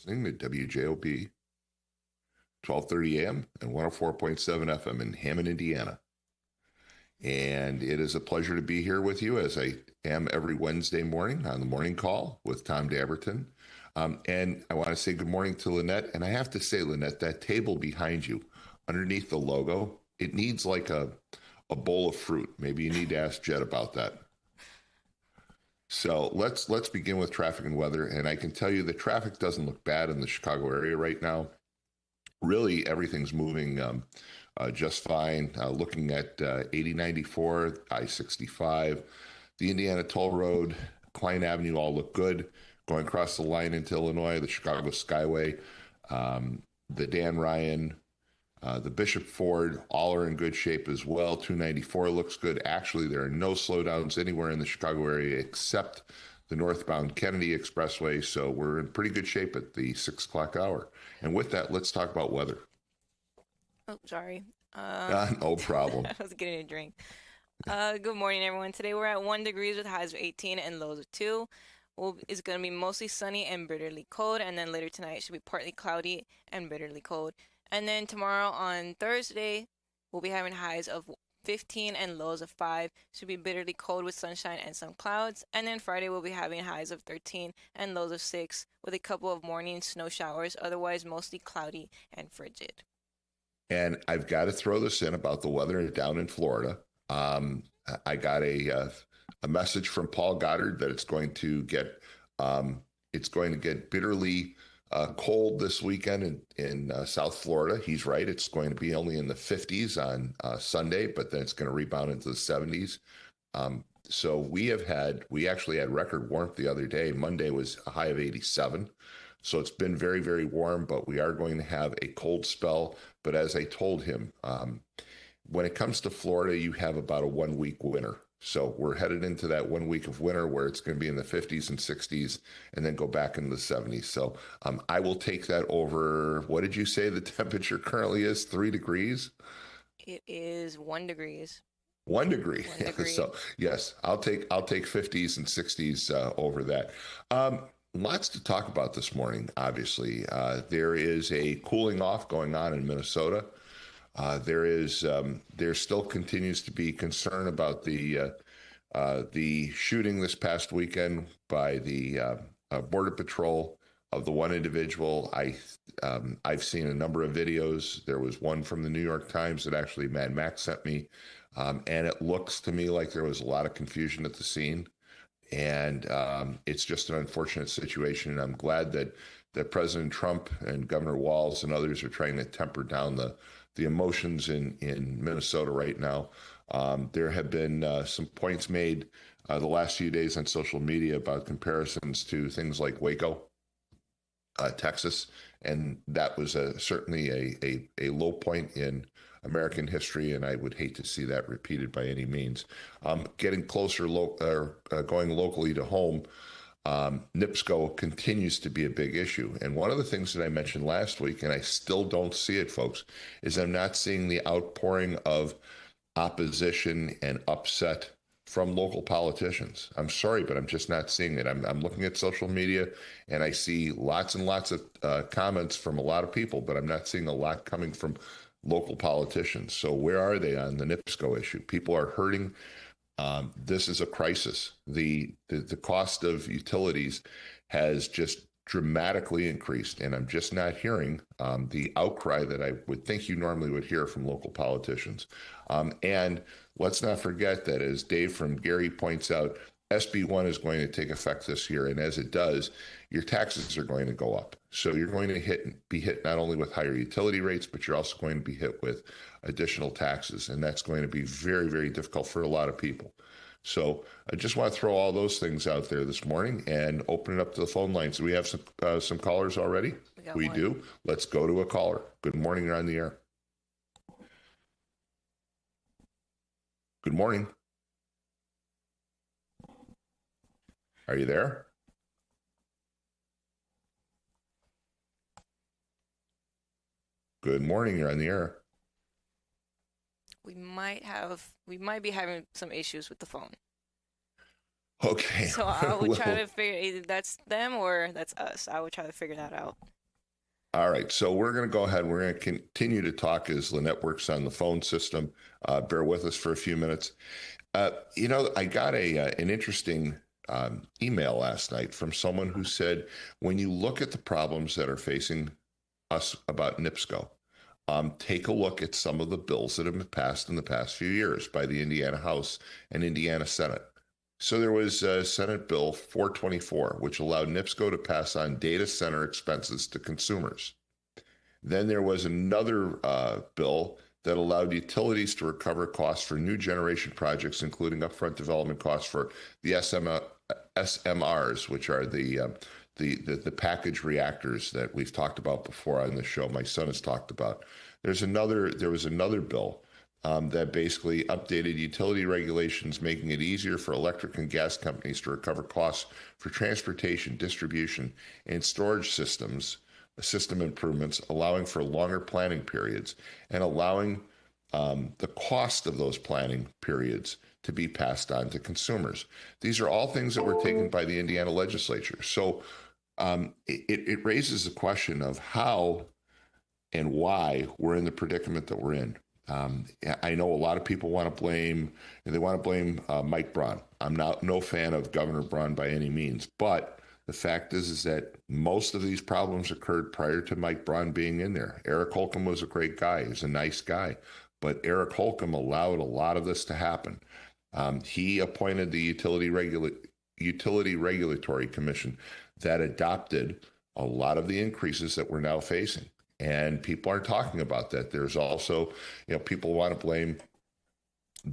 listening to WJOB 1230 AM and 104.7 FM in Hammond, Indiana. And it is a pleasure to be here with you as I am every Wednesday morning on the morning call with Tom Dabertin. And I want to say good morning to Lynette. And I have to say, Lynette, that table behind you, underneath the logo, it needs like a bowl of fruit. Maybe you need to ask Jed about that. So let's begin with traffic and weather. And I can tell you the traffic doesn't look bad in the Chicago area right now. Really, everything's moving just fine. Looking at 8094, I-65, the Indiana Toll Road, Klein Avenue all look good. Going across the line into Illinois, the Chicago Skyway, the Dan Ryan, the Bishop Ford, all are in good shape as well. 294 looks good. Actually, there are no slowdowns anywhere in the Chicago area except the northbound Kennedy Expressway. So we're in pretty good shape at the 6 o'clock hour. And with that, let's talk about weather. Oh, sorry. No problem. I was getting a drink. Good morning, everyone. Today we're at 1 degrees with highs of 18 and lows of 2. It's going to be mostly sunny and bitterly cold, and then later tonight should be partly cloudy and bitterly cold. And then tomorrow on Thursday, we'll be having highs of 15 and lows of 5. Should be bitterly cold with sunshine and some clouds. And then Friday, we'll be having highs of 13 and lows of 6 with a couple of morning snow showers, otherwise mostly cloudy and frigid. And I've got to throw this in about the weather down in Florida. I got a message from Paul Goddard that it's going to get bitterly cold this weekend in South Florida. He's right. It's going to be only in the 50s on Sunday, but then it's going to rebound into the 70s. So we actually had record warmth the other day. Monday was a high of 87. So it's been very, very warm, but we are going to have a cold spell. But as I told him, when it comes to Florida, you have about a 1 week winter. So we're headed into that 1 week of winter where it's going to be in the 50s and 60s and then go back into the 70s. So I will take that over. What did you say the temperature currently is? 3 degrees? It is 1 degrees. 1 degree. 1 degree. So yes, I'll take 50s and 60s over that. Lots to talk about this morning, obviously. There is a cooling off going on in Minnesota. There still continues to be concern about the shooting this past weekend by the Border Patrol of the one individual. I've seen a number of videos. There was one from the New York Times that actually Mad Max sent me, and it looks to me like there was a lot of confusion at the scene. And it's just an unfortunate situation. And I'm glad that President Trump and Governor Walz and others are trying to temper down the emotions in Minnesota right now. There have been some points made the last few days on social media about comparisons to things like Waco, Texas. And that was certainly a low point in American history, and I would hate to see that repeated by any means. Getting closer, going locally to home, NIPSCO continues to be a big issue. And one of the things that I mentioned last week, and I still don't see it, folks, is I'm not seeing the outpouring of opposition and upset from local politicians. I'm sorry, but I'm just not seeing it. I'm looking at social media, and I see lots and lots of comments from a lot of people, but I'm not seeing a lot coming from local politicians. So where are they on the NIPSCO issue? People are hurting. This is a crisis. The cost of utilities has just dramatically increased, and I'm just not hearing the outcry that I would think you normally would hear from local politicians. And let's not forget that, as Dave from Gary points out, SB1 is going to take effect this year, and as it does, your taxes are going to go up. So you're going to be hit not only with higher utility rates, but you're also going to be hit with additional taxes, and that's going to be very, very difficult for a lot of people. So I just want to throw all those things out there this morning and open it up to the phone lines. Do we have some callers already? We do. Let's go to a caller. Good morning. You're on the air. Good morning. Are you there? Good morning. You're on the air. We might be having some issues with the phone. Okay. So I will try to figure either that's them or that's us. I will try to figure that out. All right, so we're going to go ahead. We're going to continue to talk as Lynette works on the phone system. Bear with us for a few minutes. I got an interesting email last night from someone who said, when you look at the problems that are facing us about NIPSCO, take a look at some of the bills that have been passed in the past few years by the Indiana House and Indiana Senate. So there was Senate Bill 424, which allowed NIPSCO to pass on data center expenses to consumers. Then there was another bill that allowed utilities to recover costs for new generation projects, including upfront development costs for the SMRs, which are the package reactors that we've talked about before on the show. My son has talked about. There was another bill that basically updated utility regulations, making it easier for electric and gas companies to recover costs for transportation, distribution, and storage system improvements, allowing for longer planning periods and allowing the cost of those planning periods to be passed on to consumers. These are all things that were taken by the Indiana legislature. So it raises the question of how and why we're in the predicament that we're in. I know a lot of people want to blame Mike Braun. I'm no fan of Governor Braun by any means, but the fact is that most of these problems occurred prior to Mike Braun being in there. Eric Holcomb was a great guy. He was a nice guy, but Eric Holcomb allowed a lot of this to happen. He appointed the Utility Regulatory Commission that adopted a lot of the increases that we're now facing. And people aren't talking about that. There's also, people want to blame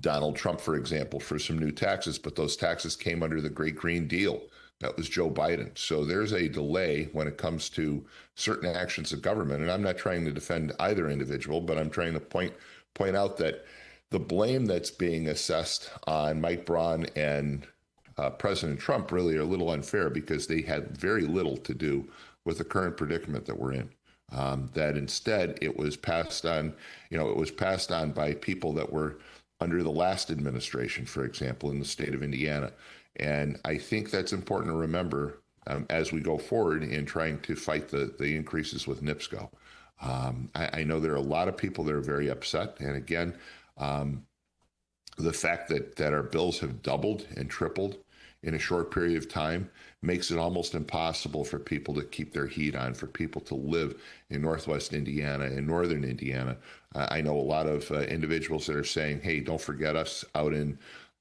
Donald Trump, for example, for some new taxes, but those taxes came under the Great Green Deal. That was Joe Biden. So there's a delay when it comes to certain actions of government. And I'm not trying to defend either individual, but I'm trying to point out that the blame that's being assessed on Mike Braun and President Trump really are a little unfair because they had very little to do with the current predicament that we're in. That instead it was passed on, by people that were under the last administration, for example, in the state of Indiana. And I think that's important to remember as we go forward in trying to fight the increases with NIPSCO. I know there are a lot of people that are very upset. And again, the fact that our bills have doubled and tripled in a short period of time makes it almost impossible for people to keep their heat on, for people to live in Northwest Indiana and Northern Indiana. I know a lot of individuals that are saying, hey, don't forget us out in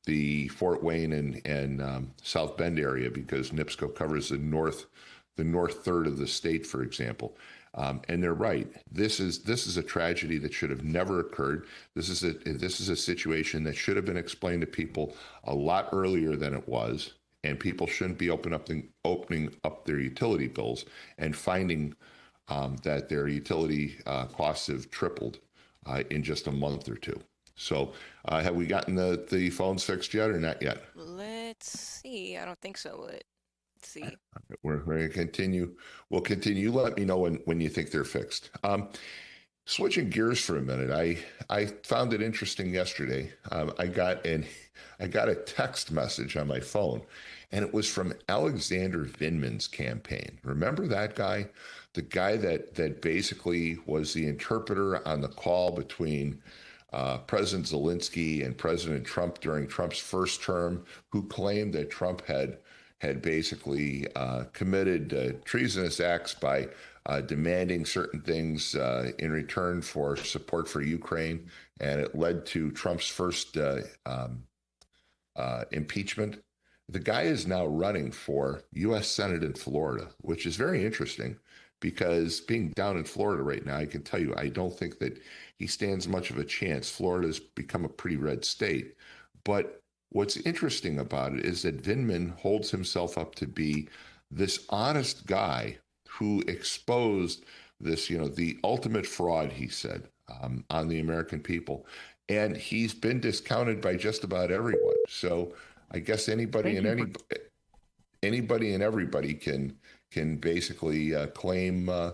the Fort Wayne and South Bend area because NIPSCO covers the north third of the state, for example. And they're right. This is a tragedy that should have never occurred. This is a situation that should have been explained to people a lot earlier than it was, and people shouldn't be opening up their utility bills and finding that their utility costs have tripled in just a month or two. So, have we gotten the phones fixed yet, or not yet? Let's see. I don't think so, but let's see. We're going to continue. We'll continue. Let me know when you think they're fixed. Switching gears for a minute, I found it interesting yesterday. I got a text message on my phone, and it was from Alexander Vindman's campaign. Remember that guy? The guy that basically was the interpreter on the call between President Zelensky and President Trump during Trump's first term, who claimed that Trump had basically committed treasonous acts by demanding certain things in return for support for Ukraine, and it led to Trump's first impeachment. The guy is now running for U.S. Senate in Florida, which is very interesting because being down in Florida right now, I can tell you, I don't think that he stands much of a chance. Florida's become a pretty red state. But what's interesting about it is that Vindman holds himself up to be this honest guy who exposed this, the ultimate fraud, he said, on the American people. And he's been discounted by just about everyone. So I guess anybody and everybody can basically claim a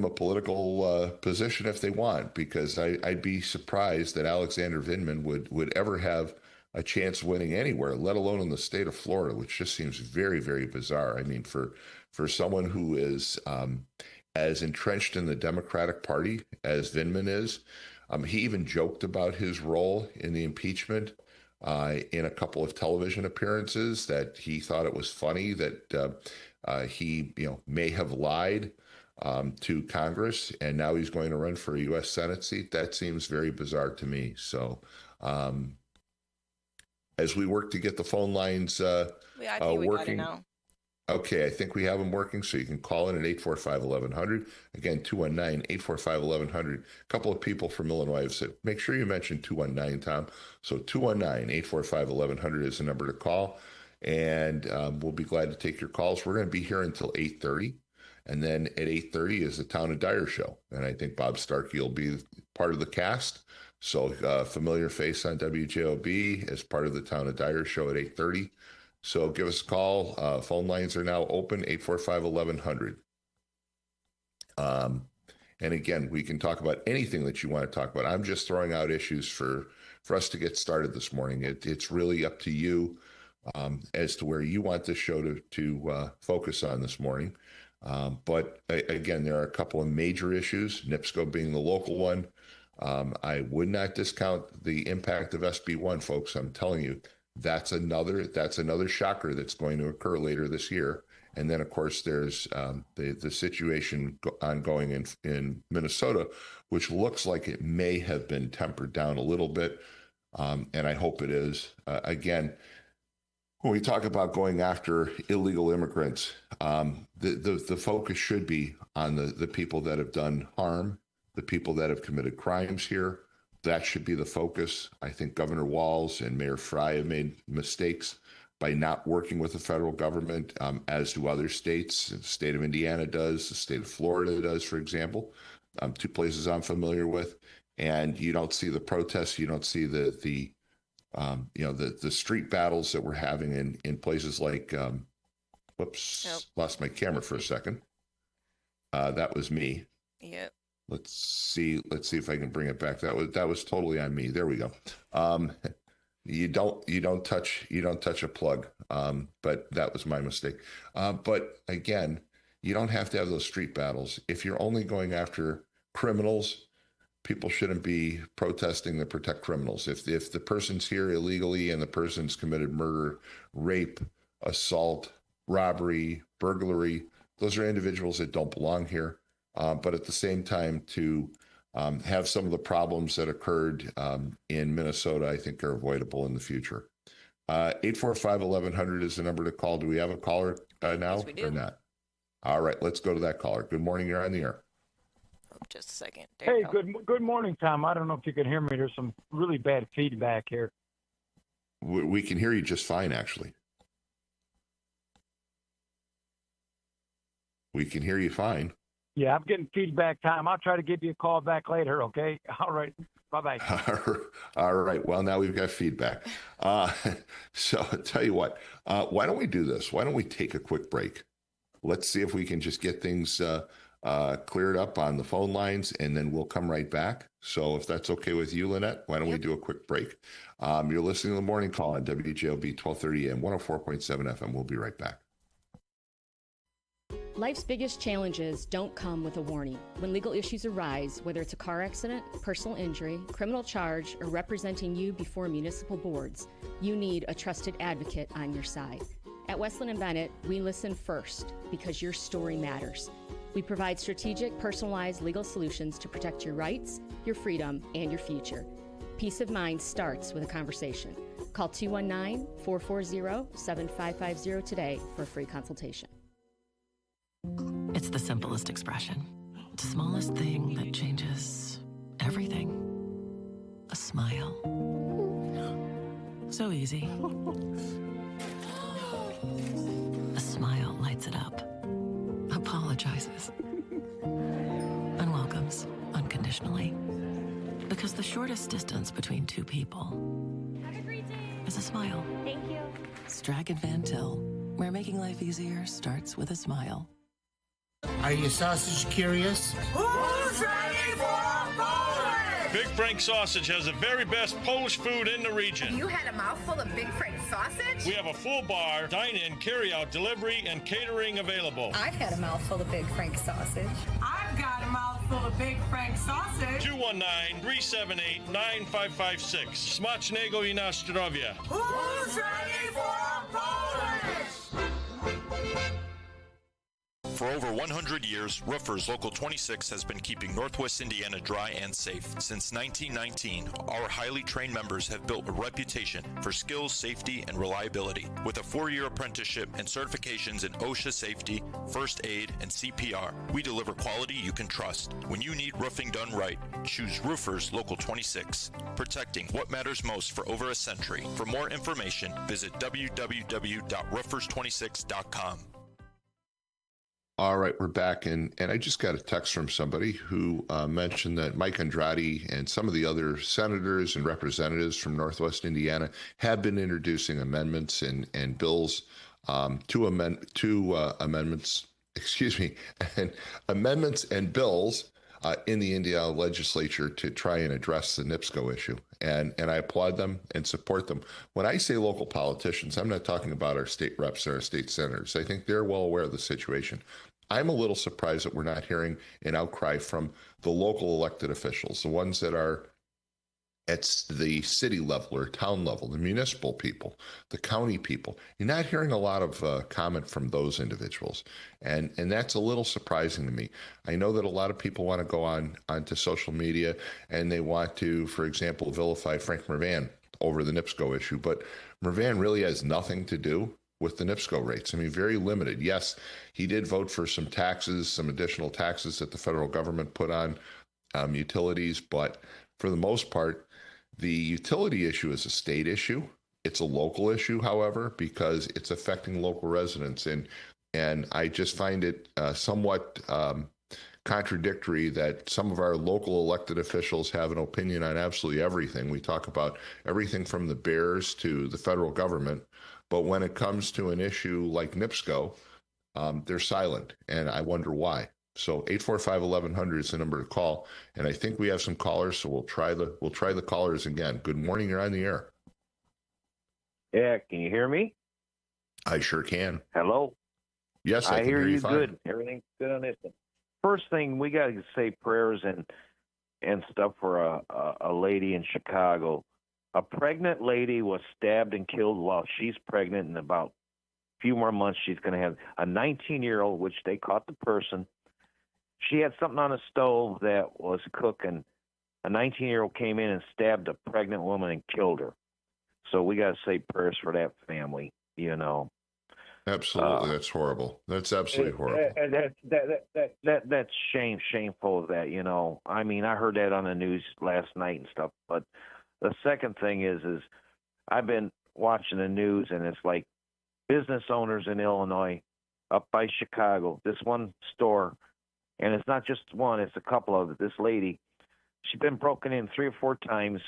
political position if they want, because I'd be surprised that Alexander Vindman would ever have a chance winning anywhere, let alone in the state of Florida, which just seems very, very bizarre. I mean, for someone who is as entrenched in the Democratic Party as Vindman is. He even joked about his role in the impeachment in a couple of television appearances, that he thought it was funny that he may have lied to Congress, and now he's going to run for a U.S. Senate seat. That seems very bizarre to me. So as we work to get the phone lines I think we got it working. now. Okay, I think we have them working, so you can call in at 845-1100. Again, 219-845-1100. A couple of people from Illinois have said, make sure you mention 219, Tom. So 219-845-1100 is the number to call, and we'll be glad to take your calls. We're going to be here until 8:30, and then at 8:30 is the Town of Dyer show, and I think Bob Starkey will be part of the cast. So familiar face on WJOB as part of the Town of Dyer show at 8:30. So give us a call. Phone lines are now open, 845-1100. And again, we can talk about anything that you want to talk about. I'm just throwing out issues for us to get started this morning. It's really up to you as to where you want this show to focus on this morning. But again, there are a couple of major issues, NIPSCO being the local one. I would not discount the impact of SB1, folks. I'm telling you. That's another shocker that's going to occur later this year. And then, of course, there's the situation ongoing in Minnesota, which looks like it may have been tempered down a little bit. And I hope it is. Again, when we talk about going after illegal immigrants, the focus should be on the people that have done harm, the people that have committed crimes here. That should be the focus. I think Governor Walz and Mayor Frey have made mistakes by not working with the federal government, as do other states. The state of Indiana does, the state of Florida does, for example, two places I'm familiar with. And you don't see the protests, you don't see the street battles that we're having in places like, lost my camera for a second. That was me. Yep. Let's see if I can bring it back. That was totally on me. There we go. You don't touch a plug. But that was my mistake. But again, you don't have to have those street battles. If you're only going after criminals, people shouldn't be protesting to protect criminals. If the person's here illegally and the person's committed murder, rape, assault, robbery, burglary, those are individuals that don't belong here. But at the same time, to have some of the problems that occurred in Minnesota, I think are avoidable in the future. 845-1100 is the number to call. Do we have a caller now Yes, we do. or not? All right, let's go to that caller. Good morning. You're on the air. Oh, just a second. There you Hey, go. good morning, Tom. I don't know if you can hear me. There's some really bad feedback here. We can hear you just fine, actually. We can hear you fine. Yeah, I'm getting feedback, Tom. I'll try to give you a call back later, okay? All right. Bye-bye. All right. Well, now we've got feedback. So I'll tell you what, why don't we do this? Why don't we take a quick break? Let's see if we can just get things cleared up on the phone lines, and then we'll come right back. So if that's okay with you, Lynette, why don't we do a quick break? You're listening to the morning call on WJOB 1230 AM, 104.7 FM. We'll be right back. Life's biggest challenges don't come with a warning. When legal issues arise, whether it's a car accident, personal injury, criminal charge, or representing you before municipal boards, you need a trusted advocate on your side. At Westland & Bennett, we listen first because your story matters. We provide strategic, personalized legal solutions to protect your rights, your freedom, and your future. Peace of mind starts with a conversation. Call 219-440-7550 today for a free consultation. It's the simplest expression. The smallest thing that changes everything. A smile. So easy. A smile lights it up. Apologizes. And welcomes unconditionally. Because the shortest distance between two people is a smile. Thank you. Strachan Van Til, where making life easier starts with a smile. Are you sausage curious? Who's ready for Polish? Big Frank Sausage has the very best Polish food in the region. You had a mouthful of Big Frank sausage? We have a full bar, dine-in, carry-out, delivery, and catering available. I've had a mouthful of Big Frank sausage. I've got a mouthful of Big Frank sausage. 219-378-9556. Smacznego i na zdrowie. Who's ready for a Polish? For over 100 years, Roofers Local 26 has been keeping Northwest Indiana dry and safe. Since 1919, our highly trained members have built a reputation for skills, safety, and reliability. With a 4-year apprenticeship and certifications in OSHA safety, first aid, and CPR, we deliver quality you can trust. When you need roofing done right, choose Roofers Local 26, protecting what matters most for over a century. For more information, visit www.roofers26.com. All right, we're back, and I just got a text from somebody who mentioned that Mike Andrade and some of the other senators and representatives from Northwest Indiana have been introducing amendments and bills, amendments, and amendments and bills in the Indiana legislature to try and address the NIPSCO issue. And I applaud them and support them. When I say local politicians, I'm not talking about our state reps or our state senators. I think they're well aware of the situation. I'm a little surprised that we're not hearing an outcry from the local elected officials, the ones that are at the city level or town level, the municipal people, the county people. You're not hearing a lot of comment from those individuals. And that's a little surprising to me. I know that a lot of people want to go onto social media and they want to, for example, vilify Frank Mervan over the NIPSCO issue. But Mervan really has nothing to do with the NIPSCO rates. I mean, very limited. Yes, he did vote for some taxes, some additional taxes that the federal government put on utilities. But for the most part, the utility issue is a state issue. It's a local issue, however, because it's affecting local residents. And I just find it somewhat contradictory that some of our local elected officials have an opinion on absolutely everything. We talk about everything from the bears to the federal government. But when it comes to an issue like NIPSCO, they're silent, and I wonder why. So 845-1100 is the number to call, and I think we have some callers, so we'll try the callers again. Good morning, you're on the air. Yeah, can you hear me? I sure can. Hello? Yes, I can hear you fine. Good. Everything's good on this one. First thing, we got to say prayers and stuff for a lady in Chicago. A pregnant lady was stabbed and killed while she's pregnant. In about a few more months, she's going to have a 19-year-old, which they caught the person. She had something on the stove that was cooking. A 19-year-old came in and stabbed a pregnant woman and killed her. So we got to say prayers for that family, you know. Absolutely. That's horrible. That's absolutely horrible. That's shameful of that, you know. I mean, I heard that on the news last night and stuff, but the second thing is I've been watching the news, and it's like business owners in Illinois up by Chicago, this one store, and it's not just one, it's a couple of it. This lady, she's been broken in 3 or 4 times.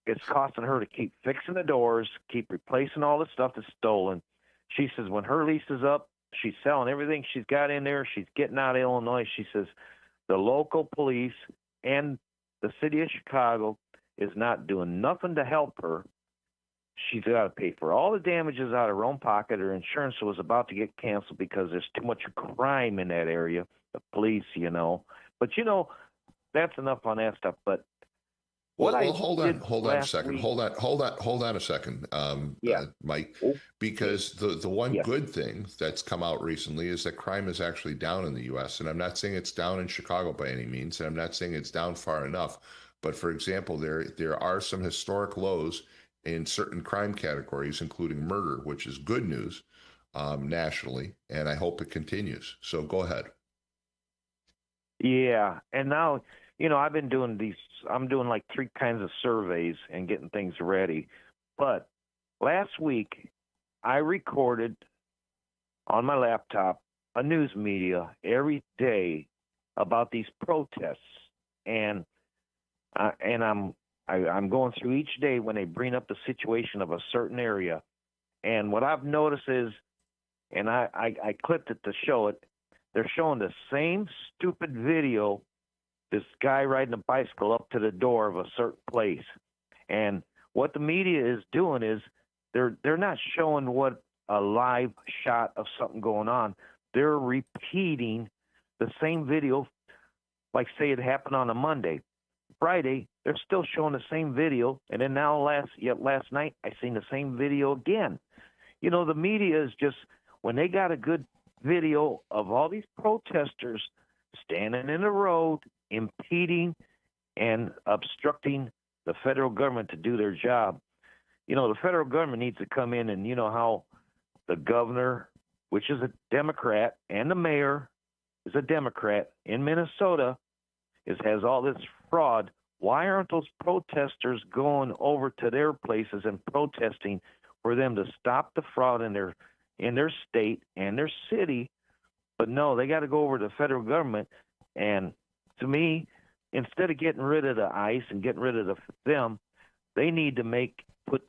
It's costing her to keep fixing the doors, keep replacing all the stuff that's stolen. She says when her lease is up, she's selling everything she's got in there. She's getting out of Illinois. She says the local police and the city of Chicago is not doing nothing to help her. She's got to pay for all the damages out of her own pocket. Her insurance was about to get canceled because there's too much crime in that area, the police, you know. But, you know, that's enough on that stuff. But hold on a second. Hold on a second, Mike, because the one good thing that's come out recently is that crime is actually down in the U.S. And I'm not saying it's down in Chicago by any means, and I'm not saying it's down far enough. But for example, there are some historic lows in certain crime categories, including murder, which is good news nationally, and I hope it continues. So go ahead. Yeah, and now, you know, I'm doing like 3 kinds of surveys and getting things ready. But last week, I recorded on my laptop a news media every day about these protests, and I'm going through each day when they bring up the situation of a certain area. And what I've noticed is, and I clipped it to show it, they're showing the same stupid video, this guy riding a bicycle up to the door of a certain place. And what the media is doing is they're not showing what a live shot of something going on. They're repeating the same video, like say it happened on a Monday. Friday, they're still showing the same video, and then now last night I seen the same video again. You know, the media is just, when they got a good video of all these protesters standing in the road, impeding and obstructing the federal government to do their job. You know, the federal government needs to come in, and you know how the governor, which is a Democrat, and the mayor is a Democrat in Minnesota, has all this fraud. Why aren't those protesters going over to their places and protesting for them to stop the fraud in their state and their city? But no, they got to go over to the federal government. And to me, instead of getting rid of the ICE and getting rid of them, they need to put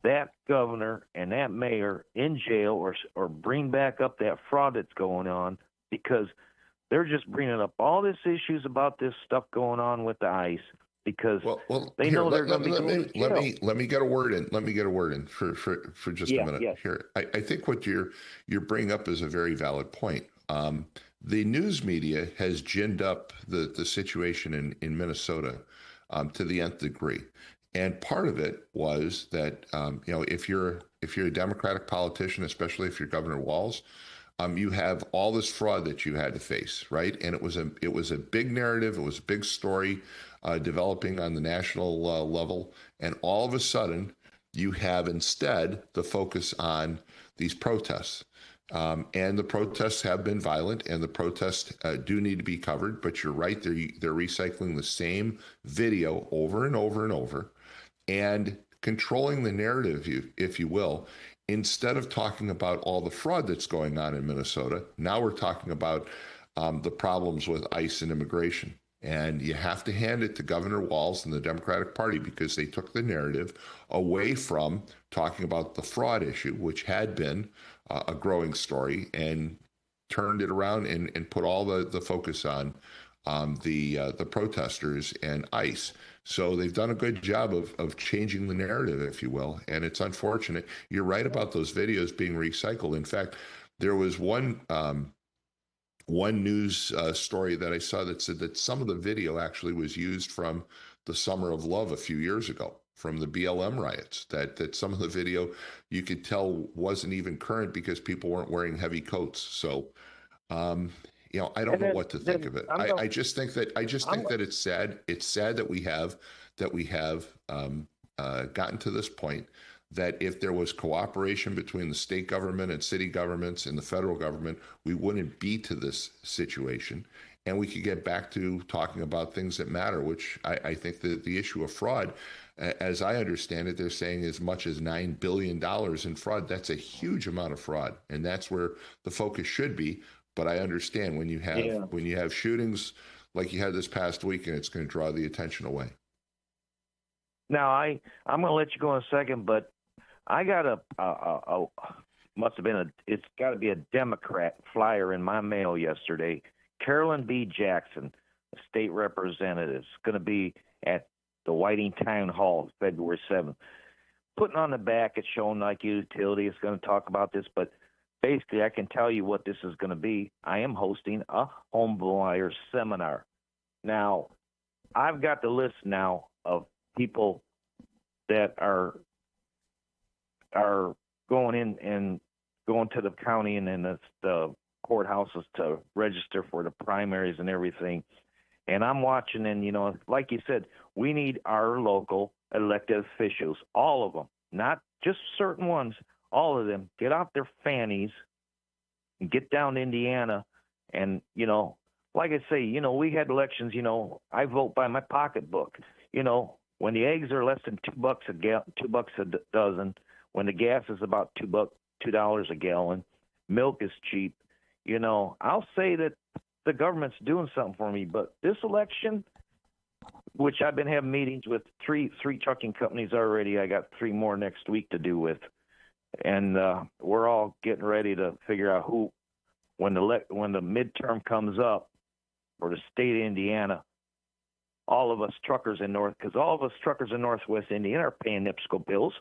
that governor and that mayor in jail, or bring back up that fraud that's going on, because they're just bringing up all these issues about this stuff going on with the ICE, because they know they're going to be going to jail. Let me get a word in. Let me get a word in for just a minute here. I think what you're bringing up is a very valid point. The news media has ginned up the situation in Minnesota to the nth degree. And part of it was that, if you're a Democratic politician, especially if you're Governor Walz, you have all this fraud that you had to face, right? And it was a big narrative. It was a big story developing on the national level. And all of a sudden, you have instead the focus on these protests. And the protests have been violent, and the protests do need to be covered. But you're right; they're recycling the same video over and over and over, and controlling the narrative, if you will. Instead of talking about all the fraud that's going on in Minnesota, now we're talking about the problems with ICE and immigration. And you have to hand it to Governor Walz and the Democratic Party, because they took the narrative away from talking about the fraud issue, which had been a growing story, and turned it around and put all the focus on the protesters and ICE. So they've done a good job of changing the narrative, if you will. And it's unfortunate. You're right about those videos being recycled. In fact, there was one news story that I saw that said that some of the video actually was used from the Summer of Love a few years ago, from the BLM riots, that some of the video you could tell wasn't even current because people weren't wearing heavy coats. So, I don't know what to think of it. I just think that it's sad. It's sad that we have gotten to this point, that if there was cooperation between the state government and city governments and the federal government, we wouldn't be to this situation, and we could get back to talking about things that matter, which I think that the issue of fraud, as I understand it, they're saying as much as $9 billion in fraud. That's a huge amount of fraud, and that's where the focus should be. But I understand when you have shootings like you had this past weekend, it's going to draw the attention away. Now, I'm going to let you go in a second, but I got it's got to be a Democrat flyer in my mail yesterday. Carolyn B. Jackson, a state representative, is going to be at the Whiting Town Hall February 7th. Putting on the back, it's showing like utility. It's going to talk about this, but basically, I can tell you what this is going to be. I am hosting a home buyer seminar. Now, I've got the list now of people that are going in and going to the county and then the courthouses to register for the primaries and everything. And I'm watching, and, like you said, we need our local elected officials, all of them, not just certain ones. All of them, get out their fannies and get down to Indiana. And, like I say, we had elections, I vote by my pocketbook. When the eggs are less than $2 a dozen, when the gas is about $2 a gallon, milk is cheap, I'll say that the government's doing something for me. But this election, which I've been having meetings with three trucking companies already, I got 3 more next week to do with. And we're all getting ready to figure out who, when the midterm comes up for the state of Indiana, all of us truckers in Northwest Indiana are paying NIPSCO bills.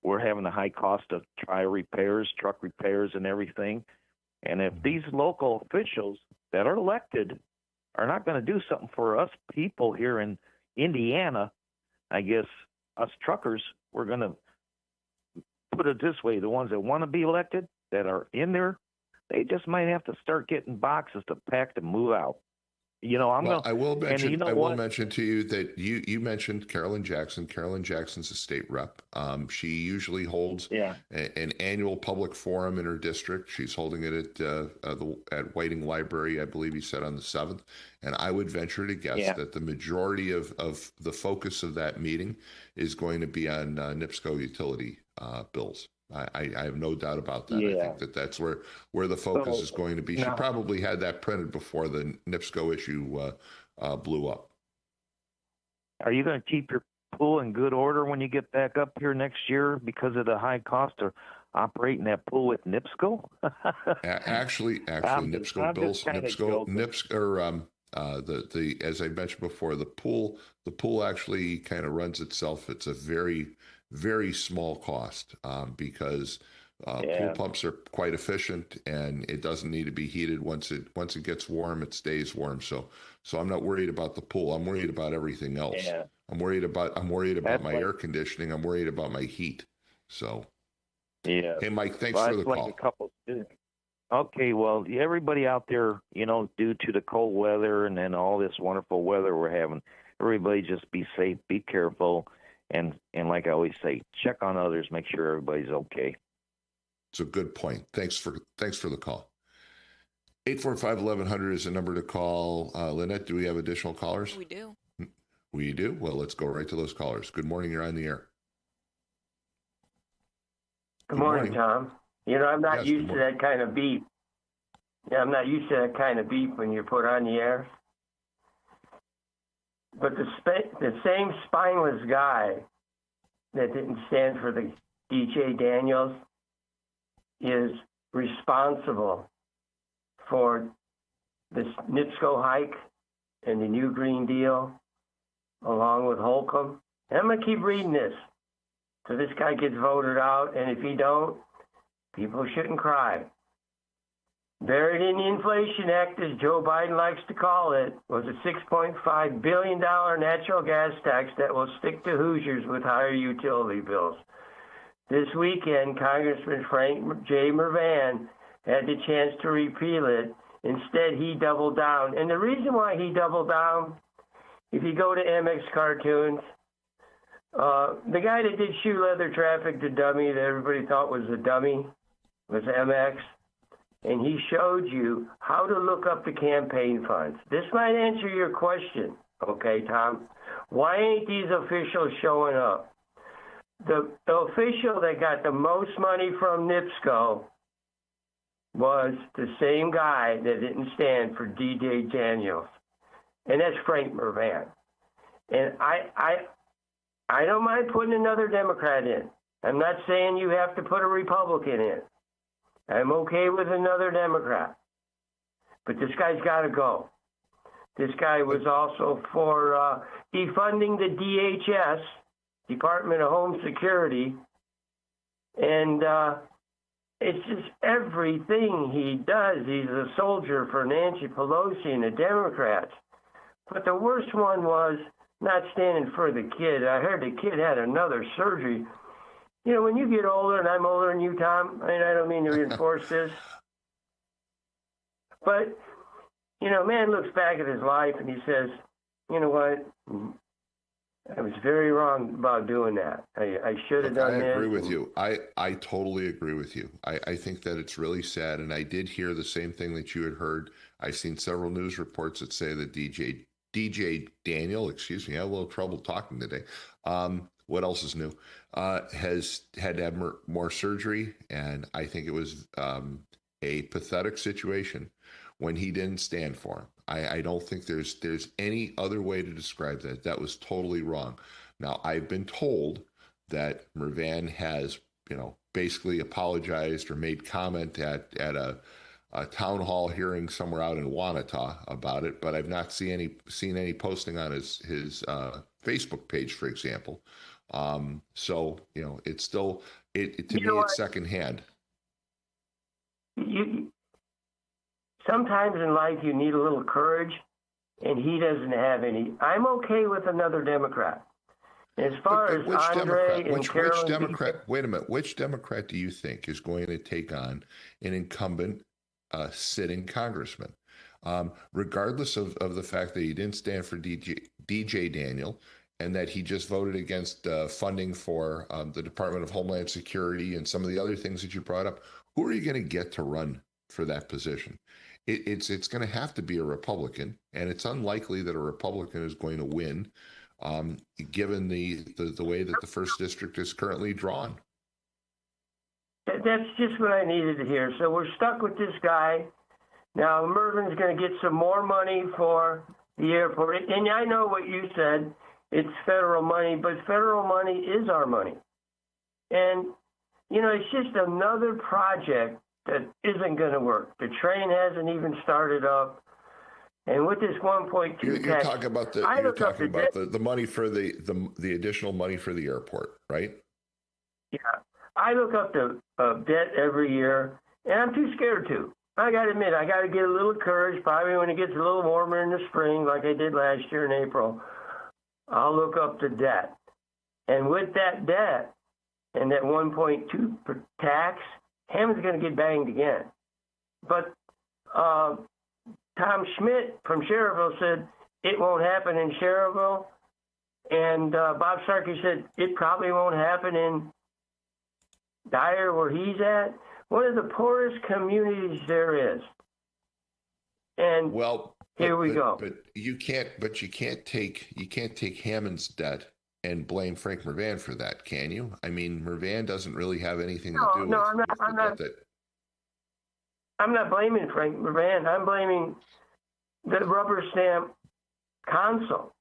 we're having a high cost of tire repairs, truck repairs, and everything. And if these local officials that are elected are not going to do something for us people here in Indiana, I guess us truckers, we're going to put it this way: the ones that want to be elected, that are in there, they just might have to start getting boxes to pack to move out. I will mention. I will what? mention to you that you mentioned Carolyn Jackson. Carolyn Jackson's a state rep. She usually holds an annual public forum in her district. She's holding it at Whiting Library, I believe you said, on the 7th. And I would venture to guess that the majority of the focus of that meeting is going to be on NIPSCO utility bills. I have no doubt about that. I think that's where the focus is going to be. She probably had that printed before the NIPSCO issue blew up. Are you going to keep your pool in good order when you get back up here next year because of the high cost of operating that pool with NIPSCO? Actually, NIPSCO bills, as I mentioned before, the pool actually kind of runs itself. It's a very, very small cost because pool pumps are quite efficient, and it doesn't need to be heated. Once it gets warm, it stays warm. So I'm not worried about the pool. I'm worried about everything else. Yeah. I'm worried about my air conditioning. I'm worried about my heat. So hey, Mike, thanks for the call. Okay, well, everybody out there, due to the cold weather and then all this wonderful weather we're having, everybody just be safe, be careful. And like I always say, check on others, make sure everybody's okay. It's a good point. Thanks for the call. 845-1100 is the number to call. Lynette, do we have additional callers? We do. We do? Well, let's go right to those callers. Good morning. You're on the air. Good morning, Tom. I'm not used to that kind of beep. Yeah, I'm not used to that kind of beep when you're put on the air. But the same spineless guy that didn't stand for the DJ Daniels is responsible for this NIPSCO hike and the new Green Deal, along with Holcomb. And I'm going to keep reading this till this guy gets voted out. And if he don't, people shouldn't cry. Buried in the Inflation Act, as Joe Biden likes to call it, was a $6.5 billion natural gas tax that will stick to Hoosiers with higher utility bills. This weekend, Congressman Frank J. Mervan had the chance to repeal it. Instead, he doubled down. And the reason why he doubled down, if you go to MX Cartoons, the guy that did Shoe Leather Traffic, the dummy that everybody thought was a dummy, was MX. And he showed you how to look up the campaign funds. This might answer your question, okay, Tom? Why ain't these officials showing up? The official that got the most money from NIPSCO was the same guy that didn't stand for DJ Daniels, and that's Frank Mervan. And I don't mind putting another Democrat in. I'm not saying you have to put a Republican in. I'm okay with another Democrat. But this guy's got to go. This guy was also for defunding the DHS, Department of Home Security. And it's just everything he does. He's a soldier for Nancy Pelosi and the Democrats. But the worst one was not standing for the kid. I heard the kid had another surgery. When you get older, and I'm older than you, Tom, and I don't mean to reinforce this, but, man looks back at his life and he says, you know what, I was very wrong about doing that. I should have done this. I agree with you. I totally agree with you. I think that it's really sad, and I did hear the same thing that you had heard. I've seen several news reports that say that DJ Daniel, excuse me, I had a little trouble talking today. What else is new? Has had to have more surgery, and I think it was a pathetic situation when he didn't stand for him. I don't think there's any other way to describe that. That was totally wrong. Now, I've been told that Mervan has, basically apologized or made comment at a town hall hearing somewhere out in Wanata about it, but I've not seen any posting on his Facebook page, for example. So, it's still, to me, it's secondhand. Sometimes in life you need a little courage, and he doesn't have any. I'm okay with another Democrat. As far as which Andre Democrat, and Carolyn, which Democrat, wait a minute, which Democrat do you think is going to take on an incumbent sitting congressman? Regardless of the fact that he didn't stand for DJ Daniel and that he just voted against funding for the Department of Homeland Security and some of the other things that you brought up, who are you going to get to run for that position? It's going to have to be a Republican, and it's unlikely that a Republican is going to win, given the way that the first district is currently drawn. That's just what I needed to hear. So we're stuck with this guy. Now Mervin's going to get some more money for the airport. And I know what you said, it's federal money, but federal money is our money. And, it's just another project that isn't going to work. The train hasn't even started up. And with this 1.2 you're talking about the money for the additional money for the airport, right? Yeah. I look up the debt every year, and I'm too scared to. I got to admit, I got to get a little courage. Probably when it gets a little warmer in the spring, like I did last year in April, I'll look up the debt. And with that debt and that 1.2 per tax, Hammond's going to get banged again. But Tom Schmidt from Cherville said it won't happen in Cherville. And Bob Starkey said it probably won't happen in Dyer, where he's at. One of the poorest communities there is. And here we go. But you can't take Hammond's debt and blame Frank Mervan for that, can you? I mean, Mervan doesn't really have anything to do with that. I'm not blaming Frank Mervan. I'm blaming the rubber stamp consul.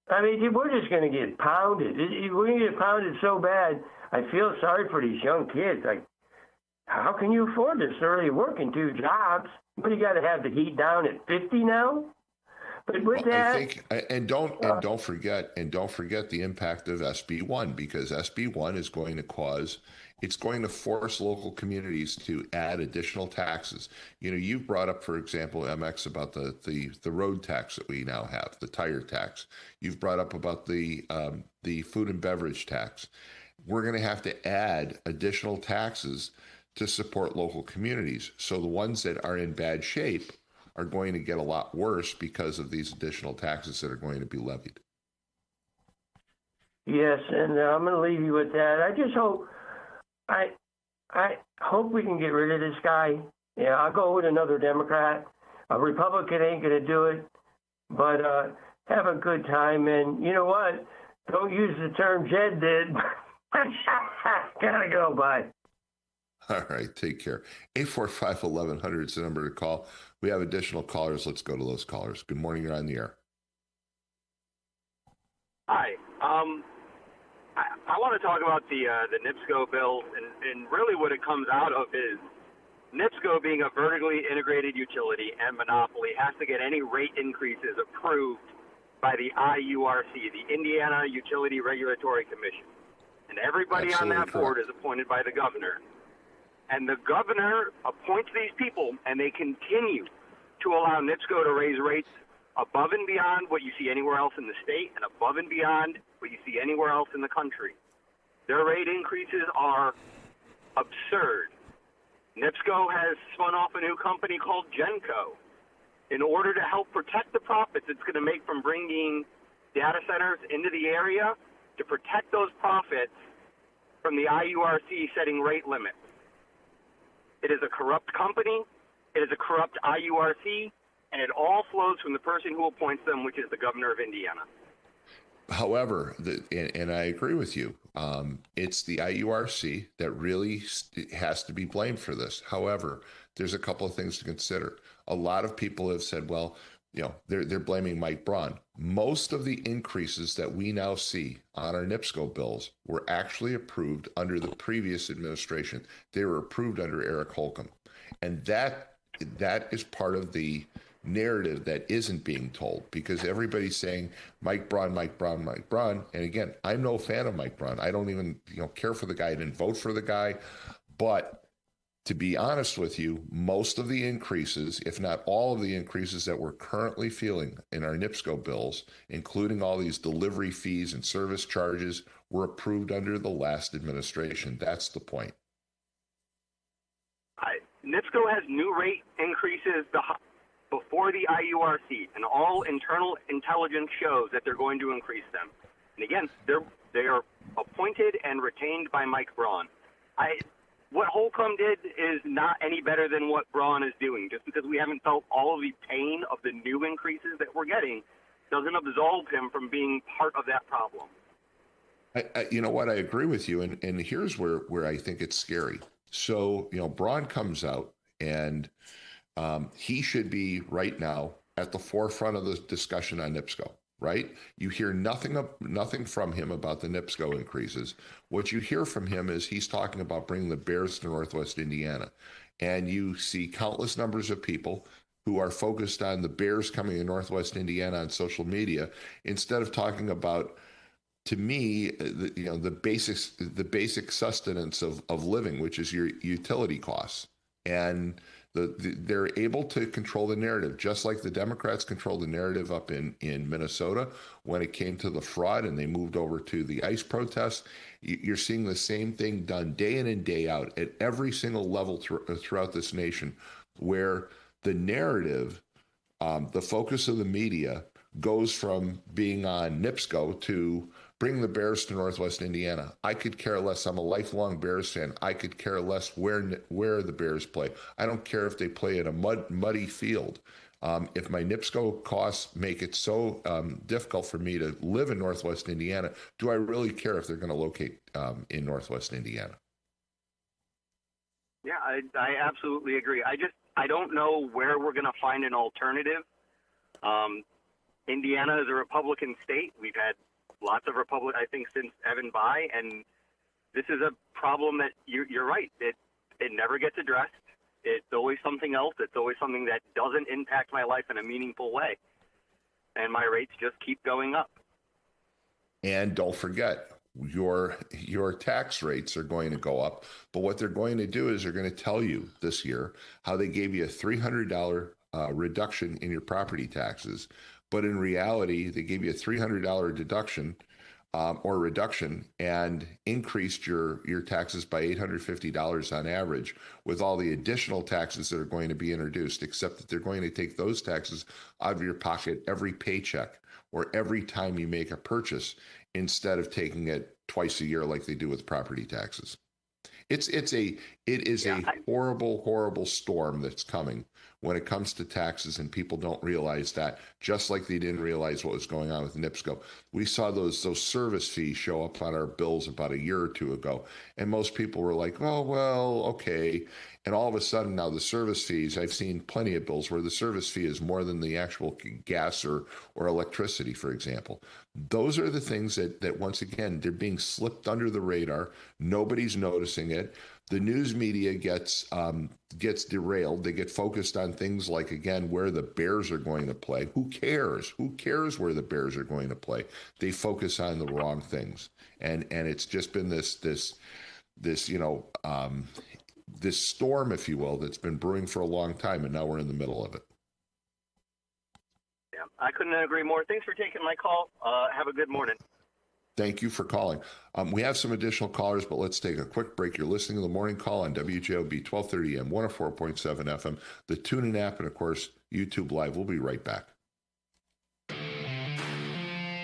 I mean, we're just going to get pounded. We're going to get pounded so bad. I feel sorry for these young kids. Like, how can you afford this? They're already working 2 jobs. But you got to have the heat down at 50 now. But with that, I think, and don't forget the impact of SB1, because SB1 is going to force local communities to add additional taxes. You've brought up, for example, MX, about the road tax that we now have, the tire tax. You've brought up about the food and beverage tax. We're going to have to add additional taxes to support local communities. So the ones that are in bad shape are going to get a lot worse because of these additional taxes that are going to be levied. Yes, and I'm going to leave you with that. I just hope, I hope we can get rid of this guy. Yeah, I'll go with another Democrat. A Republican ain't going to do it, but have a good time. And you know what? Don't use the term Jed did. Gotta go. Bye. All right, take care. 845-1100 is the number to call. We have additional callers. Let's go to those callers. Good morning. You're on the air. Hi. I want to talk about the NIPSCO bill, and really what it comes out of is NIPSCO, being a vertically integrated utility and monopoly, has to get any rate increases approved by the IURC, the Indiana Utility Regulatory Commission. And everybody on that board is appointed by the governor. And the governor appoints these people, and they continue to allow NIPSCO to raise rates above and beyond what you see anywhere else in the state and above and beyond what you see anywhere else in the country. Their rate increases are absurd. NIPSCO has spun off a new company called Genco in order to help protect the profits it's going to make from bringing data centers into the area, to protect those profits from the IURC setting rate limits. It is a corrupt company, it is a corrupt IURC, and it all flows from the person who appoints them, which is the governor of Indiana. However, and I agree with you, it's the IURC that really has to be blamed for this. However, there's a couple of things to consider. A lot of people have said, well, they're blaming Mike Braun. Most of the increases that we now see on our NIPSCO bills were actually approved under the previous administration. They were approved under Eric Holcomb. And that is part of the narrative that isn't being told, because everybody's saying Mike Braun, Mike Braun, Mike Braun. And again, I'm no fan of Mike Braun. I don't even care for the guy. I didn't vote for the guy. But to be honest with you, most of the increases, if not all of the increases that we're currently feeling in our NIPSCO bills, including all these delivery fees and service charges, were approved under the last administration. That's the point. NIPSCO has new rate increases before the IURC, and all internal intelligence shows that they're going to increase them. And again, they are appointed and retained by Mike Braun. What Holcomb did is not any better than what Braun is doing. Just because we haven't felt all of the pain of the new increases that we're getting doesn't absolve him from being part of that problem. You know what? I agree with you. And here's where I think it's scary. So, Braun comes out and he should be right now at the forefront of the discussion on NIPSCO, right? You hear nothing from him about the NIPSCO increases. What you hear from him is he's talking about bringing the Bears to Northwest Indiana. And you see countless numbers of people who are focused on the Bears coming to Northwest Indiana on social media instead of talking about, to me, the basic sustenance of living, which is your utility costs. And they're able to control the narrative, just like the Democrats controlled the narrative up in Minnesota when it came to the fraud and they moved over to the ICE protests. You're seeing the same thing done day in and day out at every single level throughout this nation, where the narrative, the focus of the media goes from being on NIPSCO to bring the Bears to Northwest Indiana. I could care less. I'm a lifelong Bears fan. I could care less where the Bears play. I don't care if they play in a muddy field. If my NIPSCO costs make it so difficult for me to live in Northwest Indiana, do I really care if they're going to locate in Northwest Indiana? Yeah, I absolutely agree. I don't know where we're going to find an alternative. Indiana is a Republican state. We've had lots of Republicans, I think, since Evan Bayh, and this is a problem that you're right. It never gets addressed. It's always something else. It's always something that doesn't impact my life in a meaningful way, and my rates just keep going up. And don't forget, your tax rates are going to go up, but what they're going to do is they're going to tell you this year how they gave you a $300 reduction in your property taxes. But in reality, they gave you a $300 deduction or reduction and increased your taxes by $850 on average with all the additional taxes that are going to be introduced, except that they're going to take those taxes out of your pocket every paycheck or every time you make a purchase instead of taking it twice a year like they do with property taxes. It is a horrible, horrible storm that's coming when it comes to taxes, and people don't realize that, just like they didn't realize what was going on with NIPSCO. We saw those service fees show up on our bills about a year or two ago, and most people were like, oh, well, okay. And all of a sudden now the service fees, I've seen plenty of bills where the service fee is more than the actual gas or electricity, for example. Those are the things that once again, they're being slipped under the radar. Nobody's noticing it. The news media gets derailed. They get focused on things like, again, where the Bears are going to play. Who cares? Who cares where the Bears are going to play? They focus on the wrong things. And it's just been this storm, if you will, that's been brewing for a long time, and now we're in the middle of it. Yeah, I couldn't agree more. Thanks for taking my call. Have a good morning. Thank you for calling. We have some additional callers, but let's take a quick break. You're listening to the Morning Call on WJOB 1230 AM, 104.7 FM, the TuneIn app, and, of course, YouTube Live. We'll be right back.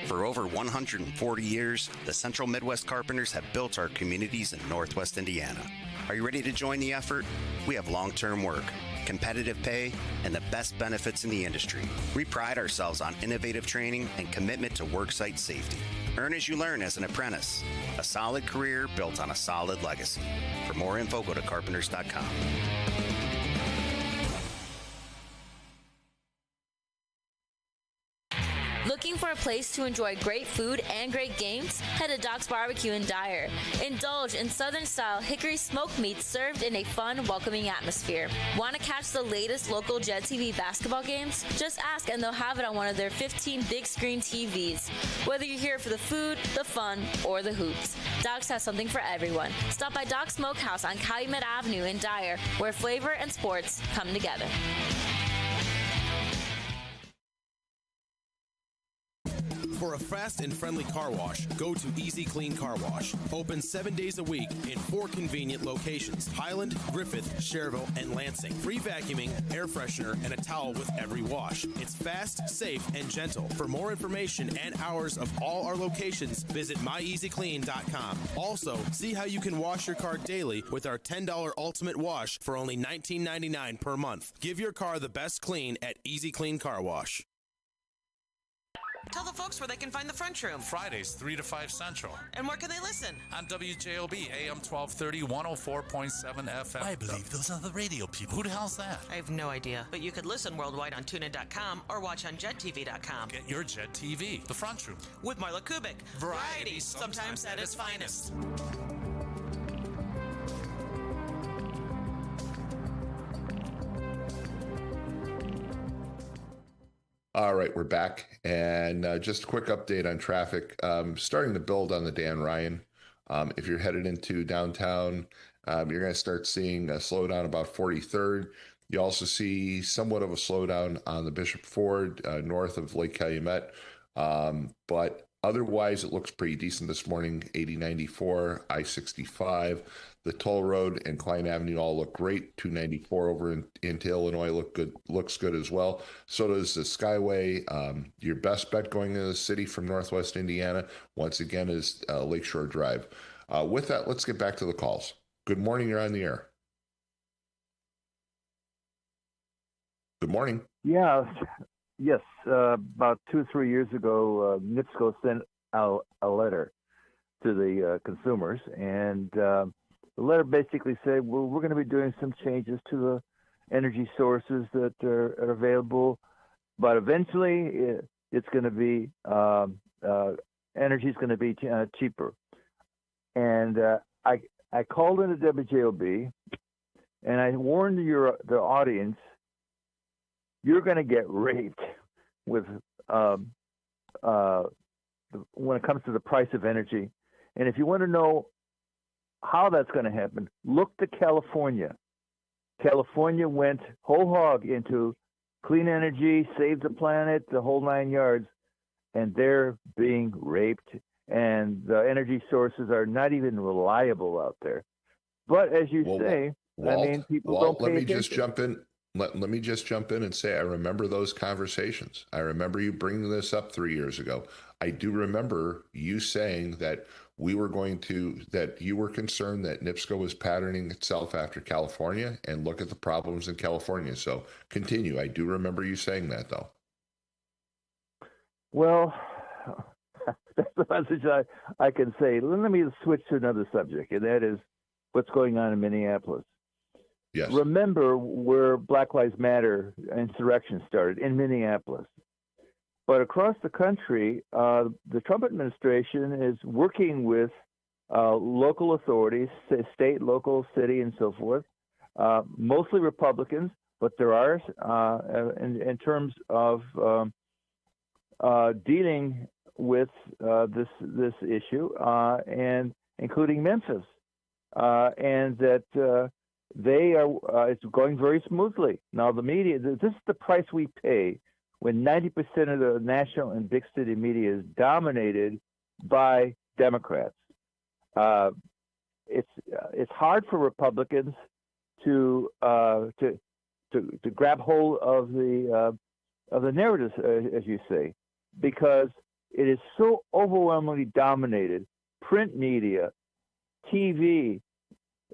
For over 140 years, the Central Midwest Carpenters have built our communities in Northwest Indiana. Are you ready to join the effort? We have long-term work, competitive pay, and the best benefits in the industry. We pride ourselves on innovative training and commitment to worksite safety. Earn as you learn as an apprentice. A solid career built on a solid legacy. For more info, go to carpenters.com. Looking for a place to enjoy great food and great games? Head to Doc's Barbecue in Dyer. Indulge in Southern-style hickory smoked meats served in a fun, welcoming atmosphere. Want to catch the latest local Jet TV basketball games? Just ask and they'll have it on one of their 15 big screen TVs. Whether you're here for the food, the fun, or the hoops, Doc's has something for everyone. Stop by Doc's Smokehouse on Calumet Avenue in Dyer, where flavor and sports come together. For a fast and friendly car wash, go to Easy Clean Car Wash. Open 7 days a week in 4 convenient locations: Highland, Griffith, Cherville, and Lansing. Free vacuuming, air freshener, and a towel with every wash. It's fast, safe, and gentle. For more information and hours of all our locations, visit myeasyclean.com. Also, see how you can wash your car daily with our $10 Ultimate Wash for only $19.99 per month. Give your car the best clean at Easy Clean Car Wash. Tell the folks where they can find the French Room. Fridays, 3 to 5 Central. And where can they listen? On WJOB, AM 1230, 104.7 FM. I believe those are the radio people. Who the hell's that? I have no idea. But you could listen worldwide on TuneIn.com or watch on JetTV.com. Get your Jet TV. The French Room. With Marla Kubik. Variety, sometimes at its finest. All right, we're back. And just a quick update on traffic. Starting to build on the Dan Ryan. If you're headed into downtown, you're going to start seeing a slowdown about 43rd. You also see somewhat of a slowdown on the Bishop Ford north of Lake Calumet. But otherwise, it looks pretty decent this morning. 80-94, I-65. The Toll Road and Klein Avenue all look great. 294 over into Illinois looks good as well. So does the Skyway. Your best bet going into the city from Northwest Indiana, once again, is Lakeshore Drive. With that, let's get back to the calls. Good morning. You're on the air. Good morning. Yeah. Yes. About 2 or 3 years ago, NIPSCO sent out a letter to the consumers, and the letter basically said, well, we're going to be doing some changes to the energy sources that are available, but eventually it's going to be energy is going to be cheaper. And I called into WJOB, and I warned the audience, you're going to get raped with when it comes to the price of energy. And if you want to know how that's going to happen, look to California. California went whole hog into clean energy, save the planet, the whole 9 yards, and they're being raped, and the energy sources are not even reliable out there. But as you say, Walt, I mean, people don't pay attention. Just jump in. Let me just jump in and say I remember those conversations. I remember you bringing this up 3 years ago. I do remember you saying that that you were concerned that NIPSCO was patterning itself after California, and look at the problems in California. So continue. I do remember you saying that, though. Well, that's the message I can say. Let me switch to another subject, and that is what's going on in Minneapolis. Yes. Remember where Black Lives Matter insurrection started, in Minneapolis. But across the country, the Trump administration is working with local authorities, state, local, city, and so forth, mostly Republicans, but there are, in terms of dealing with this issue, and including Memphis, and that they are, it's going very smoothly. Now, the media, this is the price we pay when 90% of the national and big city media is dominated by Democrats. It's hard for Republicans to grab hold of the narratives, as you say, because it is so overwhelmingly dominated. Print media, TV,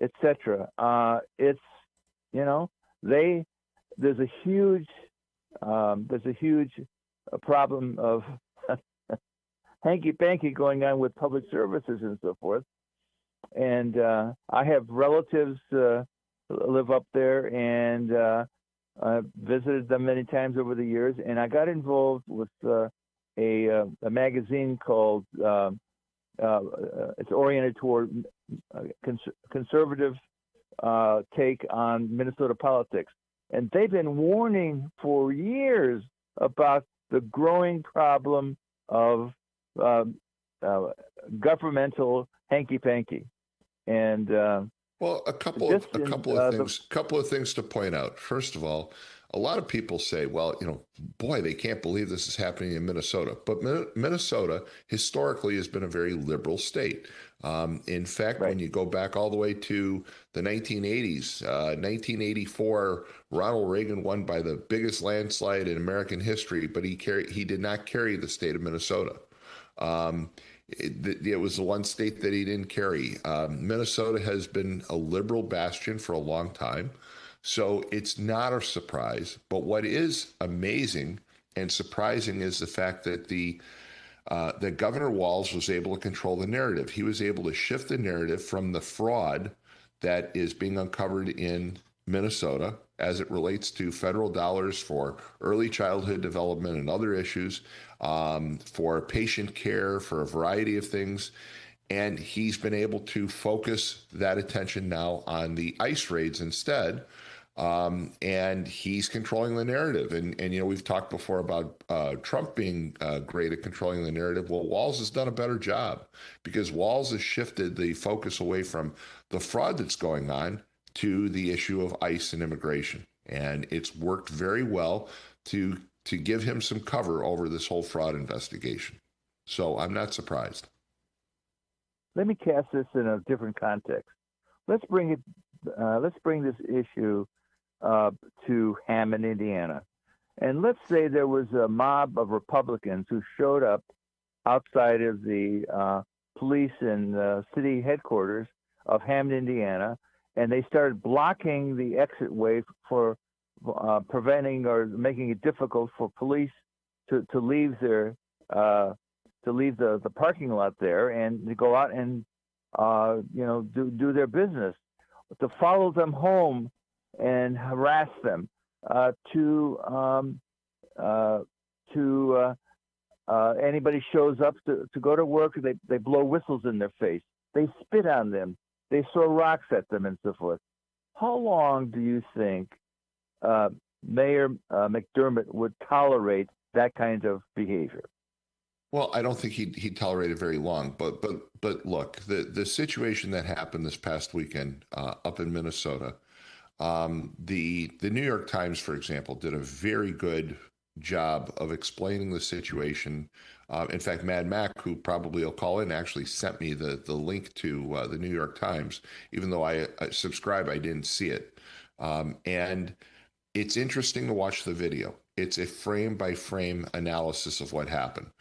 etc. It's, you know, there's a huge problem of hanky-panky going on with public services and so forth. And I have relatives live up there, and I've visited them many times over the years. And I got involved with a magazine called it's oriented toward conservative take on Minnesota politics, and they've been warning for years about the growing problem of governmental hanky-panky. And well, a couple of things to point out. First of all, a lot of people say, well, boy, they can't believe this is happening in Minnesota. But Minnesota historically has been a very liberal state. In fact, when you go back all the way to the 1980s, 1984, Ronald Reagan won by the biggest landslide in American history, but he did not carry the state of Minnesota. It was the one state that he didn't carry. Minnesota has been a liberal bastion for a long time. So it's not a surprise. But what is amazing and surprising is the fact that that Governor Walz was able to control the narrative. He was able to shift the narrative from the fraud that is being uncovered in Minnesota as it relates to federal dollars for early childhood development and other issues, for patient care, for a variety of things. And he's been able to focus that attention now on the ICE raids instead. And he's controlling the narrative. And we've talked before about Trump being great at controlling the narrative. Well, Walz has done a better job because Walz has shifted the focus away from the fraud that's going on to the issue of ICE and immigration. And it's worked very well to give him some cover over this whole fraud investigation. So I'm not surprised. Let me cast this in a different context. Let's bring this issue to Hammond, Indiana. And let's say there was a mob of Republicans who showed up outside of the police and city headquarters of Hammond, Indiana, and they started blocking the exit way for preventing or making it difficult for police to leave the parking lot there and to go out and do their business, to follow them home and harass them, anybody shows up to go to work, they blow whistles in their face, they spit on them, they throw rocks at them, and so forth. How long do you think Mayor McDermott would tolerate that kind of behavior? Well, I don't think he'd tolerate it very long. But look, the situation that happened this past weekend up in Minnesota, the New York Times, for example, did a very good job of explaining the situation. In fact, Mad Mac, who probably will call in, actually sent me the link to the New York Times. Even though I subscribe, I didn't see it. And it's interesting to watch the video. It's a frame-by-frame analysis of what happened.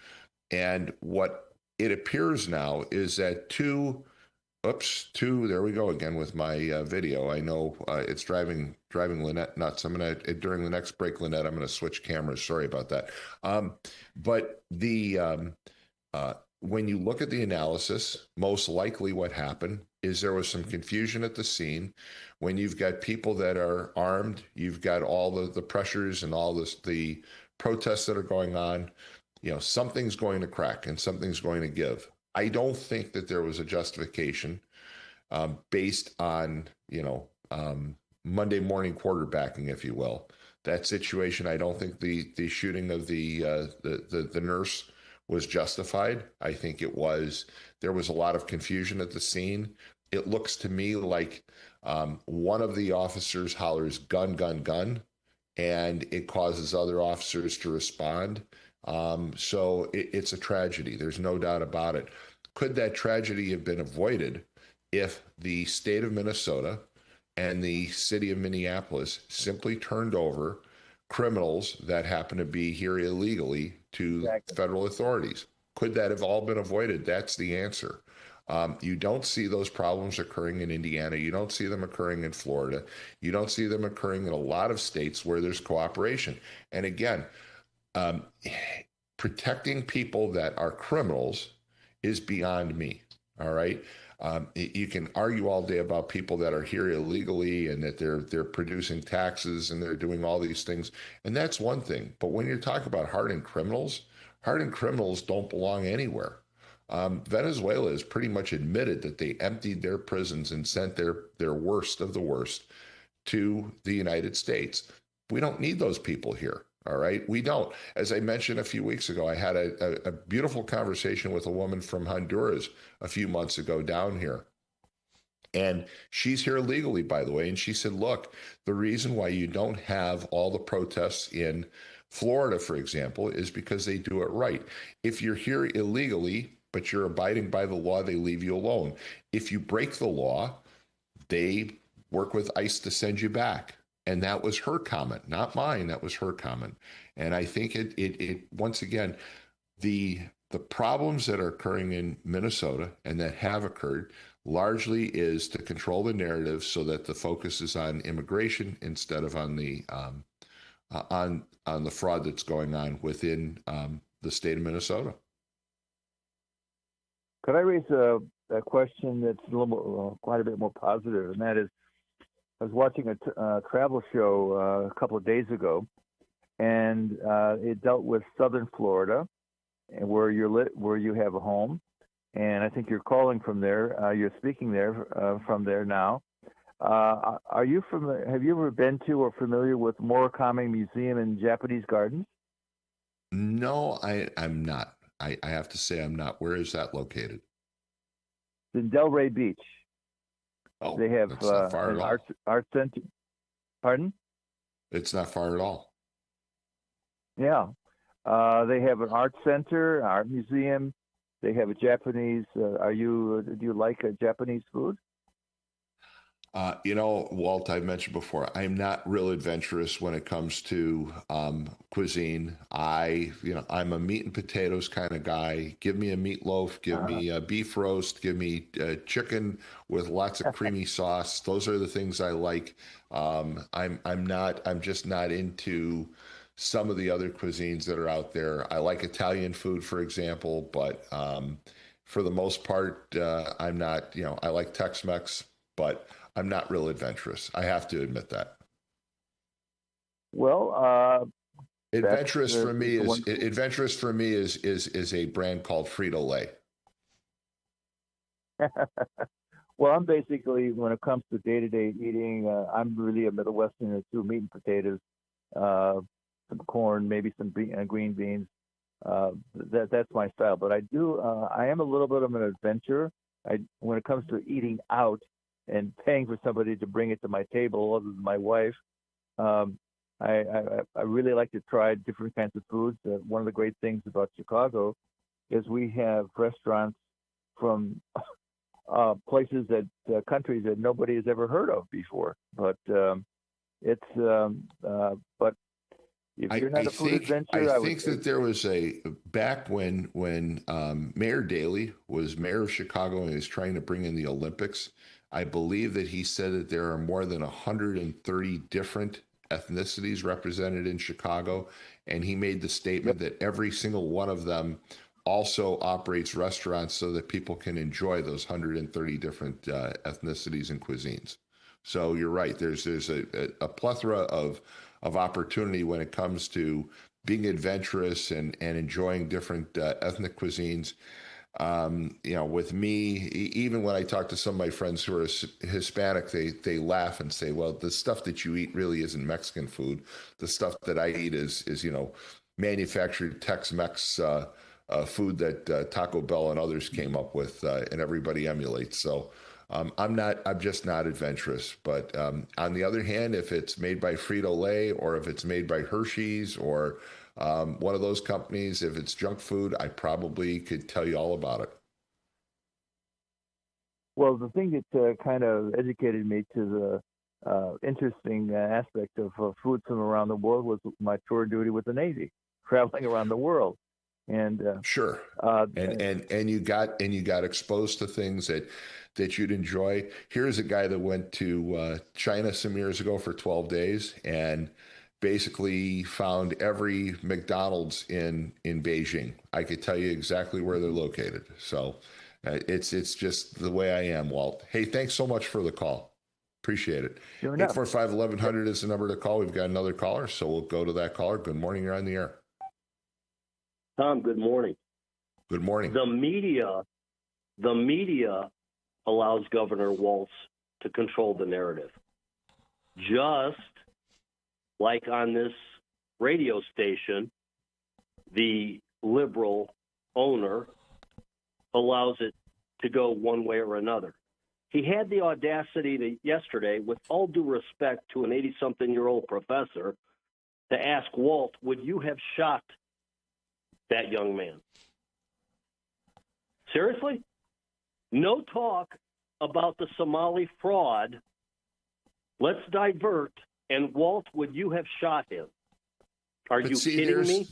And what it appears now is that there we go again with my video. I know it's driving Lynette nuts. I'm going to, during the next break, Lynette, I'm going to switch cameras. Sorry about that. But when you look at the analysis, most likely what happened is there was some confusion at the scene. When you've got people that are armed, you've got all the pressures and all the protests that are going on, something's going to crack and something's going to give. I don't think that there was a justification based on, Monday morning quarterbacking, if you will. That situation, I don't think the shooting of the nurse was justified. I think there was a lot of confusion at the scene. It looks to me like one of the officers hollers gun, gun, gun, and it causes other officers to respond. So it's a tragedy. There's no doubt about it. Could that tragedy have been avoided if the state of Minnesota and the city of Minneapolis simply turned over criminals that happen to be here illegally to federal authorities? Could that have all been avoided? That's the answer. You don't see those problems occurring in Indiana. You don't see them occurring in Florida. You don't see them occurring in a lot of states where there's cooperation. And again, protecting people that are criminals is beyond me. All right. You can argue all day about people that are here illegally and that they're producing taxes and they're doing all these things, and that's one thing. But when you're talking about hardened criminals don't belong anywhere. Venezuela has pretty much admitted that they emptied their prisons and sent their worst of the worst to the United States. We don't need those people here. All right. We don't. As I mentioned a few weeks ago, I had a beautiful conversation with a woman from Honduras a few months ago down here. And she's here legally, by the way. And she said, look, the reason why you don't have all the protests in Florida, for example, is because they do it right. If you're here illegally, but you're abiding by the law, they leave you alone. If you break the law, they work with ICE to send you back. And that was her comment, not mine. That was her comment. And I think it once again, the problems that are occurring in Minnesota and that have occurred largely is to control the narrative so that the focus is on immigration instead of on the fraud that's going on within the state of Minnesota. Could I raise a question that's a little more, quite a bit more positive, and that is, I was watching a travel show a couple of days ago, and it dealt with Southern Florida, and where you have a home, and I think you're calling from there. You're speaking there from there now. Are you have you ever been to or familiar with Murakami Museum in Japanese Gardens? No, I'm not. I have to say I'm not. Where is that located? It's in Delray Beach. Oh, they have not far an at all. art center. Pardon? It's not far at all. Yeah. They have an art center, art museum. They have a Japanese. Do you like Japanese food? Walt, I've mentioned before, I'm not real adventurous when it comes to cuisine. I'm a meat and potatoes kind of guy. Give me a meatloaf, give me a beef roast, give me chicken with lots of creamy sauce. Those are the things I like. I'm just not into some of the other cuisines that are out there. I like Italian food, for example, but for the most part, I'm not, I like Tex-Mex, but I'm not real adventurous. I have to admit that. Well, adventurous for me is a brand called Frito-Lay. Well, I'm basically, when it comes to day-to-day eating, I'm really a Middle Westerner too. Meat and potatoes, some corn, maybe some green beans. That's my style. But I am a little bit of an adventurer. When it comes to eating out and paying for somebody to bring it to my table, other than my wife, I really like to try different kinds of foods. One of the great things about Chicago is we have restaurants from places countries that nobody has ever heard of before. But if you're not a food adventurer, I think that there was back when Mayor Daley was mayor of Chicago and he was trying to bring in the Olympics. I believe that he said that there are more than 130 different ethnicities represented in Chicago, and he made the statement that every single one of them also operates restaurants so that people can enjoy those 130 different ethnicities and cuisines. So you're right. There's a plethora of opportunity when it comes to being adventurous and enjoying different ethnic cuisines. With me, even when I talk to some of my friends who are Hispanic, they laugh and say, well, the stuff that you eat really isn't Mexican food. The stuff that I eat is manufactured Tex-Mex food that Taco Bell and others came up with, and everybody emulates. So I'm just not adventurous. But on the other hand, if it's made by Frito-Lay or if it's made by Hershey's or one of those companies, if it's junk food, I probably could tell you all about it. Well, the thing that kind of educated me to the interesting aspect of food from around the world was my tour duty with the Navy, traveling around the world. And sure, and you got exposed to things that you'd enjoy. Here's a guy that went to China some years ago for 12 days and basically found every McDonald's in Beijing. I could tell you exactly where they're located. So It's just the way I am, Walt. Hey, thanks so much for the call. Appreciate it. Sure enough. 845-1100 is the number to call. We've got another caller, so we'll go to that caller. Good morning. You're on the air. Tom, good morning. Good morning. The media allows Governor Walz to control the narrative. Just like on this radio station, the liberal owner allows it to go one way or another. He had the audacity to, yesterday, with all due respect to an 80-something-year-old professor, to ask Walt, would you have shot that young man? Seriously? No talk about the Somali fraud. Let's divert. And Walt, would you have shot him? Are you kidding me?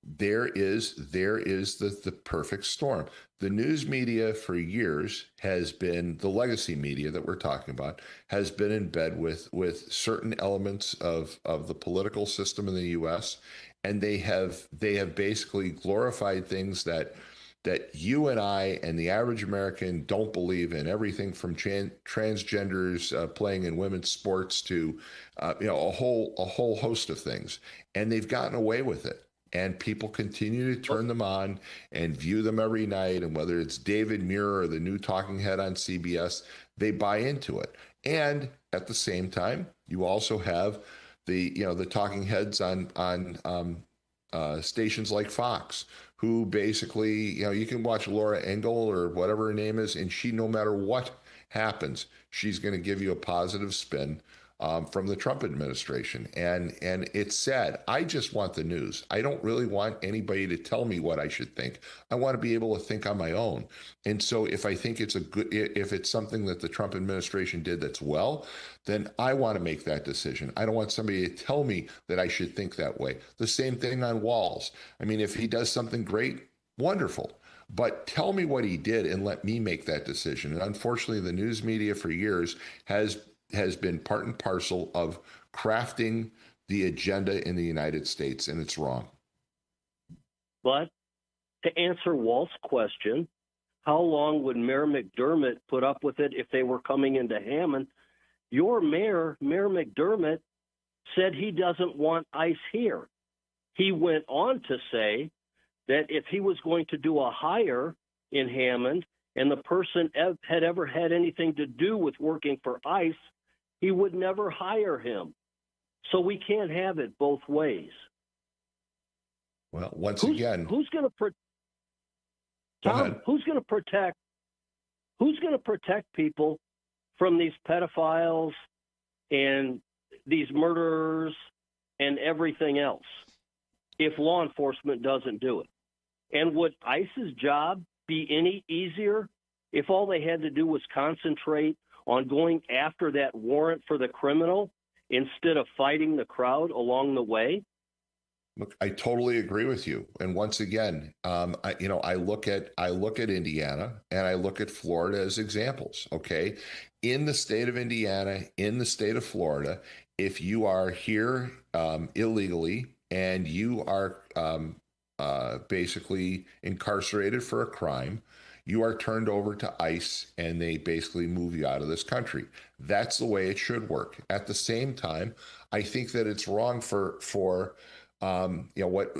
There is the perfect storm. The news media for years has been, the legacy media that we're talking about, has been in bed with certain elements of the political system in the U.S., and they have basically glorified things that you and I and the average American don't believe in. Everything from transgenders playing in women's sports to a whole host of things, and they've gotten away with it. And people continue to turn them on and view them every night. And whether it's David Muir or the new talking head on CBS, they buy into it. And at the same time, you also have the talking heads on stations like Fox, who basically, you can watch Laura Engel or whatever her name is, and she, no matter what happens, she's going to give you a positive spin from the Trump administration. And it's sad. I just want the news. I don't really want anybody to tell me what I should think. I want to be able to think on my own. And so if I think if it's something that the Trump administration did that's well, then I want to make that decision. I don't want somebody to tell me that I should think that way. The same thing on Walz. I mean, if he does something great, wonderful. But tell me what he did and let me make that decision. And unfortunately, the news media for years has been part and parcel of crafting the agenda in the United States, and it's wrong. But to answer Walt's question, how long would Mayor McDermott put up with it if they were coming into Hammond? Your mayor, Mayor McDermott, said he doesn't want ICE here. He went on to say that if he was going to do a hire in Hammond and the person had ever had anything to do with working for ICE, he would never hire him. So we can't have it both ways. Well, who's going to protect people from these pedophiles and these murderers and everything else if law enforcement doesn't do it? And would ICE's job be any easier if all they had to do was concentrate on going after that warrant for the criminal instead of fighting the crowd along the way? Look, I totally agree with you. And once again, I look at Indiana and I look at Florida as examples. Okay, in the state of Indiana, in the state of Florida, if you are here illegally and you are basically incarcerated for a crime, you are turned over to ICE and they basically move you out of this country. That's the way it should work. At the same time, I think that it's wrong for what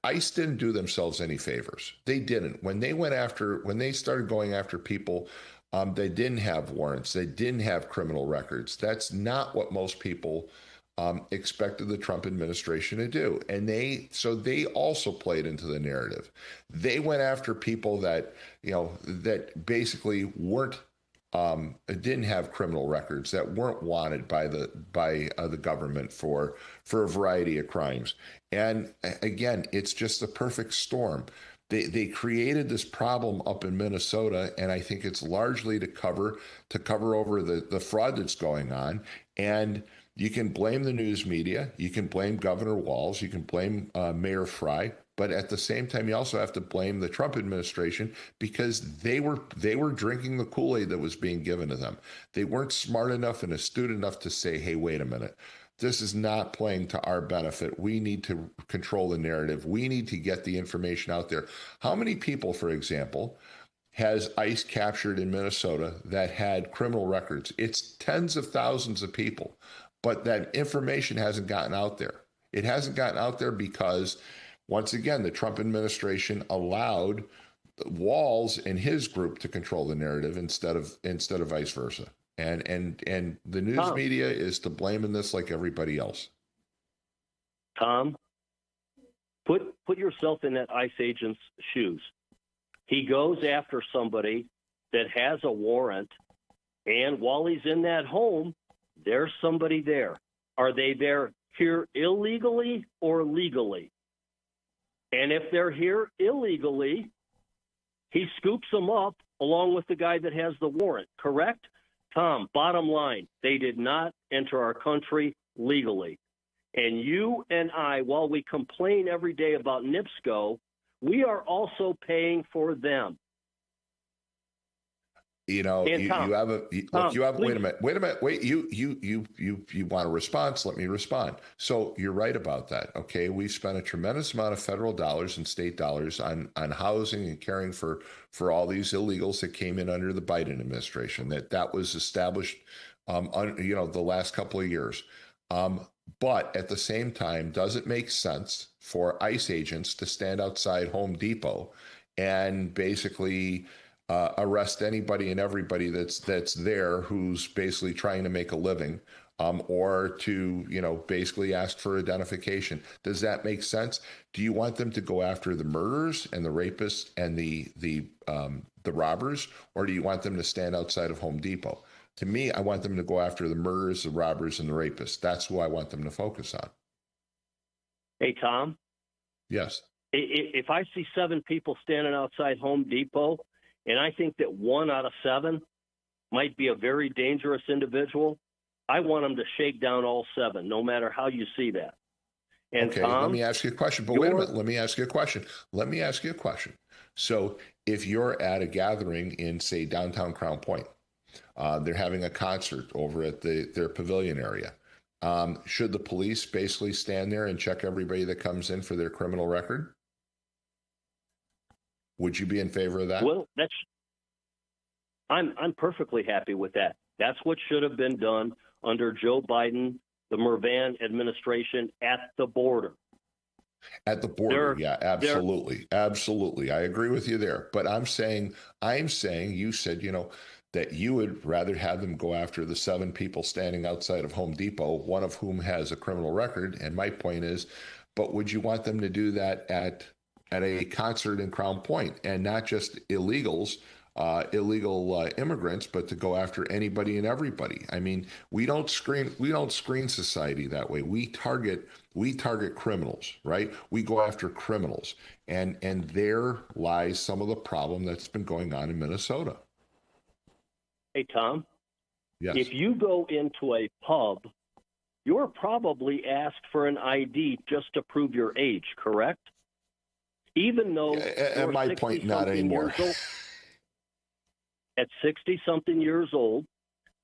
ICE didn't do themselves any favors. They didn't. When they started going after people, they didn't have warrants. They didn't have criminal records. That's not what most people expected the Trump administration to do. And they also played into the narrative. They went after people that basically didn't have criminal records, that weren't wanted by the government for a variety of crimes. And again, it's just the perfect storm. They created this problem up in Minnesota, and I think it's largely to cover over the fraud that's going on. And you can blame the news media, you can blame Governor Walz, you can blame Mayor Fry, but at the same time, you also have to blame the Trump administration because they were drinking the Kool-Aid that was being given to them. They weren't smart enough and astute enough to say, hey, wait a minute. This is not playing to our benefit. We need to control the narrative. We need to get the information out there. How many people, for example, has ICE captured in Minnesota that had criminal records. It's tens of thousands of people, but that information hasn't gotten out there. It hasn't gotten out there because, once again, the Trump administration allowed Walz and his group to control the narrative instead of vice versa. And the news media is to blame in this like everybody else. Tom, put yourself in that ICE agent's shoes. He goes after somebody that has a warrant, and while he's in that home, there's somebody there. Are they there here illegally or legally? And if they're here illegally, he scoops them up along with the guy that has the warrant, correct? Tom, bottom line, they did not enter our country legally. And you and I, while we complain every day about NIPSCO, we are also paying for them. You know, wait a minute. You want a response? Let me respond. So you're right about that. Okay. We've spent a tremendous amount of federal dollars and state dollars on housing and caring for all these illegals that came in under the Biden administration. That was established, the last couple of years. But at the same time, does it make sense for ICE agents to stand outside Home Depot and basically arrest anybody and everybody that's there who's basically trying to make a living, or to basically ask for identification? Does that make sense? Do you want them to go after the murderers and the rapists and the robbers, or do you want them to stand outside of Home Depot? To me, I want them to go after the murderers, the robbers, and the rapists. That's who I want them to focus on. Hey, Tom? Yes. If I see 7 people standing outside Home Depot, and I think that 1 out of 7 might be a very dangerous individual, I want them to shake down all 7, no matter how you see that. And okay, Tom, let me ask you a question. But wait a minute. Let me ask you a question. So if you're at a gathering in, say, downtown Crown Point, they're having a concert over at their pavilion area. Should the police basically stand there and check everybody that comes in for their criminal record? Would you be in favor of that? Well, I'm perfectly happy with that. That's what should have been done under Joe Biden, the Mrvan administration at the border. At the border, yeah, absolutely. Absolutely. I agree with you there. But I'm saying, you said, that you would rather have them go after the 7 people standing outside of Home Depot, one of whom has a criminal record. And my point is, but would you want them to do that at a concert in Crown Point, and not just illegal immigrants, but to go after anybody and everybody? I mean, we don't screen society that way. We target criminals, right? We go after criminals, and there lies some of the problem that's been going on in Minnesota. Hey, Tom? Yes. If you go into a pub, you're probably asked for an ID just to prove your age, correct? Even though at my point, not anymore. At 60-something years old,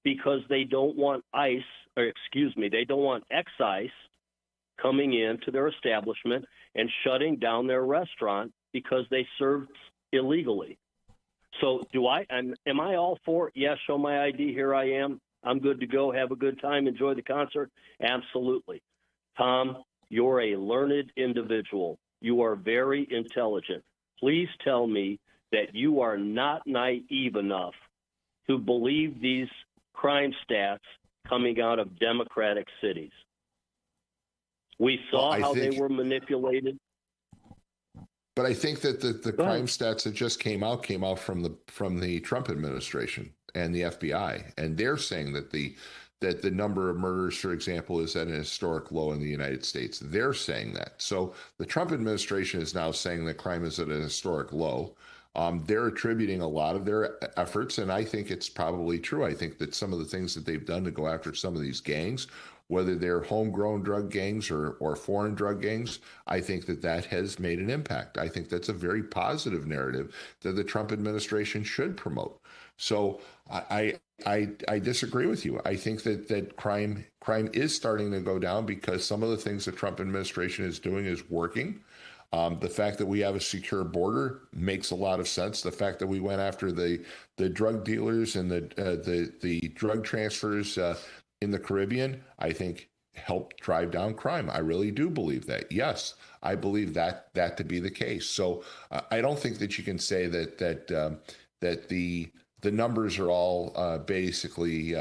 because they don't want they don't want excise coming into their establishment and shutting down their restaurant because they served illegally. So am I all for it? Yes, show my ID, here I am. I'm good to go, have a good time, enjoy the concert? Absolutely. Tom, you're a learned individual. You are very intelligent. Please tell me that you are not naive enough to believe these crime stats coming out of Democratic cities. We saw how they were manipulated. But I think that the crime stats that just came out from the Trump administration and the FBI, and they're saying that the number of murders, for example, is at an historic low in the United States. They're saying that. So the Trump administration is now saying that crime is at an historic low. They're attributing a lot of their efforts, and I think it's probably true. I think that some of the things that they've done to go after some of these gangs, whether they're homegrown drug gangs or foreign drug gangs, I think that has made an impact. I think that's a very positive narrative that the Trump administration should promote. So I disagree with you. I think that crime is starting to go down because some of the things the Trump administration is doing is working. The fact that we have a secure border makes a lot of sense. The fact that we went after the drug dealers and the drug transfers in the Caribbean, I think helped drive down crime. I really do believe that. Yes, I believe that to be the case. So I don't think that you can say that the numbers are all basically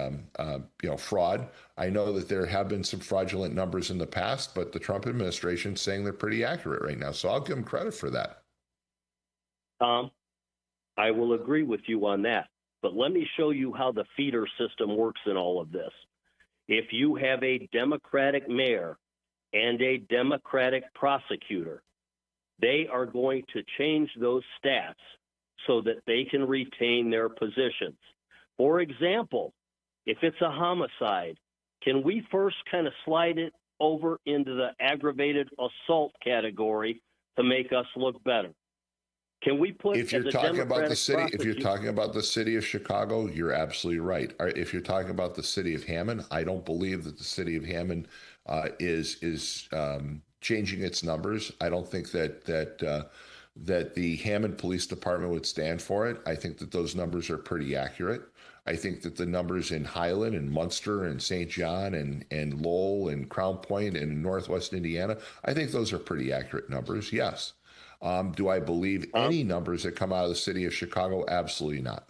fraud. I know that there have been some fraudulent numbers in the past, but the Trump administration is saying they're pretty accurate right now. So I'll give them credit for that. Tom, I will agree with you on that. But let me show you how the feeder system works in all of this. If you have a Democratic mayor and a Democratic prosecutor, they are going to change those stats so that they can retain their positions. For example, if it's a homicide, can we first kind of slide it over into the aggravated assault category to make us look better? Can we put if you're talking about the city, if you're talking about the city of Chicago, you're absolutely right. If you're talking about the city of Hammond, I don't believe that the city of Hammond is changing its numbers. I don't think that the Hammond Police Department would stand for it. I think that those numbers are pretty accurate. I think that the numbers in Highland and Munster and St. John and Lowell and Crown Point and in Northwest Indiana, I think those are pretty accurate numbers, yes. Do I believe any numbers that come out of the city of Chicago? Absolutely not.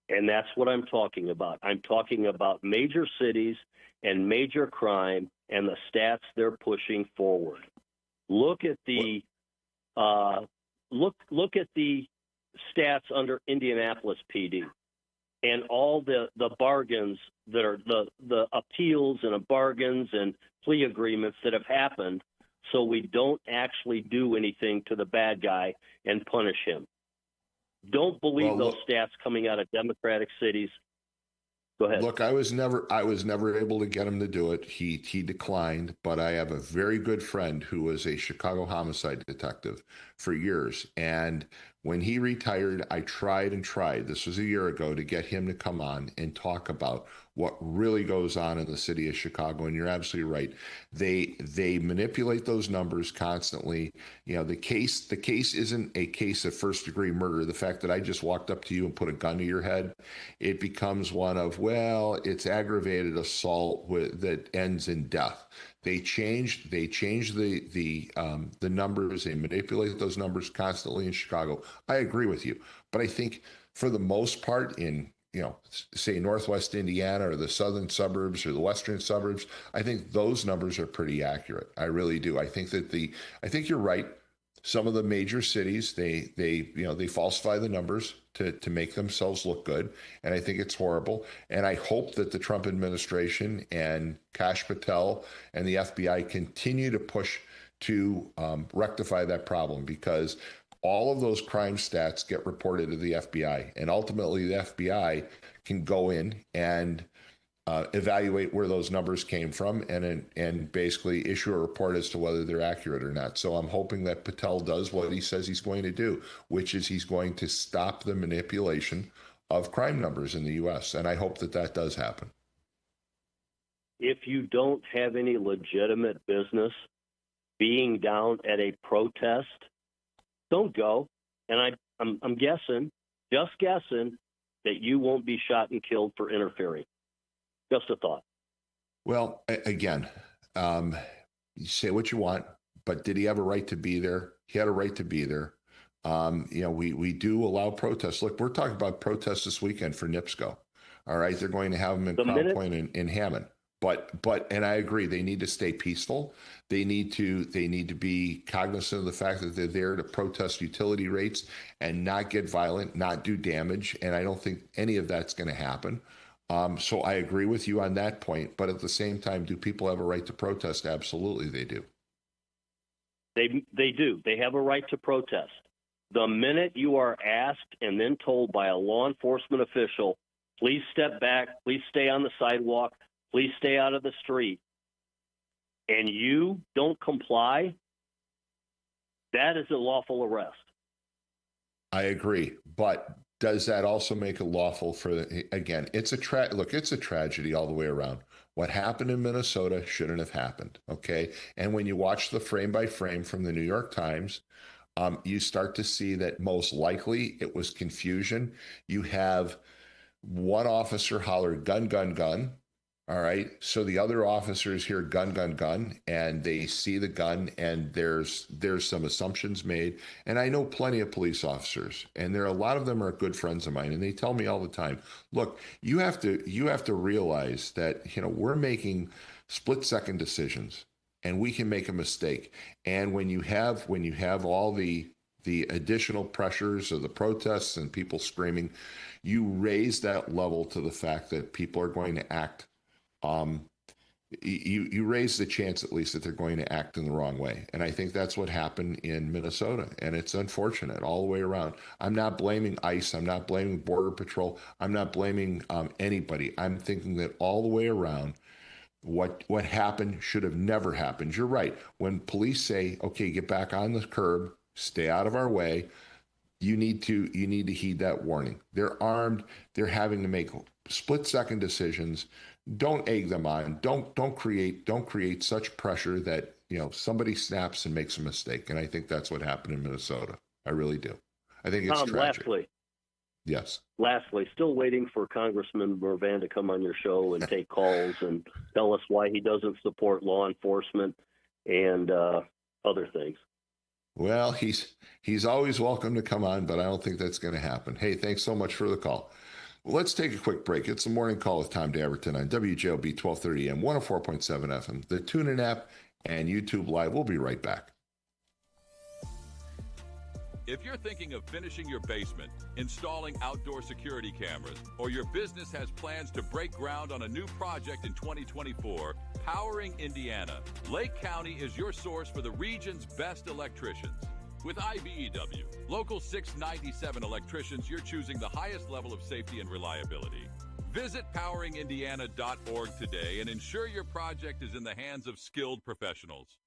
And that's what I'm talking about. I'm talking about major cities and major crime and the stats they're pushing forward. Look at the look at the stats under Indianapolis PD and all the bargains that are the appeals and bargains and plea agreements that have happened, so we don't actually do anything to the bad guy and punish him. Don't believe those stats coming out of Democratic cities. Go ahead. Look, I was never able to get him to do it. He declined, but I have a very good friend who was a Chicago homicide detective for years. And when he retired, I tried and tried, this was a year ago, to get him to come on and talk about what really goes on in the city of Chicago. And you're absolutely right. They manipulate those numbers constantly. You know, the case isn't a case of first degree murder. The fact that I just walked up to you and put a gun to your head, it becomes one of, well, it's aggravated assault that ends in death. They change the numbers. They manipulate those numbers constantly in Chicago. I agree with you, but I think for the most part in, say Northwest Indiana or the southern suburbs or the western suburbs, I think those numbers are pretty accurate. I really do. I think you're right. Some of the major cities, they falsify the numbers to make themselves look good. And I think it's horrible. And I hope that the Trump administration and Kash Patel and the FBI continue to push to rectify that problem, because all of those crime stats get reported to the FBI, and ultimately the FBI can go in and evaluate where those numbers came from and basically issue a report as to whether they're accurate or not. So I'm hoping that Patel does what he says he's going to do, which is he's going to stop the manipulation of crime numbers in the U.S., and I hope that does happen. If you don't have any legitimate business being down at a protest, don't go. And I'm guessing, just guessing, that you won't be shot and killed for interfering. Just a thought. Well, again, you say what you want, but did he have a right to be there? He had a right to be there. We do allow protests. Look, we're talking about protests this weekend for NIPSCO. All right, they're going to have them in Crown Point in Hammond. But and I agree, they need to stay peaceful. They need to be cognizant of the fact that they're there to protest utility rates and not get violent, not do damage. And I don't think any of that's going to happen. So I agree with you on that point. But at the same time, do people have a right to protest? Absolutely, they do. They do. They have a right to protest. The minute you are asked and then told by a law enforcement official, please step back, please stay on the sidewalk, please stay out of the street, and you don't comply, that is a lawful arrest. I agree. But Does that also make it lawful for, again, it's it's a tragedy all the way around. What happened in Minnesota shouldn't have happened, okay? And when you watch the frame by frame from the New York Times, you start to see that most likely it was confusion. You have one officer holler, gun, gun, gun. All right. So the other officers hear gun, gun, gun, and they see the gun, and there's some assumptions made. And I know plenty of police officers, and a lot of them are good friends of mine, and they tell me all the time, look, you have to realize that, we're making split-second decisions, and we can make a mistake. And when you have all the additional pressures of the protests and people screaming, you raise that level to the fact that people are going to act. You raise the chance, at least, that they're going to act in the wrong way. And I think that's what happened in Minnesota. And it's unfortunate all the way around. I'm not blaming ICE. I'm not blaming Border Patrol. I'm not blaming anybody. I'm thinking that all the way around, what happened should have never happened. You're right. When police say, okay, get back on the curb, stay out of our way, you need to heed that warning. They're armed. They're having to make split-second decisions. Don't egg them on. Don't create such pressure that somebody snaps and makes a mistake. And I think that's what happened in Minnesota. I really do. I think it's tragic. Lastly, still waiting for Congressman Mervan to come on your show and take calls and tell us why he doesn't support law enforcement and other things. Well, he's always welcome to come on, but I don't think that's going to happen. Hey, thanks so much for the call. Well, let's take a quick break. It's the Morning Call with Tom Dabertin on WJLB 1230 AM, 104.7 FM, the TuneIn app, and YouTube Live. We'll be right back. If you're thinking of finishing your basement, installing outdoor security cameras, or your business has plans to break ground on a new project in 2024, Powering Indiana, Lake County is your source for the region's best electricians. With IBEW, Local 697 electricians, you're choosing the highest level of safety and reliability. Visit poweringindiana.org today and ensure your project is in the hands of skilled professionals.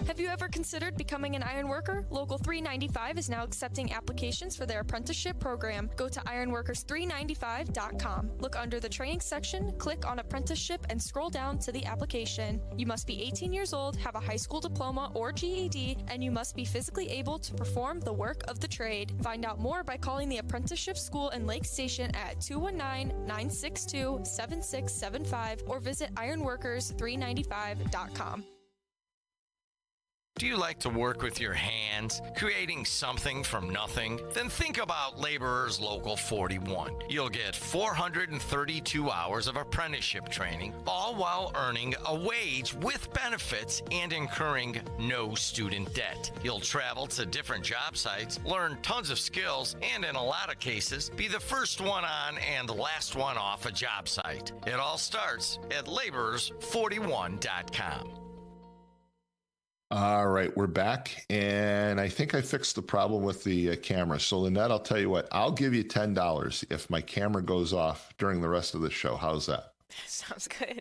Have you ever considered becoming an iron worker? Local 395 is now accepting applications for their apprenticeship program. Go to ironworkers395.com. Look under the training section, click on apprenticeship, and scroll down to the application. You must be 18 years old, have a high school diploma or GED, and you must be physically able to perform the work of the trade. Find out more by calling the apprenticeship school in Lake Station at 219-962-7675 or visit ironworkers395.com. Do you like to work with your hands, creating something from nothing? Then think about Laborers Local 41. You'll get 432 hours of apprenticeship training, all while earning a wage with benefits and incurring no student debt. You'll travel to different job sites, learn tons of skills, and in a lot of cases, be the first one on and last one off a job site. It all starts at laborers41.com. All right, we're back, and I think I fixed the problem with the camera. So, Lynette, I'll tell you what, I'll give you $10 if my camera goes off during the rest of the show. How's that? Sounds good.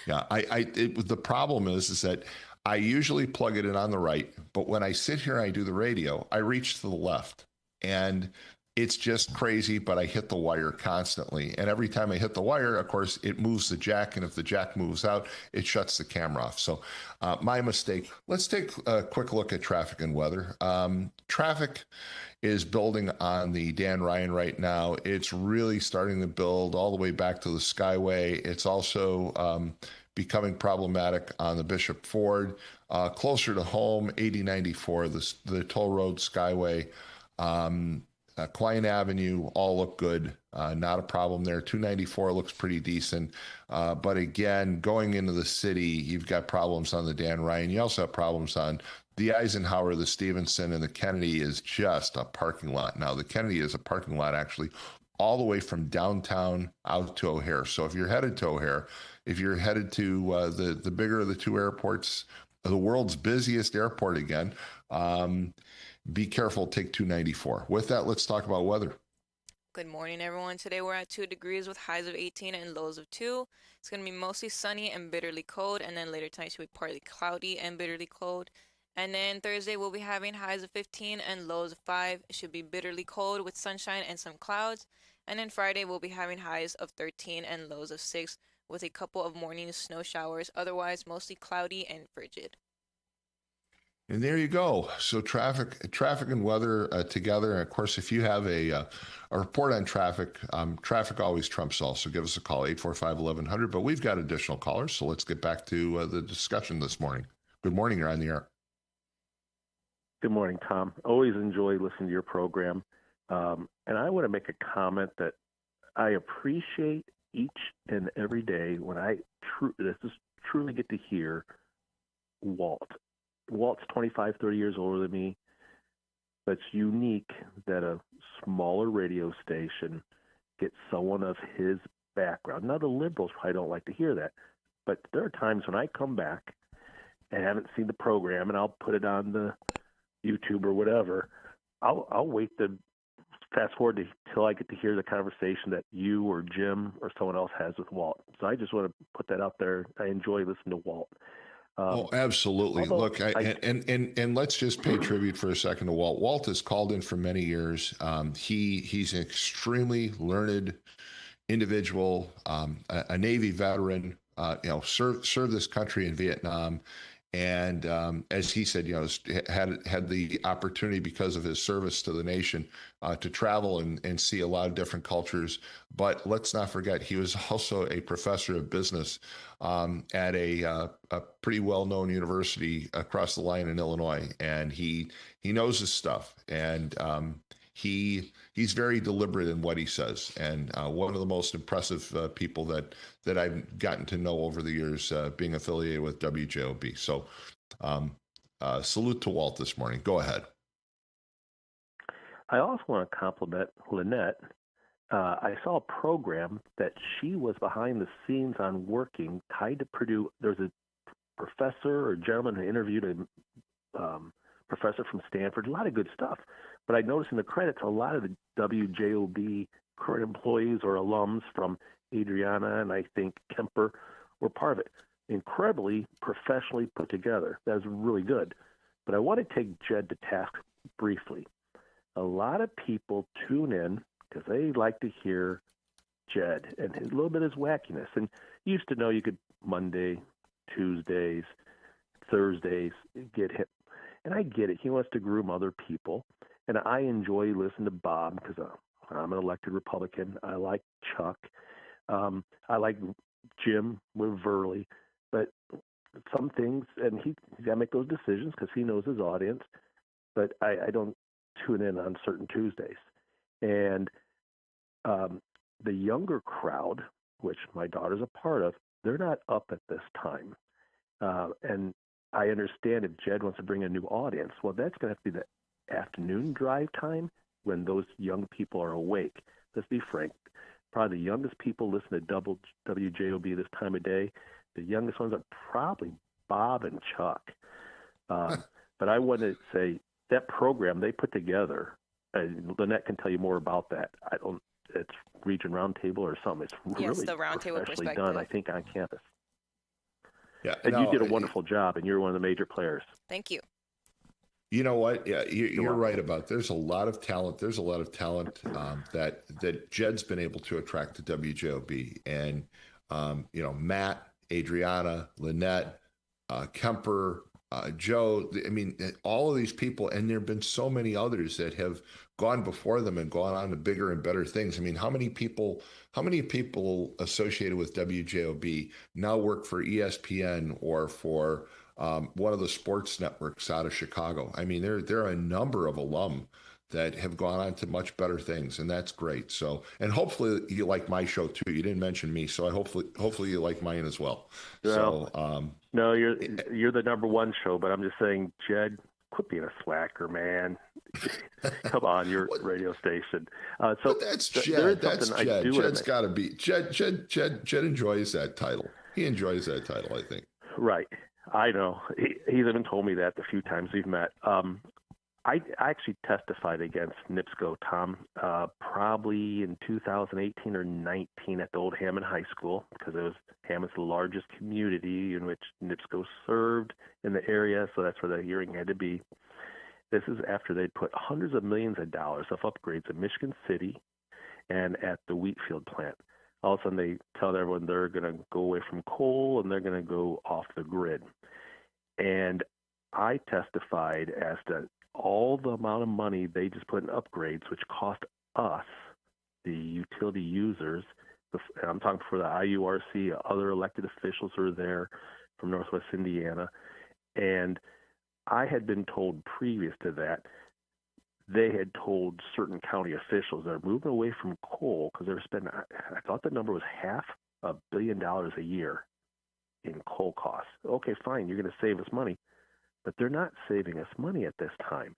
Yeah, the problem is that I usually plug it in on the right, but when I sit here and I do the radio, I reach to the left, and it's just crazy, but I hit the wire constantly. And every time I hit the wire, of course, it moves the jack. And if the jack moves out, it shuts the camera off. So my mistake. Let's take a quick look at traffic and weather. Traffic is building on the Dan Ryan right now. It's really starting to build all the way back to the Skyway. It's also becoming problematic on the Bishop Ford. Closer to home, 8094, the toll road, Skyway, Klein Avenue, all look good. Not a problem there. 294 looks pretty decent. But again, going into the city, you've got problems on the Dan Ryan. You also have problems on the Eisenhower, the Stevenson, and the Kennedy is just a parking lot. Now, the Kennedy is a parking lot actually all the way from downtown out to O'Hare. So if you're headed to O'Hare, if you're headed to the bigger of the two airports, the world's busiest airport again, be careful, take 294. With that, let's talk about weather. Good morning, everyone. Today we're at 2 degrees with highs of 18 and lows of 2. It's going to be mostly sunny and bitterly cold, and then later tonight should be partly cloudy and bitterly cold. And then Thursday we'll be having highs of 15 and lows of 5. It should be bitterly cold with sunshine and some clouds. And then Friday we'll be having highs of 13 and lows of 6 with a couple of morning snow showers. Otherwise, mostly cloudy and frigid. And there you go. So traffic and weather together. And of course, if you have a report on traffic, traffic always trumps all. So give us a call, 845-1100. But we've got additional callers. So let's get back to the discussion this morning. Good morning. You're on the air. Good morning, Tom. Always enjoy listening to your program. And I want to make a comment that I appreciate each and every day when I truly get to hear Walt. Walt's 25, 30 years older than me, but it's unique that a smaller radio station gets someone of his background. Now, the liberals probably don't like to hear that, but there are times when I come back and haven't seen the program, and I'll put it on the YouTube or whatever. I'll wait to fast forward till I get to hear the conversation that you or Jim or someone else has with Walt. So I just want to put that out there. I enjoy listening to Walt. Oh, absolutely. Look, and let's just pay tribute for a second to Walt. Walt has called in for many years. He's an extremely learned individual, a Navy veteran, served this country in Vietnam. And as he said, had the opportunity because of his service to the nation to travel and see a lot of different cultures. But let's not forget, he was also a professor of business at a pretty well-known university across the line in Illinois, and he knows his stuff. And he's very deliberate in what he says, and one of the most impressive people that I've gotten to know over the years being affiliated with WJOB. So salute to Walt this morning. Go ahead. I also want to compliment Lynette. I saw a program that she was behind the scenes on working, tied to Purdue. There's a professor or gentleman who interviewed a professor from Stanford, a lot of good stuff. But I noticed in the credits, a lot of the WJOB current employees or alums from Adriana and I think Kemper were part of it. Incredibly professionally put together. That was really good. But I want to take Jed to task briefly. A lot of people tune in because they like to hear Jed and a little bit of his wackiness. And you used to know you could Monday, Tuesdays, Thursdays get him. And I get it. He wants to groom other people. And I enjoy listening to Bob because I'm an elected Republican. I like Chuck. I like Jim with Verley. But some things, and he's got to make those decisions because he knows his audience. But I don't tune in on certain Tuesdays. And the younger crowd, which my daughter's a part of, they're not up at this time. And I understand if Jed wants to bring a new audience, well, that's going to have to be the afternoon drive time when those young people are awake. Let's be frank. Probably the youngest people listen to WJOB this time of day. The youngest ones are probably Bob and Chuck. But I want to say that program they put together, and Lynette can tell you more about that. It's Region Roundtable or something. It's really the Roundtable professionally done, I think, on campus. Yeah, and you did a wonderful job, and you're one of the major players. Thank you. You know what? Yeah, you're right about. There's a lot of talent. There's a lot of talent that Jed's been able to attract to WJOB, and Matt, Adriana, Lynette, Kemper, Joe. I mean, all of these people, and there have been so many others that have gone before them and gone on to bigger and better things. I mean, how many people associated with WJOB now work for ESPN or for one of the sports networks out of Chicago? I mean, there are a number of alum that have gone on to much better things, and that's great. So, and hopefully you like my show too. You didn't mention me, so I hopefully you like mine as well. Well, So, no, you're the number one show, but I'm just saying, Jed, quit being a slacker, man. Come on, your radio station. but that's Jed. That's Jed. Jed's got to be Jed. Jed enjoys that title. He enjoys that title, I think. Right. I know. He's even told me that the few times we've met. I actually testified against NIPSCO, Tom, probably in 2018 or 19 at the old Hammond High School, because it was Hammond's largest community in which NIPSCO served in the area, so that's where the hearing had to be. This is after they'd put hundreds of millions of dollars of upgrades in Michigan City and at the Wheatfield plant. All of a sudden they tell everyone they're going to go away from coal and they're going to go off the grid. And I testified as to all the amount of money they just put in upgrades, which cost us, the utility users, I'm talking for the IURC, other elected officials who are there from Northwest Indiana. And I had been told previous to that, they had told certain county officials they're moving away from coal because they're spending, I thought the number was $500 million a year in coal costs. Okay, fine, you're going to save us money. But they're not saving us money at this time.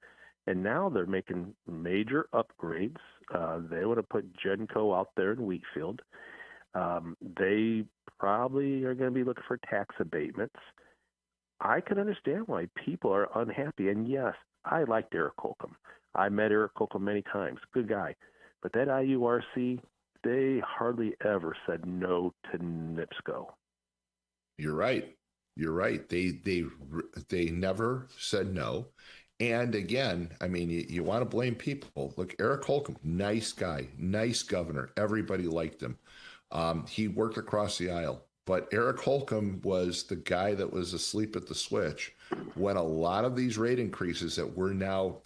And now they're making major upgrades. They want to put Genco out there in Wheatfield. They probably are going to be looking for tax abatements. I can understand why people are unhappy. And yes, I liked Eric Holcomb. I met Eric Holcomb many times. Good guy. But that IURC, they hardly ever said no to NIPSCO. You're right. You're right. They never said no. And again, I mean, you want to blame people. Look, Eric Holcomb, nice guy, nice governor. Everybody liked him. He worked across the aisle. But Eric Holcomb was the guy that was asleep at the switch when a lot of these rate increases that we're now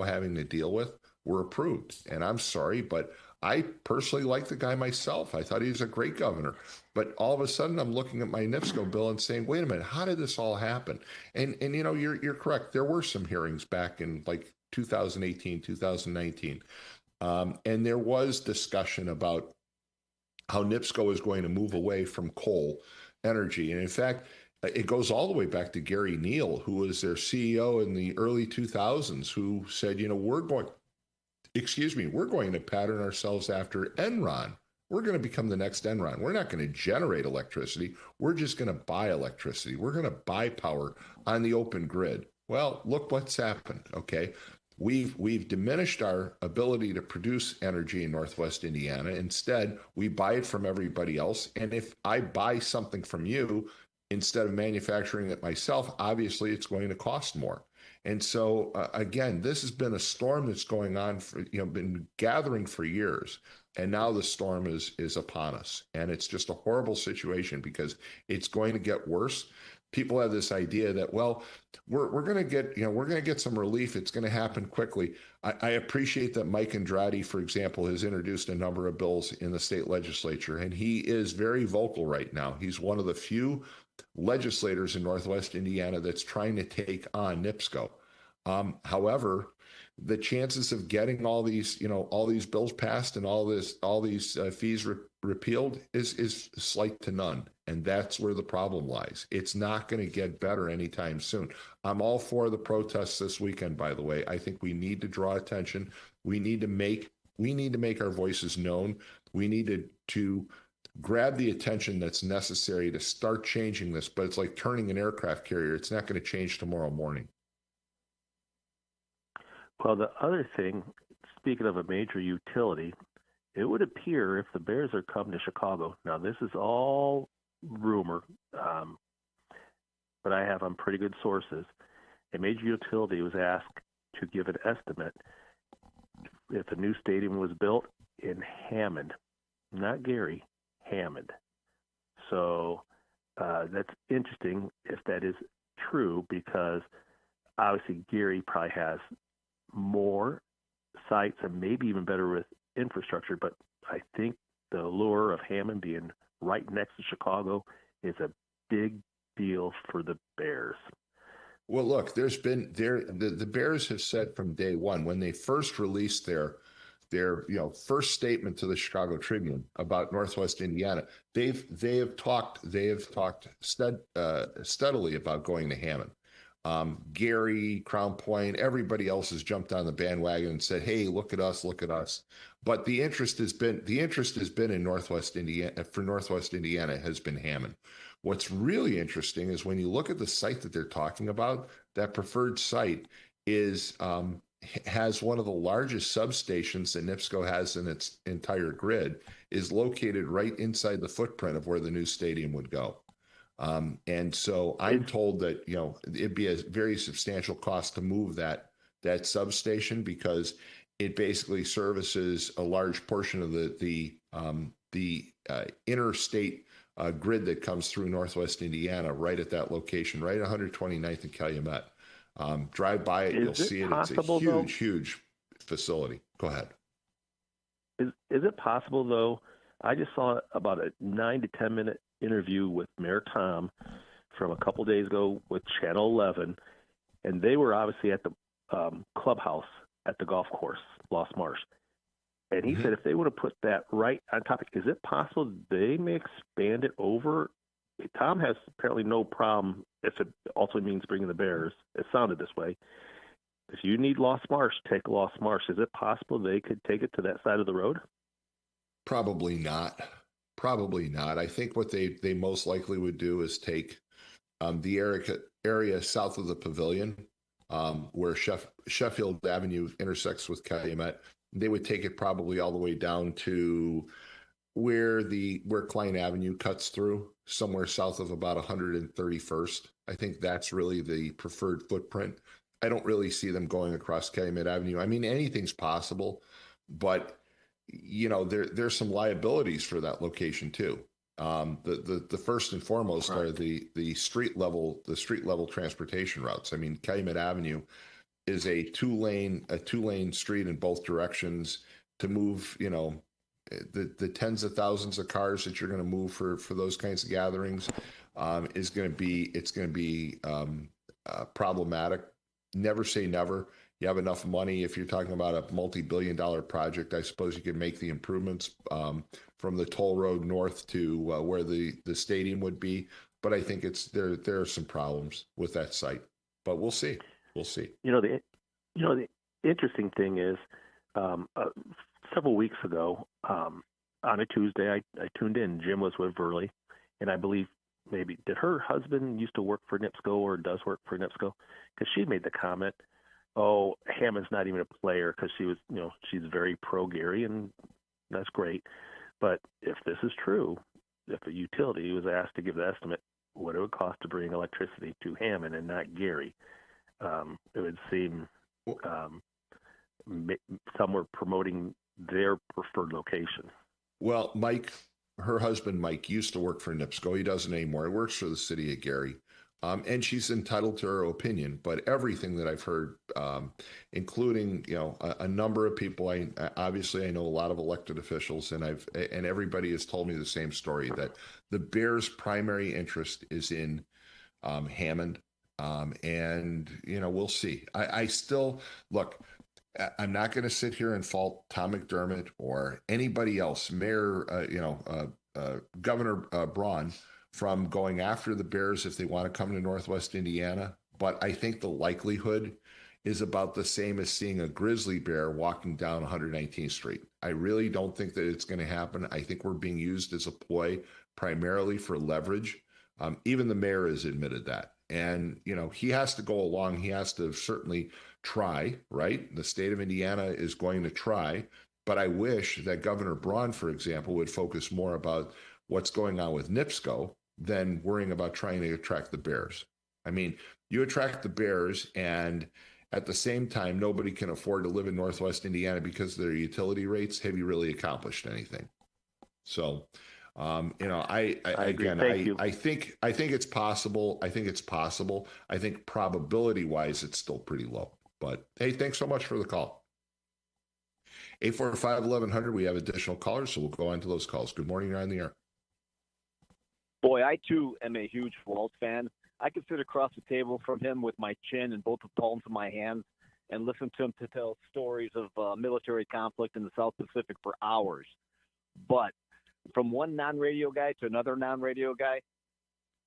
having to deal with were approved. And I'm sorry, but I personally like the guy myself. I thought he was a great governor. But all of a sudden, I'm looking at my NIPSCO bill and saying, wait a minute, how did this all happen? And you know, you're correct. There were some hearings back in like 2018, 2019. And there was discussion about how NIPSCO is going to move away from coal energy. And in fact, it goes all the way back to Gary Neal, who was their CEO in the early 2000s, who said, you know, we're going to pattern ourselves after Enron. We're going to become the next Enron. We're not going to generate electricity. We're just going to buy electricity. We're going to buy power on the open grid. Well, look what's happened, okay? We've diminished our ability to produce energy in Northwest Indiana. Instead, we buy it from everybody else. And if I buy something from you, instead of manufacturing it myself, obviously it's going to cost more. And so, again, this has been a storm that's going on for, been gathering for years. And now the storm is upon us. And it's just a horrible situation because it's going to get worse. People have this idea that, well, we're going to get some relief. It's going to happen quickly. I appreciate that Mike Andrade, for example, has introduced a number of bills in the state legislature, and he is very vocal right now. He's one of the few legislators in Northwest Indiana that's trying to take on NIPSCO. However, the chances of getting all these bills passed and all these fees repealed is slight to none. And that's where the problem lies. It's not going to get better anytime soon. I'm all for the protests this weekend, by the way. I think we need to draw attention. We need to make our voices known. We need to grab the attention that's necessary to start changing this. But it's like turning an aircraft carrier. It's not going to change tomorrow morning. Well, the other thing, speaking of a major utility, it would appear if the Bears are coming to Chicago, now this is all rumor, but I have on pretty good sources, a major utility was asked to give an estimate if a new stadium was built in Hammond, not Gary, Hammond. So that's interesting if that is true, because obviously Gary probably has more sites and maybe even better with infrastructure, but I think the allure of Hammond being right next to Chicago is a big deal for the Bears. Well, look, the Bears have said from day one when they first released their first statement to the Chicago Tribune about Northwest Indiana. They have talked steadily about going to Hammond. Gary, Crown Point, everybody else has jumped on the bandwagon and said, "Hey, look at us, look at us." But the interest has been in Northwest Indiana. For Northwest Indiana has been Hammond. What's really interesting is when you look at the site that they're talking about, that preferred site has one of the largest substations that NIPSCO has in its entire grid, is located right inside the footprint of where the new stadium would go. And so I'm told that, it'd be a very substantial cost to move that substation because it basically services a large portion of the interstate grid that comes through Northwest Indiana right at that location, right 129th and Calumet. Drive by it, you'll see it. It's a huge facility. Go ahead. Is it possible, though? I just saw about a 9 to 10 minute interview with Mayor Tom from a couple days ago with Channel 11, and they were obviously at the clubhouse at the golf course, Lost Marsh. And he said if they would have put that right on top, is it possible they may expand it over? Tom has apparently no problem if it also means bringing the Bears. It sounded this way. If you need Lost Marsh, take Lost Marsh. Is it possible they could take it to that side of the road? Probably not. I think what they most likely would do is take the area south of the pavilion where Sheffield Avenue intersects with Calumet. They would take it probably all the way down to where Klein Avenue cuts through, somewhere south of about 131st. I think that's really the preferred footprint. I don't really see them going across Calumet Avenue. I mean, anything's possible, but there's some liabilities for that location too. The first and foremost are the street level transportation routes. I mean, Calumet Avenue is a two-lane street in both directions to move, the tens of thousands of cars that you're going to move for those kinds of gatherings is going to be problematic. Never say never. You have enough money. If you're talking about a multi-billion-dollar project, I suppose you could make the improvements from the toll road north to where the stadium would be. But I think there are some problems with that site. But we'll see. The interesting thing is, several weeks ago, on a Tuesday, I tuned in. Jim was with Verley, and I believe did her husband used to work for NIPSCO or does work for NIPSCO? Because she made the comment, "Oh, Hammond's not even a player," because she was, she's very pro Gary, and that's great. But if this is true, if a utility was asked to give the estimate what it would cost to bring electricity to Hammond and not Gary, it would seem some were promoting their preferred location. Well, her husband Mike used to work for NIPSCO. He doesn't anymore. He works for the city of Gary. And she's entitled to her opinion, but everything that I've heard, including a number of people, I know a lot of elected officials, and everybody has told me the same story, that the Bears' primary interest is in Hammond, and we'll see. I still look. I'm not going to sit here and fault Tom McDermott or anybody else, Mayor, Governor Braun, from going after the Bears if they want to come to Northwest Indiana. But I think the likelihood is about the same as seeing a grizzly bear walking down 119th Street. I really don't think that it's going to happen. I think we're being used as a ploy primarily for leverage. Even the mayor has admitted that. And, he has to go along. He has to certainly try, right? The state of Indiana is going to try. But I wish that Governor Braun, for example, would focus more about what's going on with NIPSCO than worrying about trying to attract the Bears. I mean, you attract the Bears, and at the same time, nobody can afford to live in Northwest Indiana because of their utility rates. Have you really accomplished anything? So, I think it's possible. I think probability wise, it's still pretty low. But hey, thanks so much for the call. 845-1100. We have additional callers, so we'll go on to those calls. Good morning. You're on the air. Boy, I too am a huge Walls fan. I could sit across the table from him with my chin in both the palms of my hands and listen to him to tell stories of military conflict in the South Pacific for hours. But from one non-radio guy to another non-radio guy,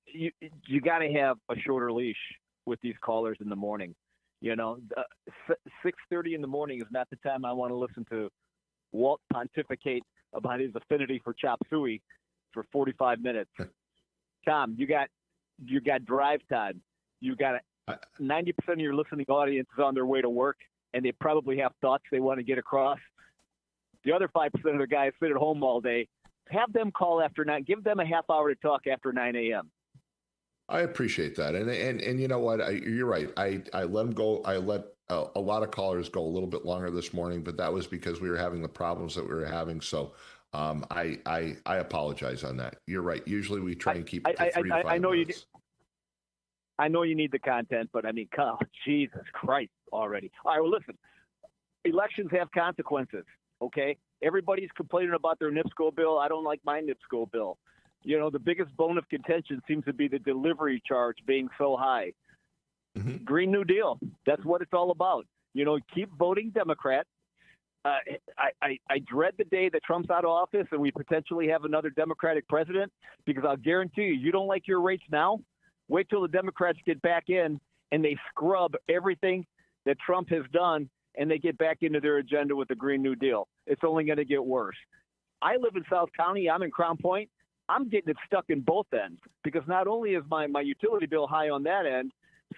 you got to have a shorter leash with these callers in the morning. 6:30 in the morning is not the time I want to listen to Walt pontificate about his affinity for chop suey for 45 minutes. Tom, you got drive time. You got 90% of your listening audience is on their way to work, and they probably have thoughts they want to get across. The other 5% of the guys sit at home all day. Have them call after 9. Give them a half hour to talk after 9 a.m. I appreciate that, and you know what? You're right. I let them go. I let a lot of callers go a little bit longer this morning, but that was because we were having the problems that we were having. So I apologize on that. You're right. Usually we try and keep it to 3 to 5 I know minutes. I know you need the content, but I mean, Jesus Christ already. All right, well, listen, elections have consequences, okay? Everybody's complaining about their NIPSCO bill. I don't like my NIPSCO bill. The biggest bone of contention seems to be the delivery charge being so high. Mm-hmm. Green New Deal, that's what it's all about. Keep voting Democrat. I dread the day that Trump's out of office and we potentially have another Democratic president, because I'll guarantee you don't like your rates now. Wait till the Democrats get back in and they scrub everything that Trump has done and they get back into their agenda with the Green New Deal. It's only going to get worse. I live in South County. I'm in Crown Point. I'm getting it stuck in both ends, because not only is my utility bill high on that end,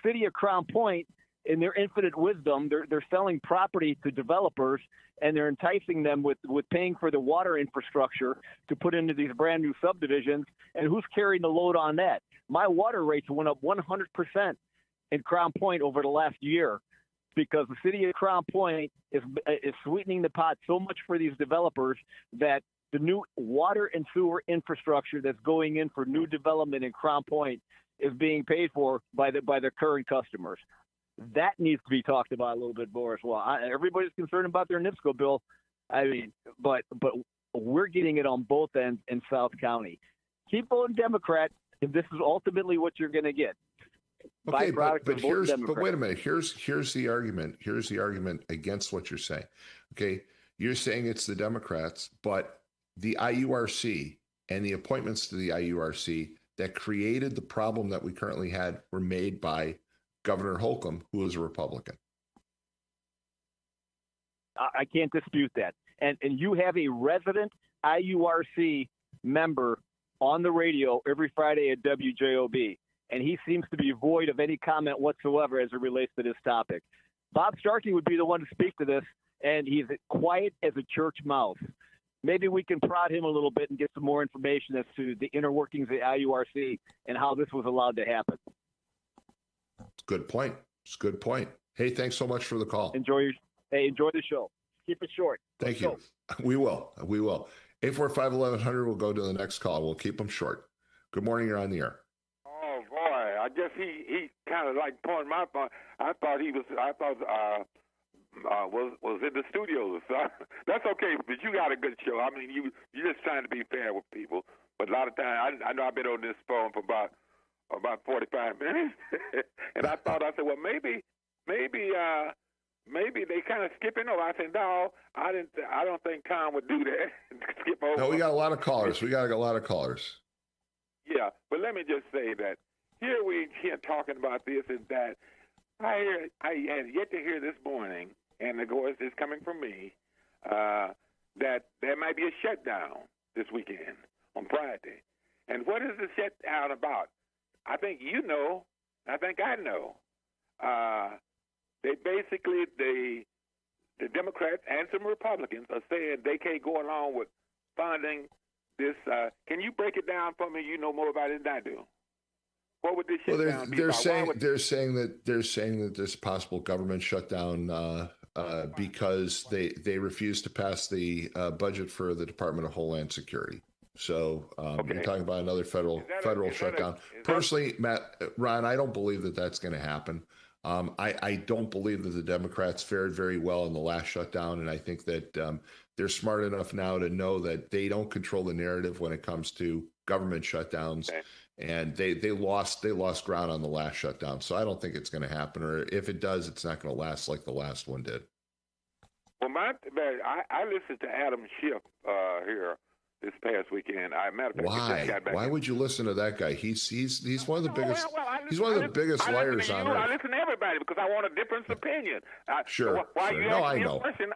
City of Crown Point, in their infinite wisdom, they're selling property to developers, and they're enticing them with paying for the water infrastructure to put into these brand new subdivisions. And who's carrying the load on that? My water rates went up 100% in Crown Point over the last year, because the City of Crown Point is sweetening the pot so much for these developers that the new water and sewer infrastructure that's going in for new development in Crown Point is being paid for by the current customers. That needs to be talked about a little bit more as well. Everybody's concerned about their NIPSCO bill. I mean, but we're getting it on both ends in South County. Keep voting Democrat, and this is ultimately what you're going to get. Okay, but wait a minute. Here's the argument. Here's the argument against what you're saying. Okay, you're saying it's the Democrats, but the IURC and the appointments to the IURC that created the problem that we currently had were made by Governor Holcomb, who was a Republican. I can't dispute that. And you have a resident IURC member on the radio every Friday at WJOB, and he seems to be void of any comment whatsoever as it relates to this topic. Bob Starkey would be the one to speak to this, and he's quiet as a church mouse. Maybe we can prod him a little bit and get some more information as to the inner workings of the IURC and how this was allowed to happen. Good point. It's a good point. Hey, thanks so much for the call. Enjoy the show. Keep it short. Thank you. We will. 845-1100. We'll go to the next call. We'll keep them short. Good morning. You're on the air. Oh boy, I guess he kind of like pointed my point. I thought was in the studio. So that's okay, but you got a good show. I mean, you're just trying to be fair with people. But a lot of times, I know I've been on this phone for about 45 minutes, and I said, well, maybe they kind of skipping over. I said, no, I don't think Tom would do that. Skip over. No, we got a lot of callers. Yeah, but let me just say that here we here talking about this and that. I had yet to hear this morning, and of course it's coming from me, that there might be a shutdown this weekend on Friday. And what is the shutdown about? I think you know. I think I know. They basically, the Democrats and some Republicans are saying they can't go along with funding this. Can you break it down for me? You know more about it than I do. What would this shutdown be? They're saying that there's possible government shutdown because they refuse to pass the budget for the Department of Homeland Security. So you're talking about another federal shutdown. Personally, Ron, I don't believe that that's going to happen. I don't believe that the Democrats fared very well in the last shutdown, and I think that they're smart enough now to know that they don't control the narrative when it comes to government shutdowns, and they lost ground on the last shutdown. So I don't think it's going to happen, or if it does, it's not going to last like the last one did. Well, I listened to Adam Schiff here this past weekend. Matter of fact, Why would you listen to that guy? He's one of the biggest. He's one of the biggest liars on earth. I listen to everybody because I want a different opinion. Sure. You No, ask I me know. a question,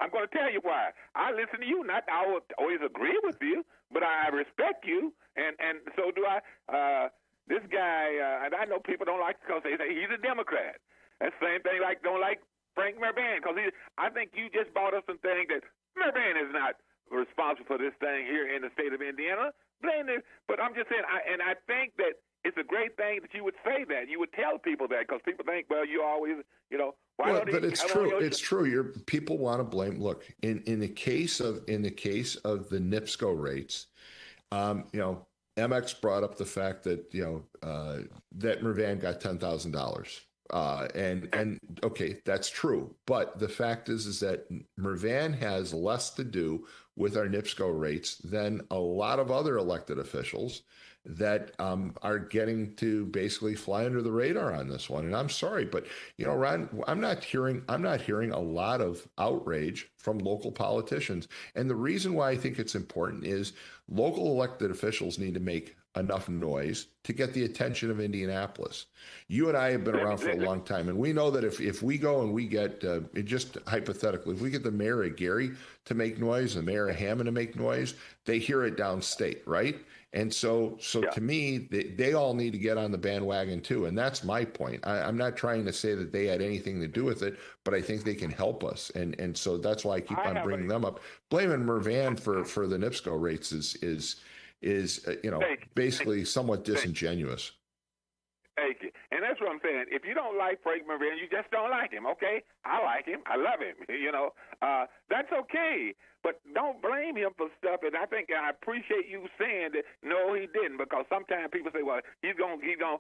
I'm going to tell you why. I listen to you. Not I will always agree with you, but I respect you, and so do I. This guy, and I know people don't like because they say he's a Democrat. That's the same thing like don't like Frank Merban because I think you just brought up some things that Merban is not responsible for this thing here in the state of Indiana. Blame it, but I'm just saying, I think that it's a great thing that you would say that. You would tell people that because people think, well, you always, But it's true. It's true. People want to blame. Look, in the case of the NIPSCO rates, MX brought up the fact that that Mervan got $10,000. And okay, that's true. But the fact is that Mervan has less to do with our NIPSCO rates than a lot of other elected officials that are getting to basically fly under the radar on this one. And I'm sorry, but Ron, I'm not hearing a lot of outrage from local politicians. And the reason why I think it's important is local elected officials need to make enough noise to get the attention of Indianapolis. You and I have been around for a long time, and we know that if we go and we get, just hypothetically, if we get the mayor of Gary to make noise, the mayor of Hammond to make noise, they hear it downstate, right? And so to me, they all need to get on the bandwagon too. And that's my point. I'm not trying to say that they had anything to do with it, but I think they can help us. And so that's why I keep on bringing them up. Blaming Mervan for the NIPSCO rates is basically somewhat disingenuous. Thank you. And that's what I'm saying. If you don't like Frank Mervan, you just don't like him, okay? I like him. I love him, That's okay. But don't blame him for stuff. And I think I appreciate you saying that, no, he didn't, because sometimes people say, well, he's going to.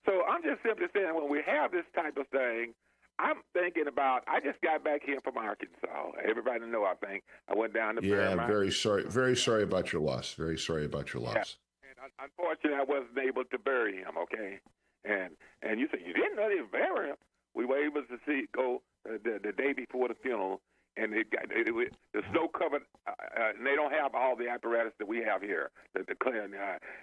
So I'm just simply saying when we have this type of thing, I'm thinking about, I just got back here from Arkansas. Everybody know, I think. I went down to I'm very sorry. Very sorry about your loss. Very sorry about your loss. And unfortunately, I wasn't able to bury him, okay? And you said, you didn't know they bury him. We were able to go the day before the funeral, and the snow covered, and they don't have all the apparatus that we have here, the clearing,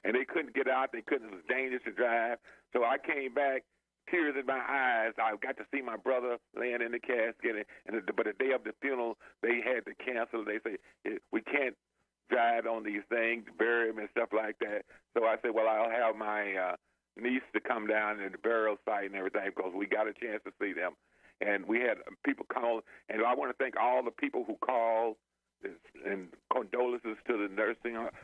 and they couldn't get out. It was dangerous to drive. So I came back, tears in my eyes. I got to see my brother laying in the casket, but the day of the funeral, they had to cancel. They say, we can't drive on these things, bury him and stuff like that. So I said, well, I'll have my niece to come down to the burial site and everything because we got a chance to see them. And we had people call, and I want to thank all the people who called and condolences to the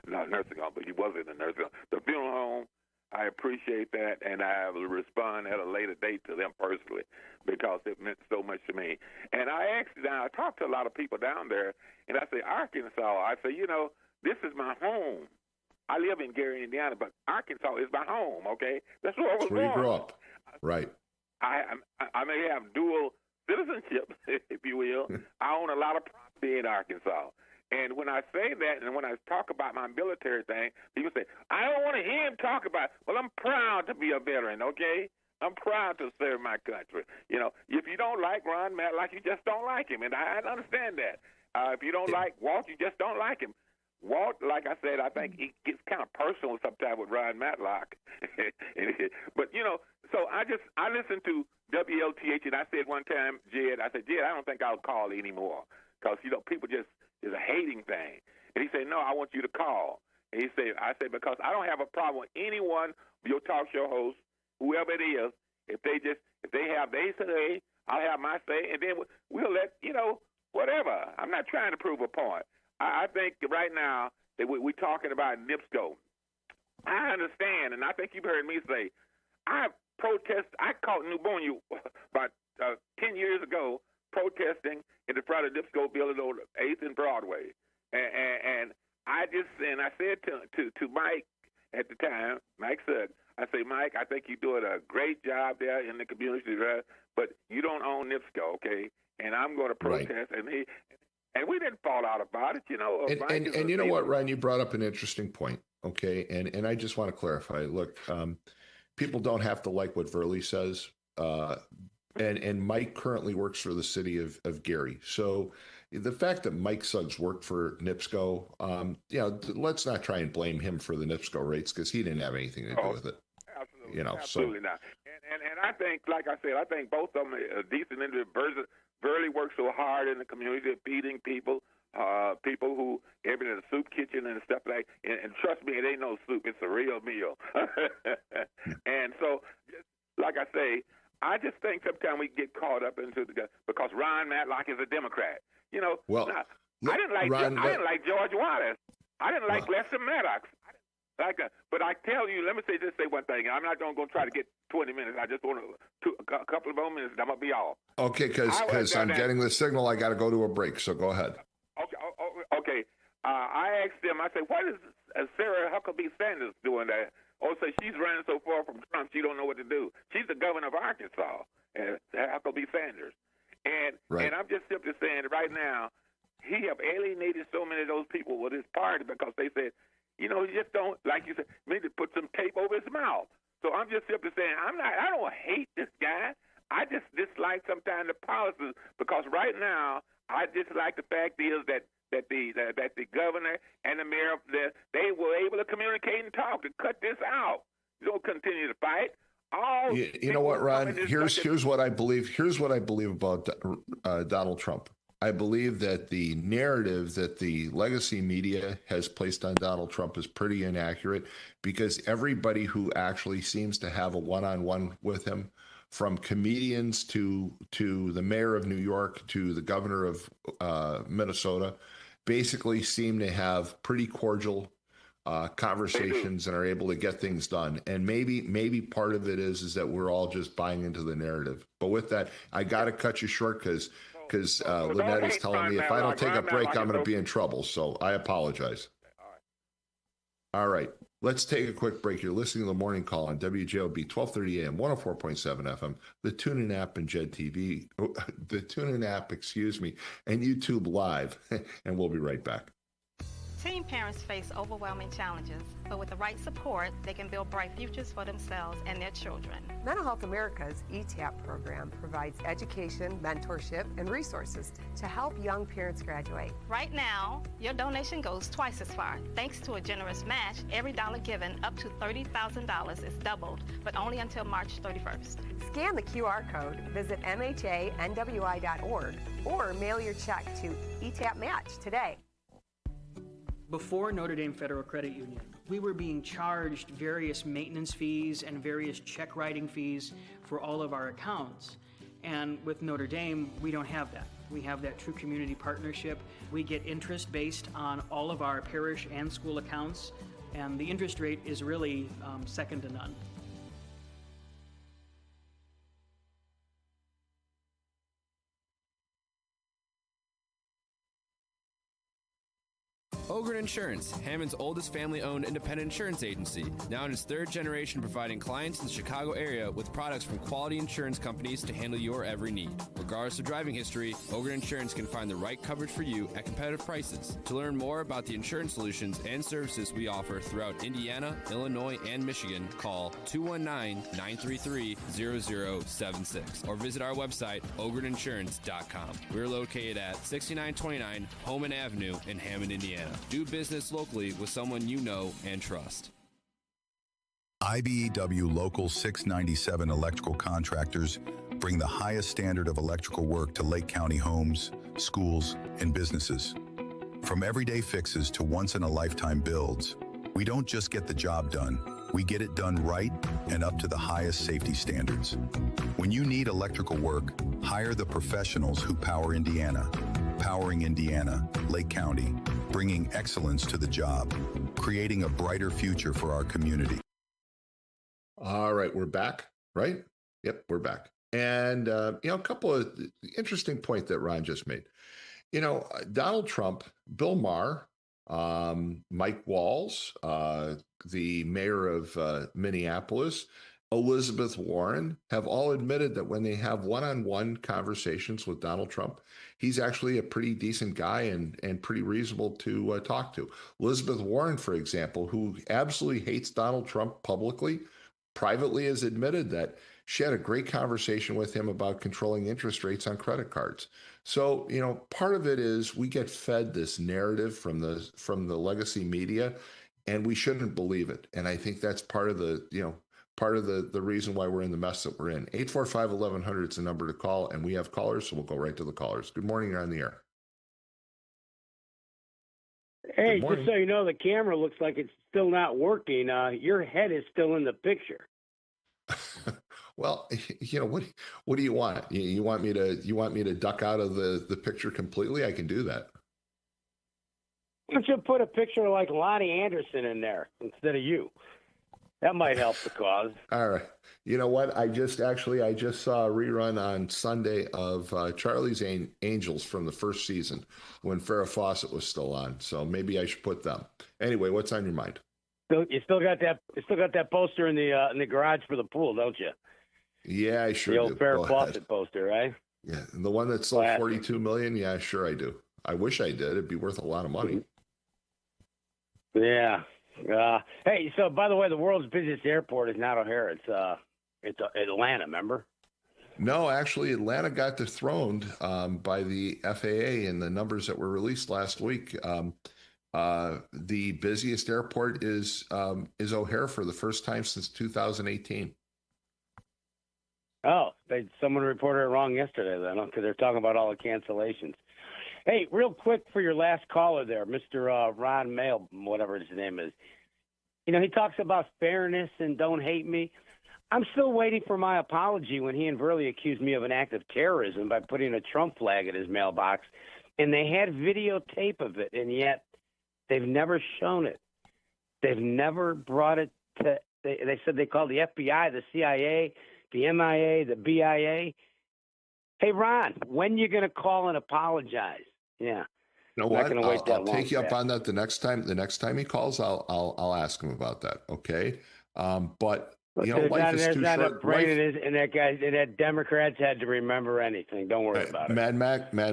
not nursing home, but he was in the nursing home, the funeral home. I appreciate that, and I will respond at a later date to them personally because it meant so much to me. And I talked to a lot of people down there, and I say, Arkansas, I say, this is my home. I live in Gary, Indiana, but Arkansas is my home, okay? That's where I was born. Where you grew up. Right. I may have dual citizenship, if you will. I own a lot of property in Arkansas. And when I say that and when I talk about my military thing, people say, I don't want to hear him talk about it. Well, I'm proud to be a veteran, okay? I'm proud to serve my country. If you don't like Ron Matlock, you just don't like him. And I understand that. If you don't like Walt, you just don't like him. Walt, like I said, I think he gets kind of personal sometimes with Ron Matlock. But, so I listened to WLTH, and I said one time, Jed, I don't think I'll call anymore because, people just, it's a hating thing. And he said, no, I want you to call. And I said, because I don't have a problem with anyone, your talk show host, whoever it is, if they have their say, I'll have my say, and then we'll let, whatever. I'm not trying to prove a point. I think right now that we're talking about NIPSCO. I understand, and I think you've heard me say, I caught New Bonnie about 10 years ago protesting in the front of NIPSCO building on 8th and Broadway. And I said to Mike at the time, Mike Sugg, I say, Mike, I think you're doing a great job there in the community, but you don't own NIPSCO, okay? And I'm going to protest. Right. And we didn't fall out about it, you know. And you know what, Ryan, you brought up an interesting point. Okay. And I just want to clarify. Look, people don't have to like what Verley says. And Mike currently works for the city of Gary. So the fact that Mike Suggs worked for NIPSCO, let's not try and blame him for the NIPSCO rates because he didn't have anything to do with it. Absolutely. Absolutely not. And I think, like I said, I think both of them are decent individuals. Burley works so hard in the community, feeding people, people who every in the soup kitchen and stuff like. And trust me, it ain't no soup; it's a real meal. And so, like I say, I just think sometimes we get caught up into because Ron Matlock is a Democrat. You know, I didn't like George Wallace. I didn't like Lester Maddox. But I tell you, let me say one thing. I'm not going to try to get 20 minutes. I just want a couple of more minutes. I'm going to be off. Okay, because I'm getting the signal. I got to go to a break. So go ahead. Okay. I asked them. I said, "What is Sarah Huckabee Sanders doing there?" Oh, so she's running so far from Trump, she don't know what to do. She's the governor of Arkansas, Huckabee Sanders, and I'm just simply saying right now, he have alienated so many of those people with his party because they said, you know, he just don't, like you said, maybe put some tape over his mouth. So I'm just simply saying, I don't hate this guy. I just dislike sometimes the policies because right now I dislike the fact is that the governor and the mayor they were able to communicate and talk to cut this out. You don't continue to fight. You know what, Ron? Here's what I believe. Here's what I believe about Donald Trump. I believe that the narrative that the legacy media has placed on Donald Trump is pretty inaccurate because everybody who actually seems to have a one-on-one with him, from comedians to the mayor of New York to the governor of Minnesota, basically seem to have pretty cordial conversations and are able to get things done. And maybe part of it is that we're all just buying into the narrative. But with that, I got to cut you short because Lynette is telling me if I don't take a break, I'm going to be in trouble. So I apologize. All right. Let's take a quick break. You're listening to The Morning Call on WJOB 1230 AM, 104.7 FM, the TuneIn app and the TuneIn app, and YouTube Live. And we'll be right back. Teen parents face overwhelming challenges, but with the right support, they can build bright futures for themselves and their children. Mental Health America's ETAP program provides education, mentorship, and resources to help young parents graduate. Right now, your donation goes twice as far. Thanks to a generous match, every dollar given up to $30,000 is doubled, but only until March 31st. Scan the QR code, visit MHANWI.org, or mail your check to ETAP Match today. Before Notre Dame Federal Credit Union, we were being charged various maintenance fees and various check writing fees for all of our accounts. And with Notre Dame, we don't have that. We have that true community partnership. We get interest based on all of our parish and school accounts, and the interest rate is really second to none. Ogren Insurance, Hammond's oldest family-owned independent insurance agency, now in its third generation providing clients in the Chicago area with products from quality insurance companies to handle your every need. Regardless of driving history, Ogren Insurance can find the right coverage for you at competitive prices. To learn more about the insurance solutions and services we offer throughout Indiana, Illinois, and Michigan, call 219-933-0076 or visit our website, ogreninsurance.com. We're located at 6929 Homan Avenue in Hammond, Indiana. Do business locally with someone you know and trust. IBEW Local 697 electrical contractors bring the highest standard of electrical work to Lake County homes, schools, and businesses. From everyday fixes to once-in-a-lifetime builds, we don't just get the job done, we get it done right and up to the highest safety standards. When you need electrical work, hire the professionals who power Indiana. Powering Indiana, Lake County, bringing excellence to the job, creating a brighter future for our community. All right, we're back, right? Yep, we're back. And, a couple of interesting point that Ron just made. Donald Trump, Bill Maher, Mike Walls, the mayor of Minneapolis, Elizabeth Warren have all admitted that when they have one-on-one conversations with Donald Trump, he's actually a pretty decent guy and pretty reasonable to talk to. Elizabeth Warren, for example, who absolutely hates Donald Trump publicly, privately has admitted that she had a great conversation with him about controlling interest rates on credit cards. So, part of it is we get fed this narrative from the legacy media, and we shouldn't believe it. And I think that's part of the reason why we're in the mess that we're in. 845-1100 is the number to call, and we have callers, so we'll go right to the callers. Good morning, you're on the air. Hey, just so you know, the camera looks like it's still not working. Your head is still in the picture. Well, what do you want? You want me to duck out of the picture completely? I can do that. Why don't you put a picture of like Lonnie Anderson in there instead of you? That might help the cause. All right. You know what? I just saw a rerun on Sunday of Charlie's Angels from the first season when Farrah Fawcett was still on. So maybe I should put them. Anyway, what's on your mind? You still got that poster in the garage for the pool, don't you? Yeah, I sure do. The old Farrah Fawcett poster, right? Yeah, and the one that sold $42 million. Yeah, sure I do. I wish I did. It'd be worth a lot of money. Yeah. Hey, so by the way, the world's busiest airport is not O'Hare. It's Atlanta. Remember? No, actually, Atlanta got dethroned by the FAA in the numbers that were released last week. The busiest airport is O'Hare for the first time since 2018. Oh, someone reported it wrong yesterday then, because they're talking about all the cancellations. Hey, real quick for your last caller there, Mr. Ron Mail, whatever his name is. He talks about fairness and don't hate me. I'm still waiting for my apology when he and Verley accused me of an act of terrorism by putting a Trump flag in his mailbox. And they had videotape of it, and yet they've never shown it. They've never brought it to – they said they called the FBI, the CIA, the MIA, the BIA. Hey, Ron, when you going to call and apologize? Yeah. You know what? I'll take you up on that the next time he calls. I'll ask him about that. Okay. But life is too short. And that Democrats had to remember anything. Don't worry about it. Mad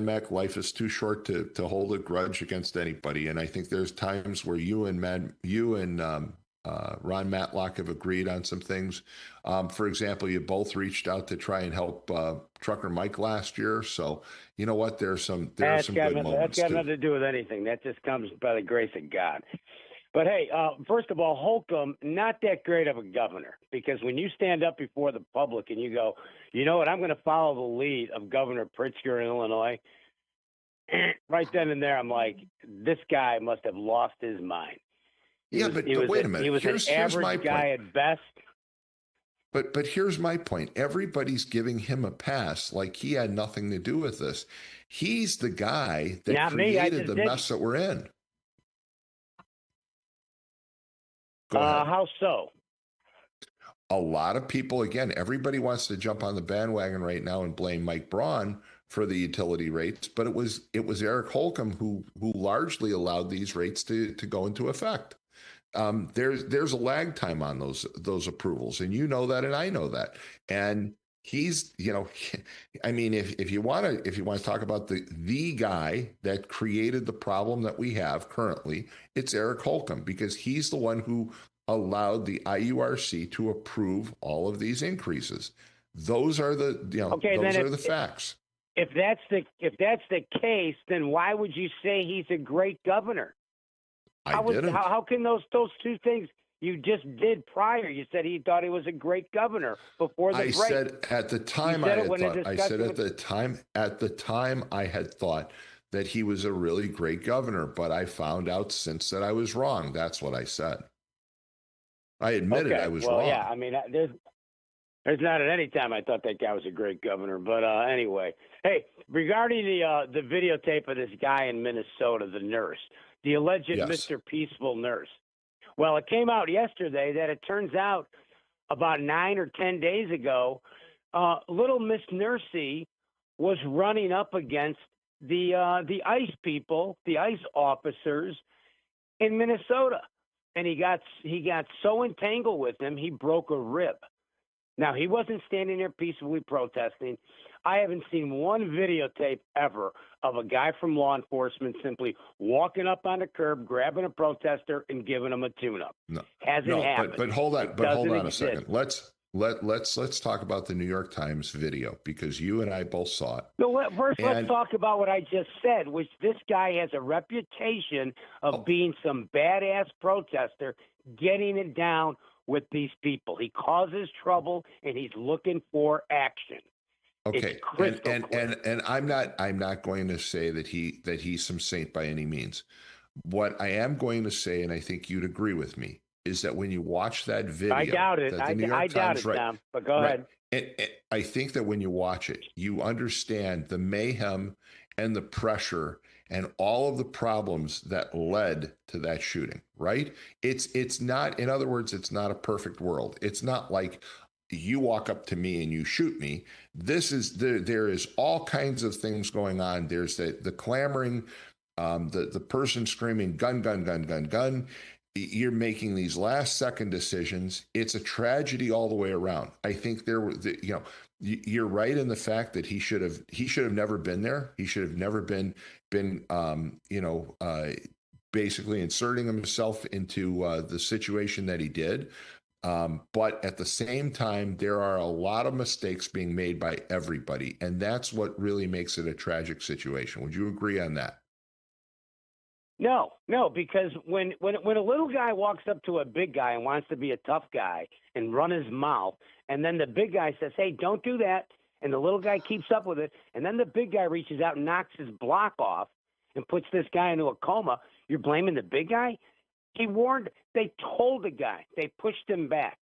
Mac, life is too short to hold a grudge against anybody. And I think there's times where you and Ron Matlock have agreed on some things. For example, you both reached out to try and help Trucker Mike last year. So you know what? There are some good moments. That's got nothing to do with anything. That just comes by the grace of God. But hey, first of all, Holcomb, not that great of a governor, because when you stand up before the public and you go, you know what, I'm going to follow the lead of Governor Pritzker in Illinois, right then and there, I'm like, this guy must have lost his mind. But wait a minute. He was an average guy at best. But here's my point. Everybody's giving him a pass like he had nothing to do with this. He's the guy that created the mess that we're in. How so? A lot of people, again, everybody wants to jump on the bandwagon right now and blame Mike Braun for the utility rates, but it was Eric Holcomb who largely allowed these rates to go into effect. There's a lag time on those approvals, and you know that, and I know that. And he's, I mean, if you want to talk about the guy that created the problem that we have currently, it's Eric Holcomb, because he's the one who allowed the IURC to approve all of these increases. Those are the facts. If that's the case, then why would you say he's a great governor? How can those two things you just did prior? You said he thought he was a great governor before the break. I said at the time I had thought that he was a really great governor, but I found out since that I was wrong. That's what I said. I admitted I was wrong. Yeah, I mean, there's not at any time I thought that guy was a great governor. But anyway, hey, regarding the videotape of this guy in Minnesota, the nurse, the alleged Mr. Peaceful nurse. Well, it came out yesterday that it turns out about 9 or 10 days ago, little Miss Nursey was running up against the ICE people, the ICE officers in Minnesota. And he got so entangled with them, he broke a rib. Now, he wasn't standing there peacefully protesting. I haven't seen one videotape ever of a guy from law enforcement simply walking up on the curb, grabbing a protester, and giving him a tune-up. No, Hasn't happened. but hold on, It but hold doesn't on a exist. second. Let's talk about the New York Times video, because you and I both saw it. So let's talk about what I just said, which this guy has a reputation of being some badass protester, getting it down with these people. He causes trouble, and he's looking for action. Okay, and I'm not going to say that he's some saint by any means. What I am going to say, and I think you'd agree with me, is that when you watch that video, I doubt it. I doubt it, Tom. But go ahead. And I think that when you watch it, you understand the mayhem and the pressure and all of the problems that led to that shooting. Right? It's not. In other words, it's not a perfect world. It's not like you walk up to me and you shoot me. This is there is all kinds of things going on. There's the clamoring, the person screaming gun, gun, gun, gun, gun. You're making these last second decisions. It's a tragedy all the way around. I think you're right in the fact that he should have never been there. He should have never been basically inserting himself into the situation that he did. But at the same time, there are a lot of mistakes being made by everybody, and that's what really makes it a tragic situation. Would you agree on that? No, because when a little guy walks up to a big guy and wants to be a tough guy and run his mouth, and then the big guy says, "Hey, don't do that," and the little guy keeps up with it, and then the big guy reaches out and knocks his block off and puts this guy into a coma, you're blaming the big guy? He warned. They told the guy. They pushed him back.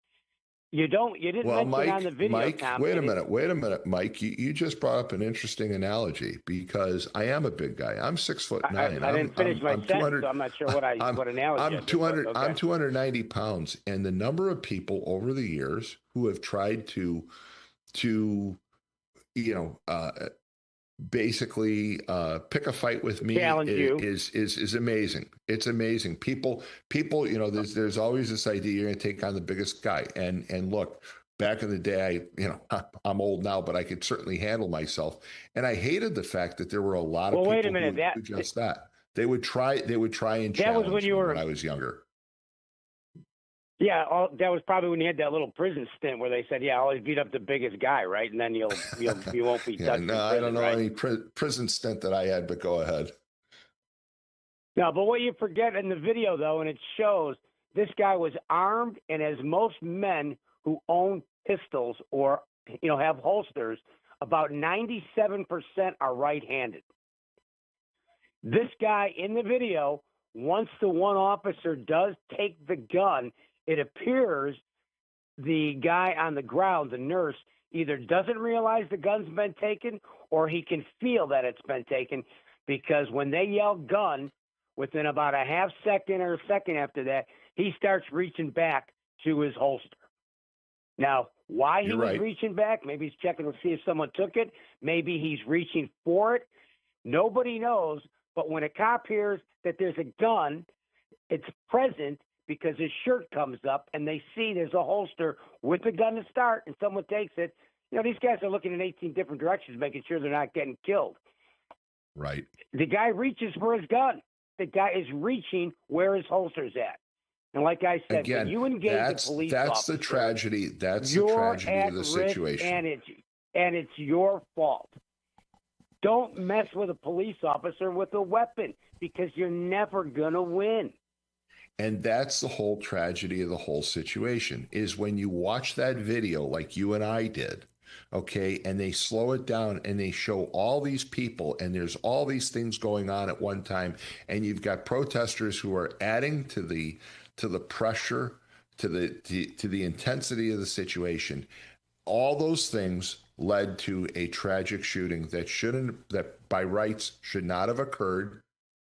You didn't mention Mike, on the video, Mike, Tom. wait a minute, Mike. You just brought up an interesting analogy, because I am a big guy. I'm 6'9". I didn't finish my sentence, so I'm not sure what analogy. I'm 200. Okay. I'm 290 pounds, and the number of people over the years who have tried to basically pick a fight with me is amazing. It's amazing. People, there's always this idea you're going to take on the biggest guy. And look, back in the day, I'm old now, but I could certainly handle myself. And I hated the fact that there were a lot of people who would do just that. They would try and challenge me when I was younger. Yeah, that was probably when you had that little prison stint where they said, "Yeah, always beat up the biggest guy, right?" And then you won't be touched. No, I don't know any prison stint that I had, but go ahead. No, but what you forget in the video, though, and it shows, this guy was armed, and as most men who own pistols or have holsters, about 97% are right-handed. This guy in the video, once the one officer does take the gun, it appears the guy on the ground, the nurse, either doesn't realize the gun's been taken or he can feel that it's been taken, because when they yell gun, within about a half second or a second after that, he starts reaching back to his holster. Now, why he was reaching back, maybe he's checking to see if someone took it. Maybe he's reaching for it. Nobody knows. But when a cop hears that there's a gun, it's present, because his shirt comes up and they see there's a holster with the gun to start, and someone takes it. These guys are looking in 18 different directions, making sure they're not getting killed. Right. The guy reaches for his gun. The guy is reaching where his holster's at. And like I said, again, when you engage the police that's officer, the tragedy. That's the tragedy of the situation. And it's your fault. Don't mess with a police officer with a weapon, because you're never going to win. And that's the whole tragedy of the whole situation, is when you watch that video like you and I did, okay, and they slow it down and they show all these people and there's all these things going on at one time, and you've got protesters who are adding to the pressure, to the intensity of the situation. All those things led to a tragic shooting that by rights should not have occurred.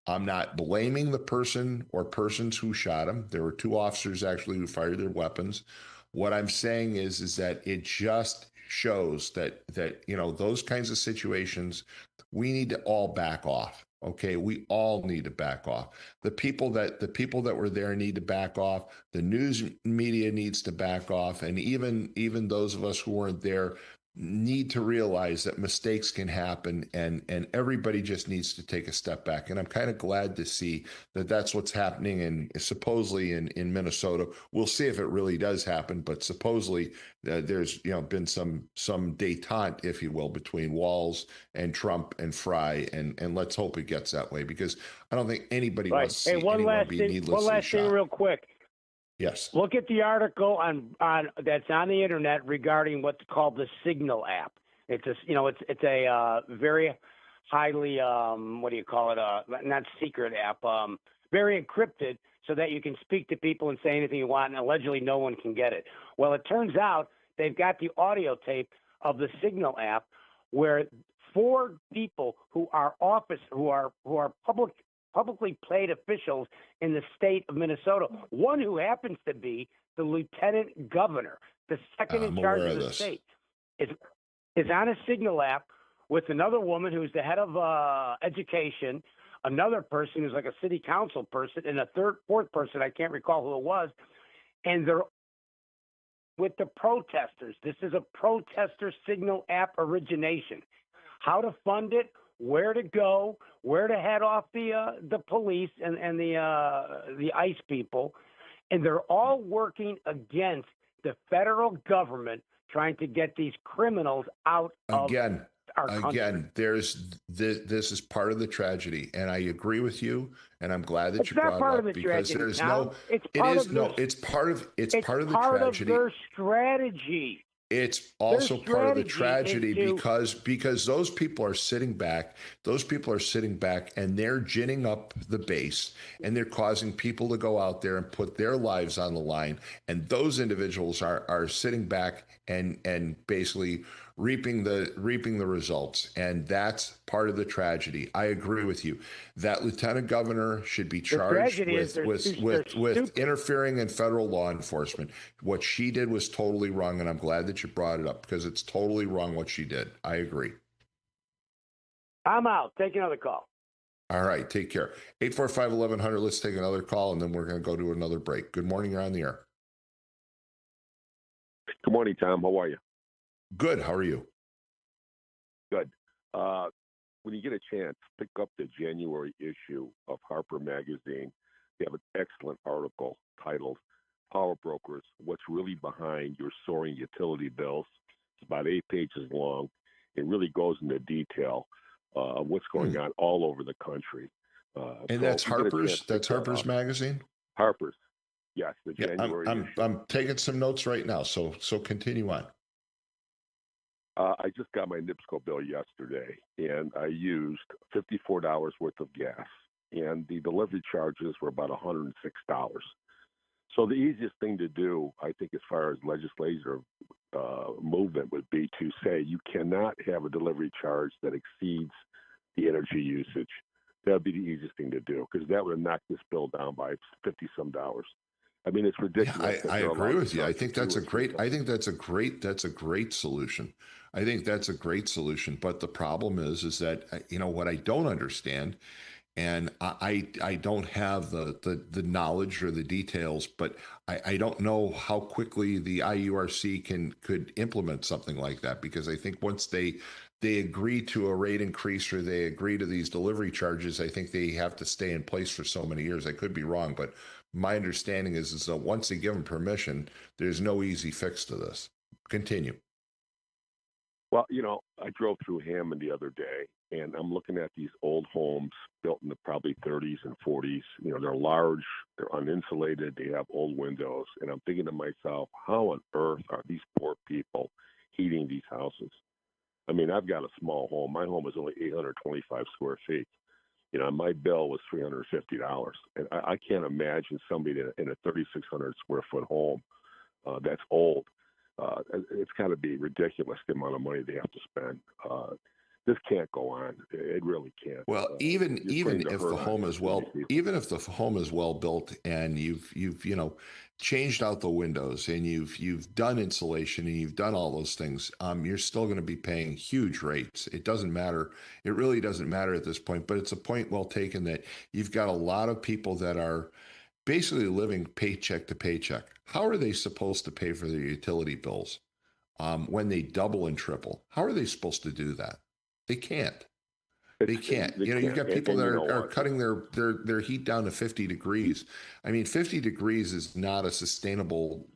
I'm not blaming the person or persons who shot him. There were two officers actually who fired their weapons. What I'm saying is that it just shows that those kinds of situations, we need to all back off. Okay, we all need to back off. The people that were there need to back off. The news media needs to back off, and even those of us who weren't there need to realize that mistakes can happen, and everybody just needs to take a step back. And I'm kind of glad to see that that's what's happening, and supposedly in Minnesota. We'll see if it really does happen, but supposedly there's been some détente, if you will, between Walz and Trump and Fry, and let's hope it gets that way, because I don't think anybody Right. wants to Hey, see one anyone last be thing. needlessly One last shot. thing, real quick. Yes. Look at the article on that's on the internet regarding what's called the Signal app. It's a very highly what do you call it? Not secret app. Very encrypted, so that you can speak to people and say anything you want, and allegedly no one can get it. Well, it turns out they've got the audio tape of the Signal app, where 4 people who are publicly paid officials in the state of Minnesota, one who happens to be the lieutenant governor, the second in charge of the state, is on a Signal app with another woman who's the head of education, another person who's like a city council person, and a fourth person, I can't recall who it was, and they're with the protesters. This is a protester Signal app origination. How to fund it, where to go, where to head off the police and the ICE people, and they're all working against the federal government, trying to get these criminals out of our country. Again, this is part of the tragedy, and I agree with you, and I'm glad that you brought it up, because there's no. It's part of the tragedy. Their strategy. It's also part of the tragedy because those people are sitting back. Those people are sitting back, and they're ginning up the base, and they're causing people to go out there and put their lives on the line. And those individuals are sitting back and basically reaping the results. And that's part of the tragedy. I agree with you. That lieutenant governor should be charged with interfering in federal law enforcement. What she did was totally wrong, and I'm glad that you brought it up, because it's totally wrong what she did. I agree. I'm out. Take another call. All right. Take care. 845-1100. Let's take another call, and then we're going to go to another break. Good morning. You're on the air. Good morning, Tom. How are you? Good. How are you? Good. When you get a chance, pick up the January issue of Harper Magazine. They have an excellent article titled Power Brokers, What's Really Behind Your Soaring Utility Bills. It's about 8 pages long. It really goes into detail of what's going on all over the country. And that's Harper's? That's Harper's Magazine? Harper's. Yes, the January issue. I'm taking some notes right now, so continue on. I just got my NIPSCO bill yesterday, and I used $54 worth of gas, and the delivery charges were about $106. So the easiest thing to do, I think, as far as legislative movement would be to say you cannot have a delivery charge that exceeds the energy usage. That would be the easiest thing to do, because that would have knocked this bill down by $50-some. I mean, it's ridiculous. Yeah, I agree with you. I think that's a great solution. I think that's a great solution. But the problem is that, what I don't understand, and I don't have the knowledge or the details, but I don't know how quickly the IURC could implement something like that, because I think once they agree to a rate increase or they agree to these delivery charges, I think they have to stay in place for so many years. I could be wrong, but my understanding is that once they give them permission, there's no easy fix to this. Continue. Well, I drove through Hammond the other day, and I'm looking at these old homes built in the probably 30s and 40s. They're large, they're uninsulated, they have old windows, and I'm thinking to myself, how on earth are these poor people heating these houses? I mean, I've got a small home. My home is only 825 square feet. My bill was $350, and I can't imagine somebody in a 3,600 square foot home that's old. It's got to be ridiculous, the amount of money they have to spend. this can't go on. It really can't. Well, even if the home is well built and you've changed out the windows and you've done insulation and you've done all those things, you're still going to be paying huge rates. It doesn't matter. It really doesn't matter at this point. But it's a point well taken that you've got a lot of people that are basically living paycheck to paycheck. How are they supposed to pay for their utility bills when they double and triple? How are they supposed to do that? They can't. They can't. You've got people that are cutting their heat down to 50 degrees. I mean, 50 degrees is not a sustainable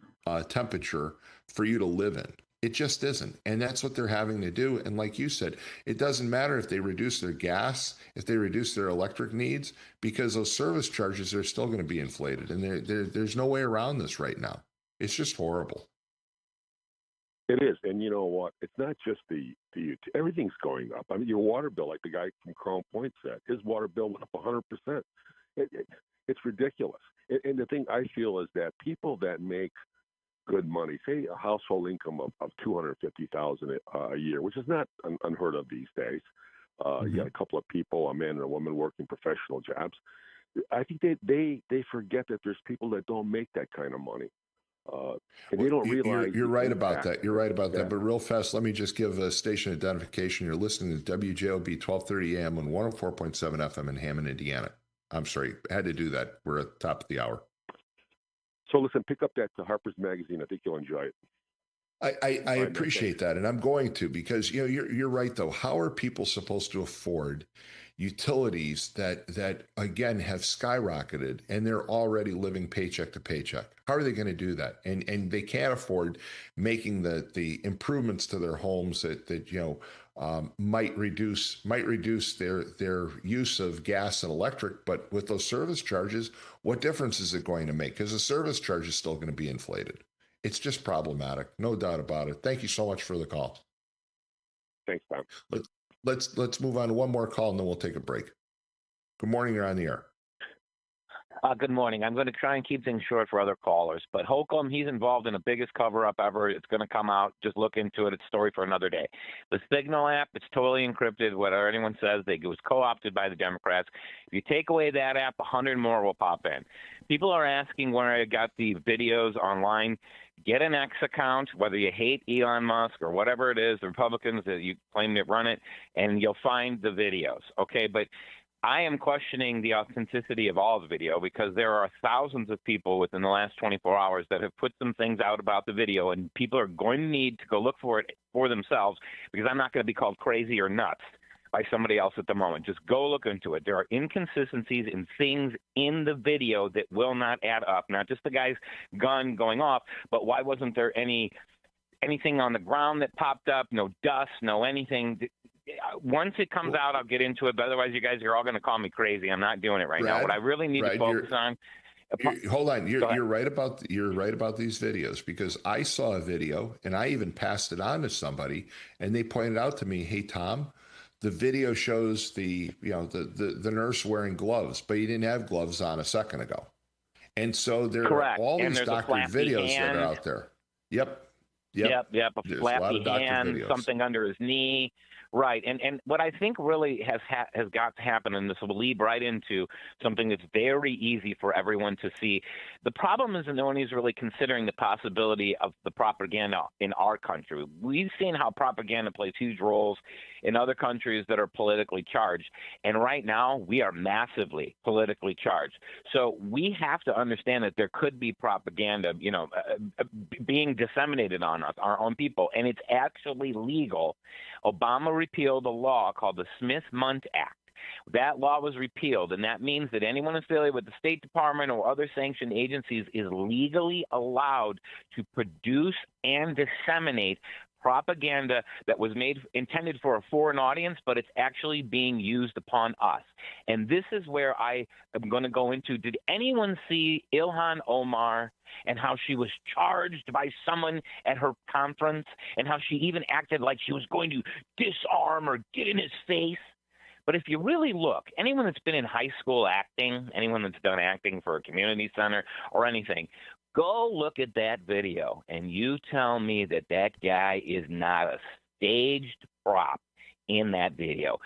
temperature for you to live in. It just isn't. And that's what they're having to do. And like you said, it doesn't matter if they reduce their gas, if they reduce their electric needs, because those service charges are still going to be inflated. And there's no way around this right now. It's just horrible. It is, and you know what? It's not just the everything's going up. I mean, your water bill, like the guy from Crown Point said, his water bill went up 100%. It's ridiculous. And the thing I feel is that people that make good money, say a household income of $250,000 a year, which is not unheard of these days. You got a couple of people, a man and a woman, working professional jobs. I think they forget that there's people that don't make that kind of money. And they don't realize. You're right about that. You're right about that. But real fast, let me just give a station identification. You're listening to WJOB 1230 AM on 104.7 FM in Hammond, Indiana. I'm sorry, I had to do that. We're at the top of the hour. So listen, pick up that Harper's Magazine. I think you'll enjoy it. I appreciate that, and I'm going to, because you're right though. How are people supposed to afford utilities that again have skyrocketed, and they're already living paycheck to paycheck? How are they going to do that? And they can't afford making the improvements to their homes that might reduce their use of gas and electric. But with those service charges, what difference is it going to make? Because the service charge is still going to be inflated. It's just problematic, no doubt about it. Thank you so much for the call. Thanks, Tom. Let's move on to one more call, and then we'll take a break. Good morning. You're on the air. Good morning. I'm going to try and keep things short for other callers, but Holcomb, he's involved in the biggest cover-up ever. It's going to come out. Just look into it. It's a story for another day. The Signal app, it's totally encrypted. Whatever anyone says, it was co-opted by the Democrats. If you take away that app, 100 more will pop in. People are asking where I got the videos online. Get an X account, whether you hate Elon Musk or whatever it is, the Republicans that you claim to run it, and you'll find the videos, okay? But I am questioning the authenticity of all the video, because there are thousands of people within the last 24 hours that have put some things out about the video, and people are going to need to go look for it for themselves, because I'm not going to be called crazy or nuts by somebody else at the moment. Just go look into it. There are inconsistencies in things in the video that will not add up. Not just the guy's gun going off, but why wasn't there anything on the ground that popped up? No dust, no anything. Once it comes out, I'll get into it. But otherwise, you guys are all going to call me crazy. I'm not doing it right now. What I really need to focus on. Hold on. You're right about these videos, because I saw a video and I even passed it on to somebody, and they pointed out to me, "Hey, Tom, the video shows the nurse wearing gloves, but you didn't have gloves on a second ago." And so there are all these doctored videos that are out there. Yep. A flappy hand, something under his knee. Right. And what I think really has got to happen, and this will lead right into something that's very easy for everyone to see. The problem is that no one is really considering the possibility of the propaganda in our country. We've seen how propaganda plays huge roles in other countries that are politically charged. And right now, we are massively politically charged. So we have to understand that there could be propaganda, being disseminated on us, our own people. And it's actually legal. Obama repealed a law called the Smith-Mundt Act. That law was repealed, and that means that anyone affiliated with the State Department or other sanctioned agencies is legally allowed to produce and disseminate propaganda that was intended for a foreign audience, but it's actually being used upon us. And this is where I am going to go into. Did anyone see Ilhan Omar and how she was charged by someone at her conference, and how she even acted like she was going to disarm or get in his face? But if you really look, anyone that's been in high school acting, anyone that's done acting for a community center or anything, go look at that video and you tell me that that guy is not a staged prop in that video.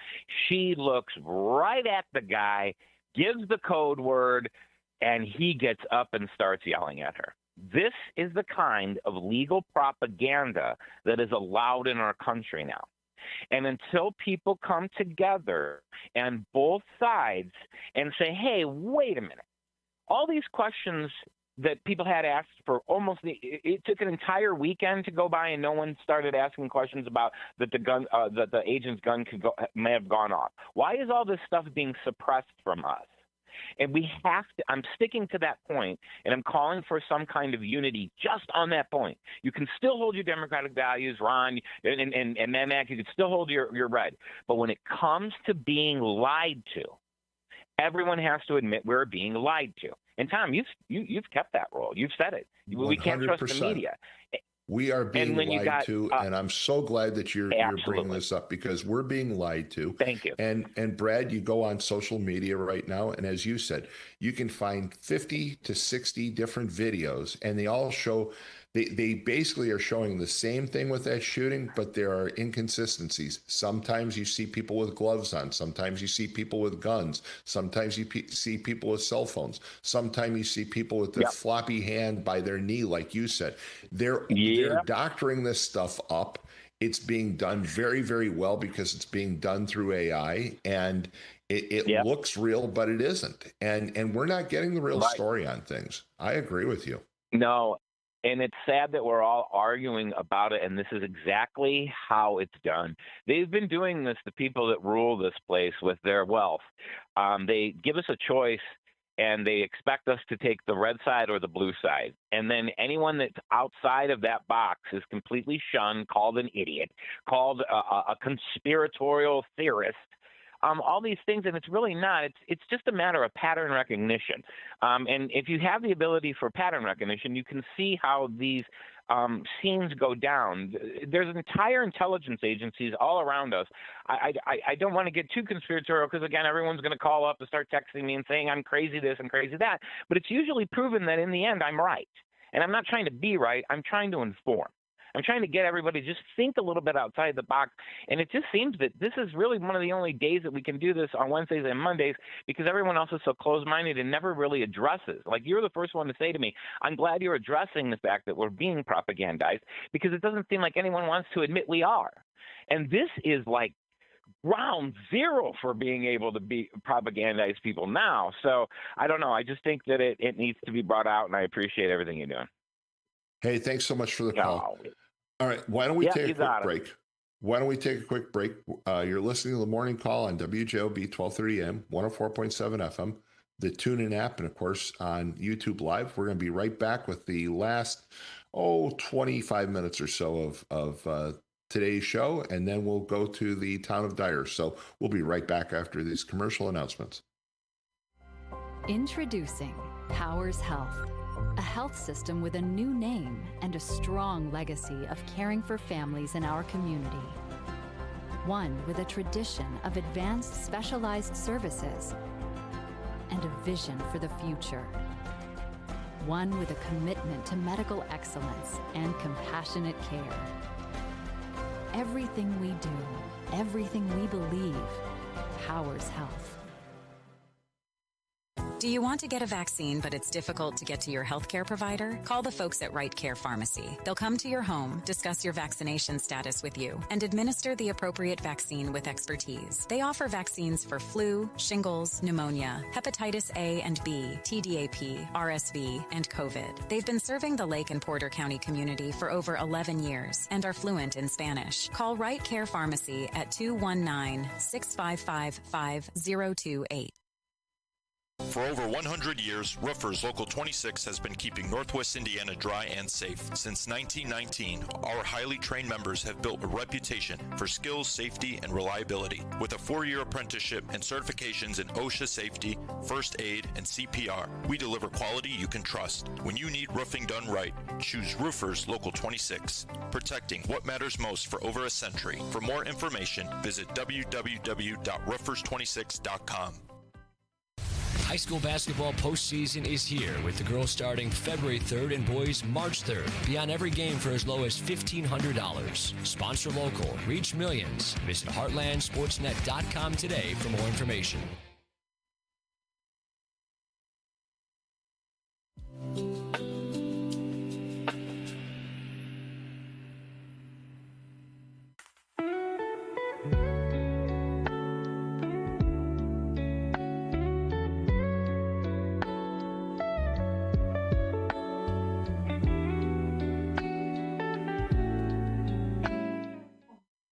She looks right at the guy, gives the code word, and he gets up and starts yelling at her. This is the kind of legal propaganda that is allowed in our country now. And until people come together and both sides and say, hey, wait a minute, all these questions that people had asked for it took an entire weekend to go by and no one started asking questions about that the agent's gun may have gone off. Why is all this stuff being suppressed from us? And we have to, I'm sticking to that point, and I'm calling for some kind of unity just on that point. You can still hold your democratic values, Ron, and Mac, you can still hold your red. But when it comes to being lied to, everyone has to admit we're being lied to. And Tom, you've kept that role. You've said it. 100%. We can't trust the media. We are being lied to, and I'm so glad that you're bringing this up because we're being lied to. Thank you. And Brad, you go on social media right now, and as you said, you can find 50 to 60 different videos, and they all show they basically are showing the same thing with that shooting, but there are inconsistencies. Sometimes you see people with gloves on. Sometimes you see people with guns. Sometimes you see people with cell phones. Sometimes you see people with the floppy hand by their knee, like you said. They're doctoring this stuff up. It's being done very, very well because it's being done through AI, and it looks real, but it isn't. And we're not getting the real story on things. I agree with you. No. And it's sad that we're all arguing about it, and this is exactly how it's done. They've been doing this, the people that rule this place, with their wealth. They give us a choice, and they expect us to take the red side or the blue side. And then anyone that's outside of that box is completely shunned, called an idiot, called a conspiratorial theorist. All these things, and it's really not. It's just a matter of pattern recognition. And if you have the ability for pattern recognition, you can see how these scenes go down. There's entire intelligence agencies all around us. I don't want to get too conspiratorial because, again, everyone's going to call up and start texting me and saying I'm crazy this and crazy that. But it's usually proven that in the end I'm right. And I'm not trying to be right. I'm trying to inform. I'm trying to get everybody to just think a little bit outside the box. And it just seems that this is really one of the only days that we can do this on Wednesdays and Mondays because everyone else is so closed-minded and never really addresses. Like, you're the first one to say to me, I'm glad you're addressing the fact that we're being propagandized because it doesn't seem like anyone wants to admit we are. And this is like ground zero for being able to propagandize people now. So I don't know. I just think that it needs to be brought out, and I appreciate everything you're doing. Hey, thanks so much for the call. All right, why don't we take a quick break? Why don't we take a quick break? You're listening to The Morning Call on WJOB 1230 AM, 104.7 FM, the TuneIn app, and, of course, on YouTube Live. We're going to be right back with the last, 25 minutes or so of today's show, and then we'll go to the town of Dyer. So we'll be right back after these commercial announcements. Introducing Powers Health. A health system with a new name and a strong legacy of caring for families in our community. One with a tradition of advanced specialized services and a vision for the future. One with a commitment to medical excellence and compassionate care. Everything we do, everything we believe, powers health. Do you want to get a vaccine, but it's difficult to get to your healthcare provider? Call the folks at Right Care Pharmacy. They'll come to your home, discuss your vaccination status with you, and administer the appropriate vaccine with expertise. They offer vaccines for flu, shingles, pneumonia, hepatitis A and B, TDAP, RSV, and COVID. They've been serving the Lake and Porter County community for over 11 years and are fluent in Spanish. Call Right Care Pharmacy at 219-655-5028. For over 100 years, Roofers Local 26 has been keeping Northwest Indiana dry and safe. Since 1919, our highly trained members have built a reputation for skills, safety, and reliability. With a 4-year apprenticeship and certifications in OSHA safety, first aid, and CPR, we deliver quality you can trust. When you need roofing done right, choose Roofers Local 26, protecting what matters most for over a century. For more information, visit www.roofers26.com. High school basketball postseason is here, with the girls starting February 3rd and boys March 3rd. Be on every game for as low as $1,500. Sponsor local. Reach millions. Visit heartlandsportsnet.com today for more information.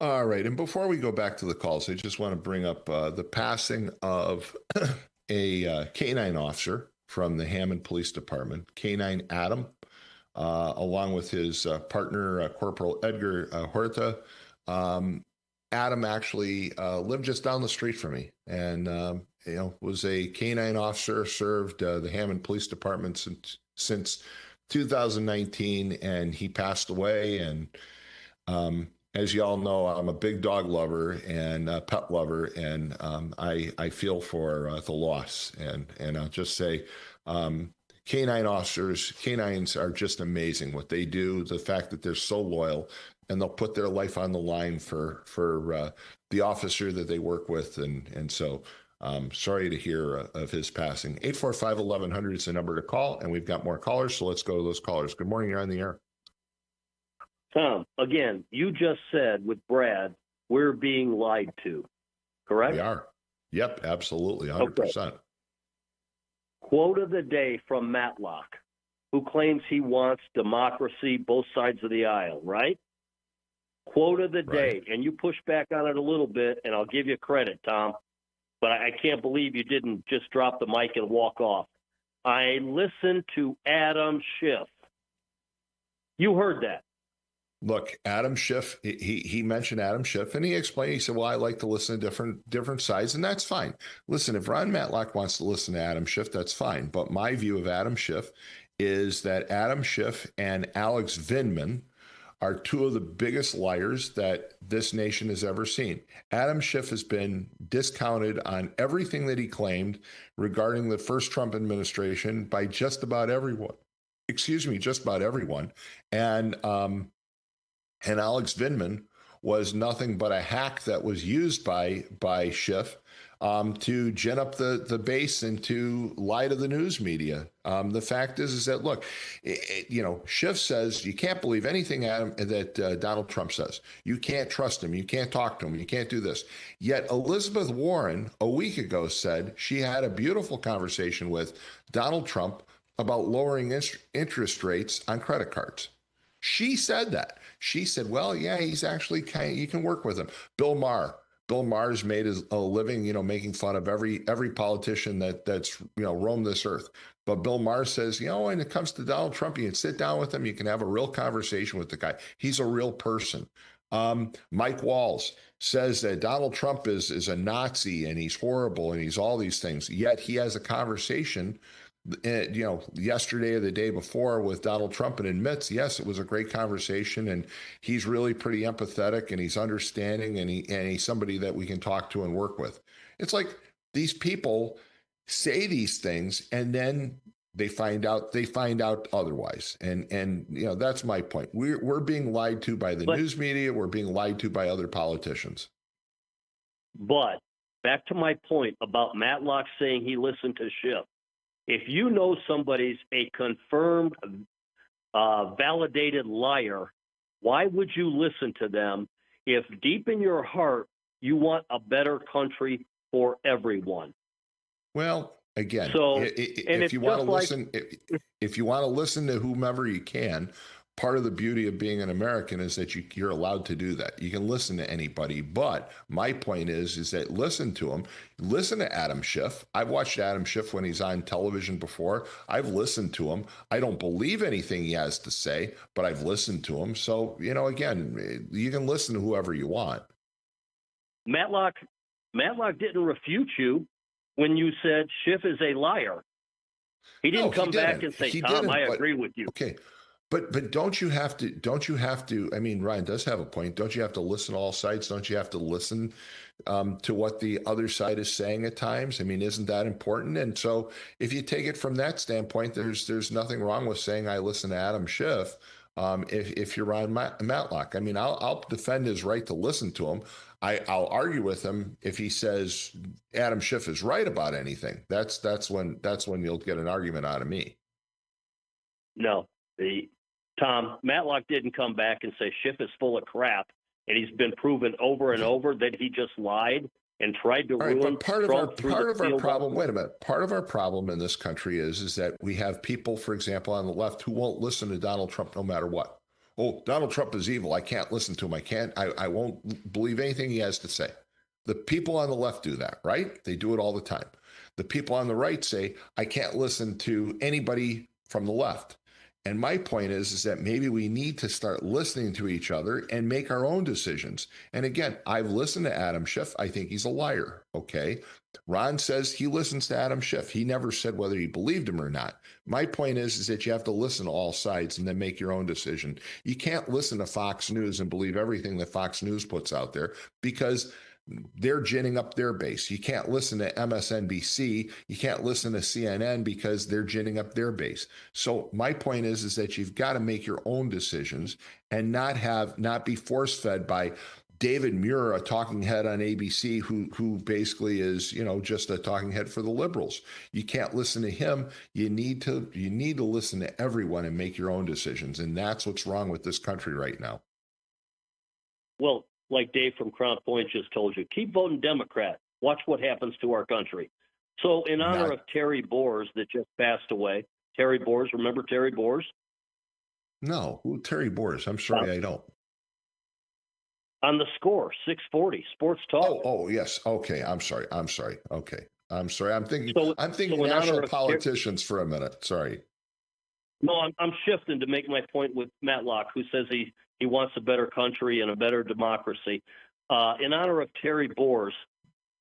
All right. And before we go back to the calls, I just want to bring up the passing of a K-9 officer from the Hammond Police Department, K-9 Adam, along with his partner, Corporal Edgar Huerta. Adam actually lived just down the street from me and, was a K-9 officer, served the Hammond Police Department since 2019, and he passed away. And as you all know, I'm a big dog lover and a pet lover, and I feel for the loss. And I'll just say, K-9 officers, K-9s are just amazing what they do. The fact that they're so loyal and they'll put their life on the line for the officer that they work with, and so sorry to hear of his passing. 845-1100 is the number to call, and we've got more callers, so let's go to those callers. Good morning, you're on the air. Tom, again, you just said with Brad, we're being lied to, correct? We are. Yep, absolutely, 100%. Okay. Quote of the day from Matlock, who claims he wants democracy both sides of the aisle, right? Quote of the day, and you push back on it a little bit, and I'll give you credit, Tom, but I can't believe you didn't just drop the mic and walk off. I listened to Adam Schiff. You heard that. Look, Adam Schiff, he mentioned Adam Schiff, and he explained, he said, well, I like to listen to different sides, and that's fine. Listen, if Ron Matlock wants to listen to Adam Schiff, that's fine. But my view of Adam Schiff is that Adam Schiff and Alex Vindman are two of the biggest liars that this nation has ever seen. Adam Schiff has been discounted on everything that he claimed regarding the first Trump administration by just about everyone. Just about everyone. And Alex Vindman was nothing but a hack that was used by Schiff to gin up the base and to lie to the news media. The fact is that, look, Schiff says you can't believe anything that Donald Trump says. You can't trust him. You can't talk to him. You can't do this. Yet Elizabeth Warren a week ago said she had a beautiful conversation with Donald Trump about lowering interest rates on credit cards. She said that. She said, well, yeah, he's actually you can work with him. Bill Maher's made a living, making fun of every politician that's roamed this earth. But Bill Maher says, when it comes to Donald Trump, you can sit down with him. You can have a real conversation with the guy. He's a real person. Mike Walls says that Donald Trump is a Nazi and he's horrible and he's all these things. Yet he has a conversation yesterday or the day before with Donald Trump and admits, yes, it was a great conversation and he's really pretty empathetic and he's understanding and he's somebody that we can talk to and work with. It's like these people say these things and then they find out otherwise. And that's my point. We're being lied to by the news media. We're being lied to by other politicians. But back to my point about Matlock saying he listened to Schiff. If you know somebody's a confirmed, validated liar, why would you listen to them if deep in your heart you want a better country for everyone? Well, again, so if you want to listen to whomever you can, part of the beauty of being an American is that you're allowed to do that. You can listen to anybody, but my point is that listen to him. Listen to Adam Schiff. I've watched Adam Schiff when he's on television before. I've listened to him. I don't believe anything he has to say, but I've listened to him. So, again, you can listen to whoever you want. Matlock didn't refute you when you said Schiff is a liar. He didn't come back and say, Tom, I agree with you. Okay. But don't you have to, I mean, Ryan does have a point. Don't you have to listen to all sides? Don't you have to listen to what the other side is saying at times? I mean, isn't that important? And so if you take it from that standpoint, there's nothing wrong with saying I listen to Adam Schiff. If you're Ryan Matlock, I mean, I'll defend his right to listen to him. I'll argue with him if he says Adam Schiff is right about anything. That's when you'll get an argument out of me. No, Tom Matlock didn't come back and say Schiff is full of crap, and he's been proven over and over that he just lied and tried to ruin. But part of our problem. Wait a minute. Part of our problem in this country is that we have people, for example, on the left who won't listen to Donald Trump no matter what. Oh, Donald Trump is evil. I can't listen to him. I won't believe anything he has to say. The people on the left do that, right? They do it all the time. The people on the right say, I can't listen to anybody from the left. And my point is that maybe we need to start listening to each other and make our own decisions. And again, I've listened to Adam Schiff. I think he's a liar. Okay. Ron says he listens to Adam Schiff. He never said whether he believed him or not. My point is that you have to listen to all sides and then make your own decision. You can't listen to Fox News and believe everything that Fox News puts out there because they're ginning up their base. You can't listen to MSNBC. You can't listen to CNN because they're ginning up their base. So my point is that you've got to make your own decisions and not be force-fed by David Muir, a talking head on ABC, who basically is, just a talking head for the liberals. You can't listen to him. You need to listen to everyone and make your own decisions. And that's what's wrong with this country right now. Well, like Dave from Crown Point just told you, keep voting Democrat. Watch what happens to our country. So in honor of Terry Boers that just passed away, Terry Boers, remember Terry Boers? No, who Terry Boers? I'm sorry, I don't. On the Score, 640, Sports Talk. Oh, yes. Okay, I'm sorry. Okay, I'm sorry. I'm thinking national politicians for a minute. Sorry. No, I'm shifting to make my point with Matlock, who says he wants a better country and a better democracy. In honor of Terry Boers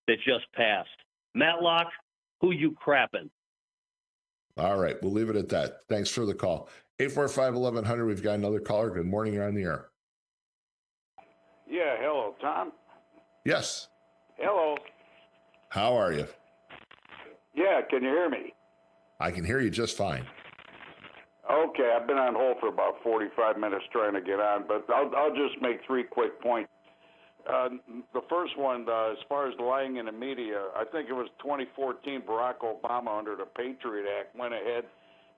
that just passed. Matlock, who you crapping? All right, we'll leave it at that. Thanks for the call. 845-1100, we've got another caller. Good morning, you're on the air. Yeah, hello, Tom. Yes. Hello. How are you? Yeah, can you hear me? I can hear you just fine. Okay, I've been on hold for about 45 minutes trying to get on, but I'll just make three quick points. The first one, as far as lying in the media, I think it was 2014, Barack Obama under the Patriot Act went ahead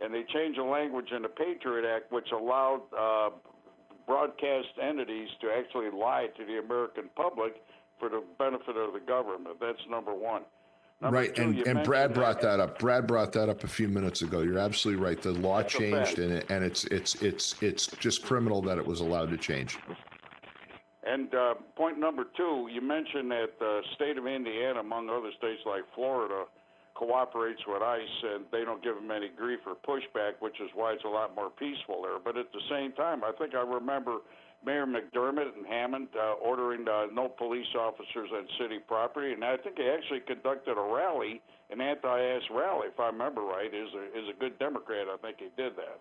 and they changed the language in the Patriot Act, which allowed broadcast entities to actually lie to the American public for the benefit of the government. That's number one. Right, and Brad brought that up. Brad brought that up a few minutes ago. You're absolutely right. The law changed, and it's just criminal that it was allowed to change. And point number two, you mentioned that the state of Indiana, among other states like Florida, cooperates with ICE, and they don't give them any grief or pushback, which is why it's a lot more peaceful there. But at the same time, I think I remember Mayor McDermott and Hammond ordering no police officers on city property, and I think he actually conducted a rally, an anti-ICE rally, if I remember right. Is a good Democrat. I think he did that.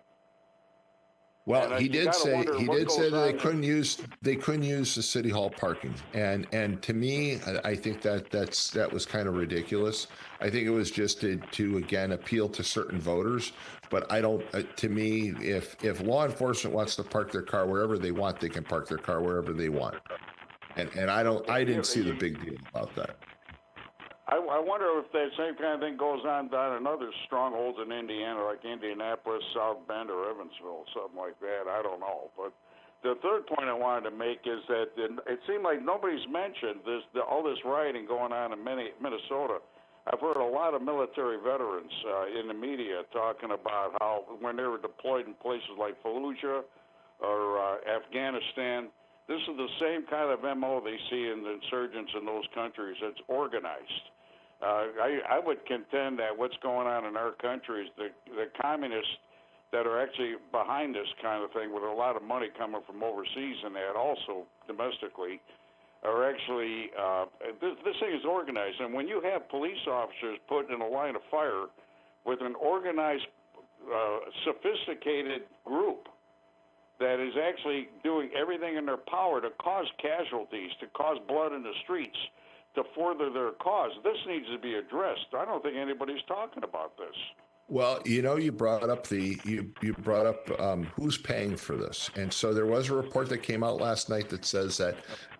Well, he did say that they couldn't use the city hall parking, and to me, I think that was kind of ridiculous. I think it was just to again appeal to certain voters. But I don't. To me, if law enforcement wants to park their car wherever they want, they can park their car wherever they want. And I didn't see the big deal about that. I wonder if that same kind of thing goes on down in other strongholds in Indiana, like Indianapolis, South Bend, or Evansville, something like that. I don't know. But the third point I wanted to make is that it seemed like nobody's mentioned all this rioting going on in Minnesota. I've heard a lot of military veterans in the media talking about how when they were deployed in places like Fallujah or Afghanistan, this is the same kind of MO they see in the insurgents in those countries. It's organized. I would contend that what's going on in our country is the communists that are actually behind this kind of thing with a lot of money coming from overseas and that also domestically are actually, this thing is organized. And when you have police officers put in a line of fire with an organized, sophisticated group that is actually doing everything in their power to cause casualties, to cause blood in the streets, to further their cause. This needs to be addressed. I don't think anybody's talking about this. Well, you brought up who's paying for this, and so there was a report that came out last night that says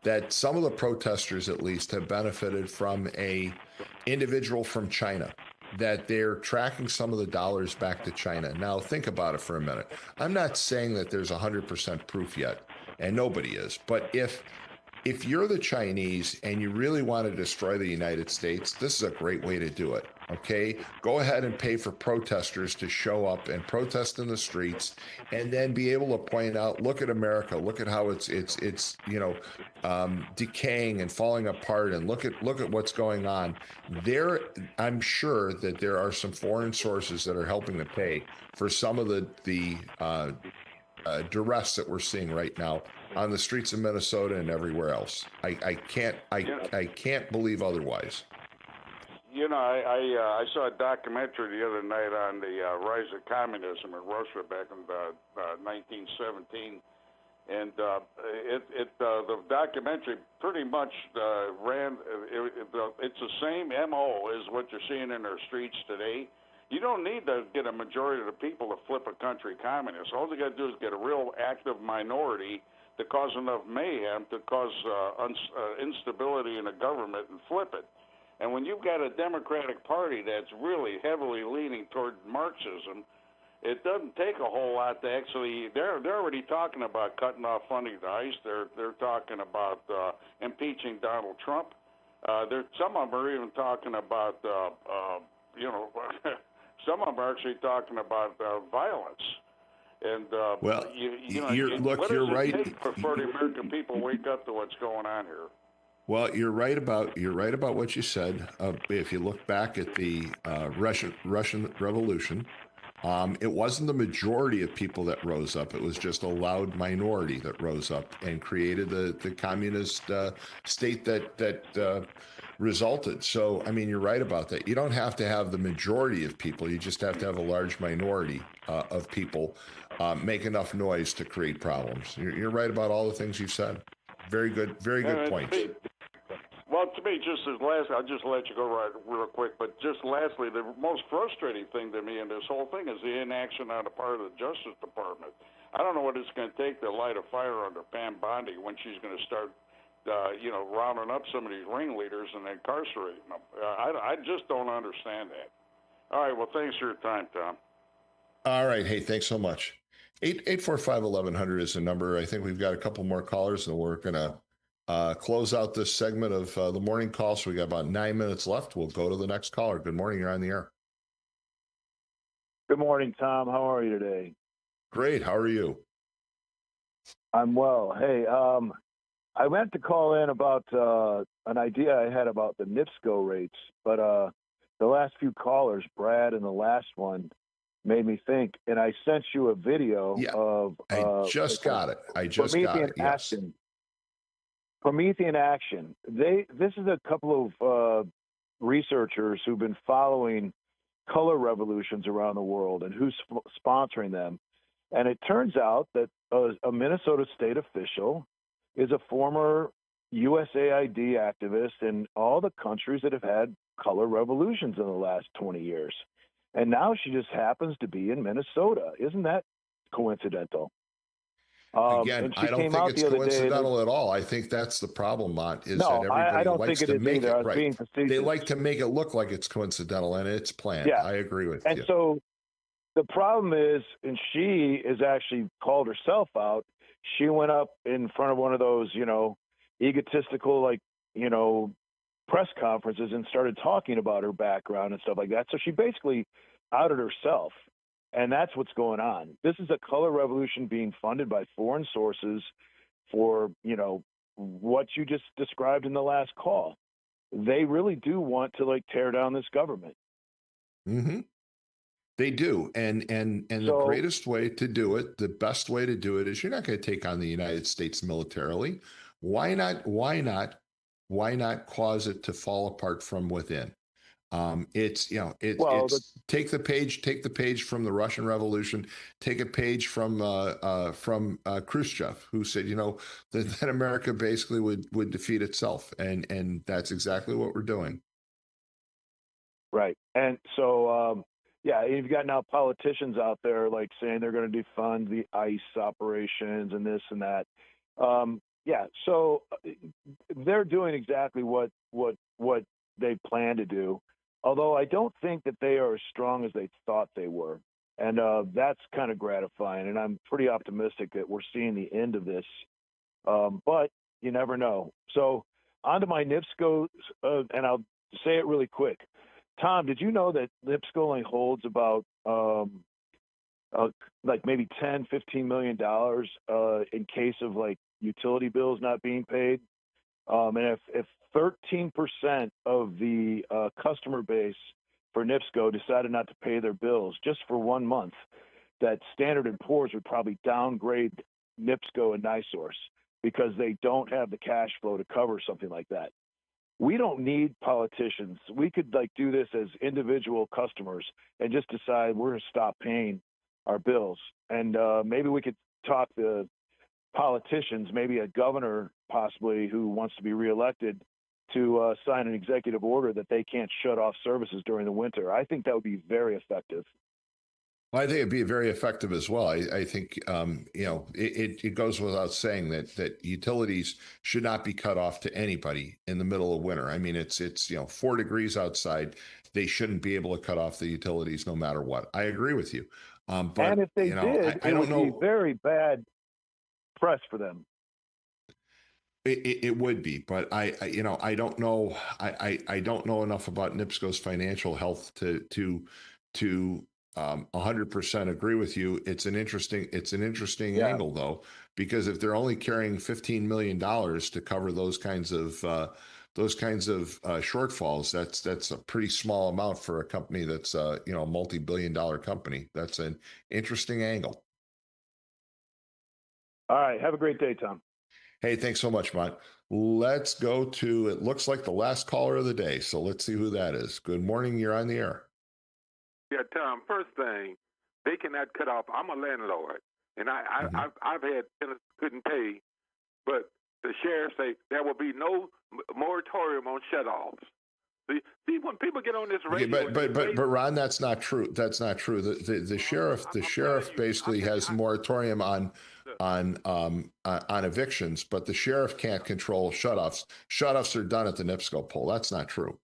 that some of the protesters, at least, have benefited from a individual from China, that they're tracking some of the dollars back to China. Now, think about it for a minute. I'm not saying that there's 100% proof yet, and nobody is, but if you're the Chinese and you really want to destroy the United States, this is a great way to do it. Okay, go ahead and pay for protesters to show up and protest in the streets, and then be able to point out, look at America, look at how it's decaying and falling apart, and look at what's going on. I'm sure that there are some foreign sources that are helping to pay for some of the duress that we're seeing right now on the streets of Minnesota and everywhere else. I can't believe otherwise. I saw a documentary the other night on the rise of communism in Russia back in 1917, and the documentary pretty much ran. It's the same MO as what you're seeing in our streets today. You don't need to get a majority of the people to flip a country communist. All you got to do is get a real active minority to cause enough mayhem to cause instability in the government and flip it. And when you've got a Democratic Party that's really heavily leaning toward Marxism, it doesn't take a whole lot to actually. They're already talking about cutting off funding to ICE. They're talking about impeaching Donald Trump. Some of them are even talking about some of them are actually talking about violence. And you're right. For the American people, wake up to what's going on here. Well, you're right about what you said. If you look back at the Russian Revolution, it wasn't the majority of people that rose up. It was just a loud minority that rose up and created the communist state that resulted. So, I mean, you're right about that. You don't have to have the majority of people. You just have to have a large minority of people make enough noise to create problems. You're right about all the things you said. Very good points. Well, to me, I'll just let you go real quick, but just lastly, the most frustrating thing to me in this whole thing is the inaction on the part of the Justice Department. I don't know what it's going to take to light a fire under Pam Bondi when she's going to start, rounding up some of these ringleaders and incarcerating them. I just don't understand that. All right, well, thanks for your time, Tom. All right, hey, thanks so much. 845-1100 is the number. I think we've got a couple more callers, and we're going to close out this segment of the morning call. So we got about 9 minutes left. We'll go to the next caller. Good morning. You're on the air. Good morning, Tom. How are you today? Great. How are you? I'm well. Hey, I meant to call in about an idea I had about the NIPSCO rates, but the last few callers, Brad and the last one, made me think, and I sent you a video of. I just got it. Yes. Promethean Action. This is a couple of researchers who've been following color revolutions around the world and who's sponsoring them. And it turns out that a Minnesota state official is a former USAID activist in all the countries that have had color revolutions in the last 20 years. And now she just happens to be in Minnesota. Isn't that coincidental? Again, I don't think it's coincidental at all. I think that's the problem, Mont, is that everybody likes to make it right. They like to make it look like it's coincidental, and it's planned. Yeah. I agree with you. And so the problem is, and she is actually called herself out, she went up in front of one of those, egotistical, press conferences and started talking about her background and stuff like that. So she basically outed herself. And that's what's going on. This is a color revolution being funded by foreign sources for, what you just described in the last call. They really do want to tear down this government. Mm-hmm. They do. And the greatest way to do it, the best way to do it is you're not going to take on the United States militarily. Why not cause it to fall apart from within? It's take the page from the Russian Revolution, take a page from Khrushchev, who said, that America basically would defeat itself, and that's exactly what we're doing. Right, and so you've got now politicians out there like saying they're going to defund the ICE operations and this and that. So they're doing exactly what they plan to do. Although I don't think that they are as strong as they thought they were. And that's kind of gratifying. And I'm pretty optimistic that we're seeing the end of this. But you never know. So on to my NIPSCO, and I'll say it really quick. Tom, did you know that NIPSCO only holds about like maybe $10, $15 million in case of like utility bills not being paid? And if 13% of the customer base for NIPSCO decided not to pay their bills just for 1 month, that Standard & Poor's would probably downgrade NIPSCO and NiSource because they don't have the cash flow to cover something like that. We don't need politicians. We could do this as individual customers and just decide we're going to stop paying our bills. And maybe we could talk the politicians, maybe a governor possibly who wants to be reelected, to sign an executive order that they can't shut off services during the winter. I think that would be very effective. Well, I think it'd be very effective as well. I think it goes without saying that utilities should not be cut off to anybody in the middle of winter. I mean, it's 4 degrees outside. They shouldn't be able to cut off the utilities no matter what. I agree with you. But and if they did, it would be very bad press for them. It would be, but I don't know. I don't know enough about NIPSCO's financial health to 100% agree with you. It's an interesting angle though, because if they're only carrying $15 million to cover those kinds of shortfalls, that's a pretty small amount for a company that's a multi-billion-dollar company. That's an interesting angle. All right, have a great day, Tom. Hey, thanks so much, Mont. Let's go to, it looks like the last caller of the day. So let's see who that is. Good morning. You're on the air. Yeah, Tom, first thing, they cannot cut off. I'm a landlord, and I've had tenants couldn't pay, but the sheriff say there will be no moratorium on shutoffs. See, when people get on this radio, but Ron, that's not true. That's not true. The sheriff basically has a moratorium on evictions, but the sheriff can't control shutoffs. Shutoffs are done at the NIPSCO pole. That's not true.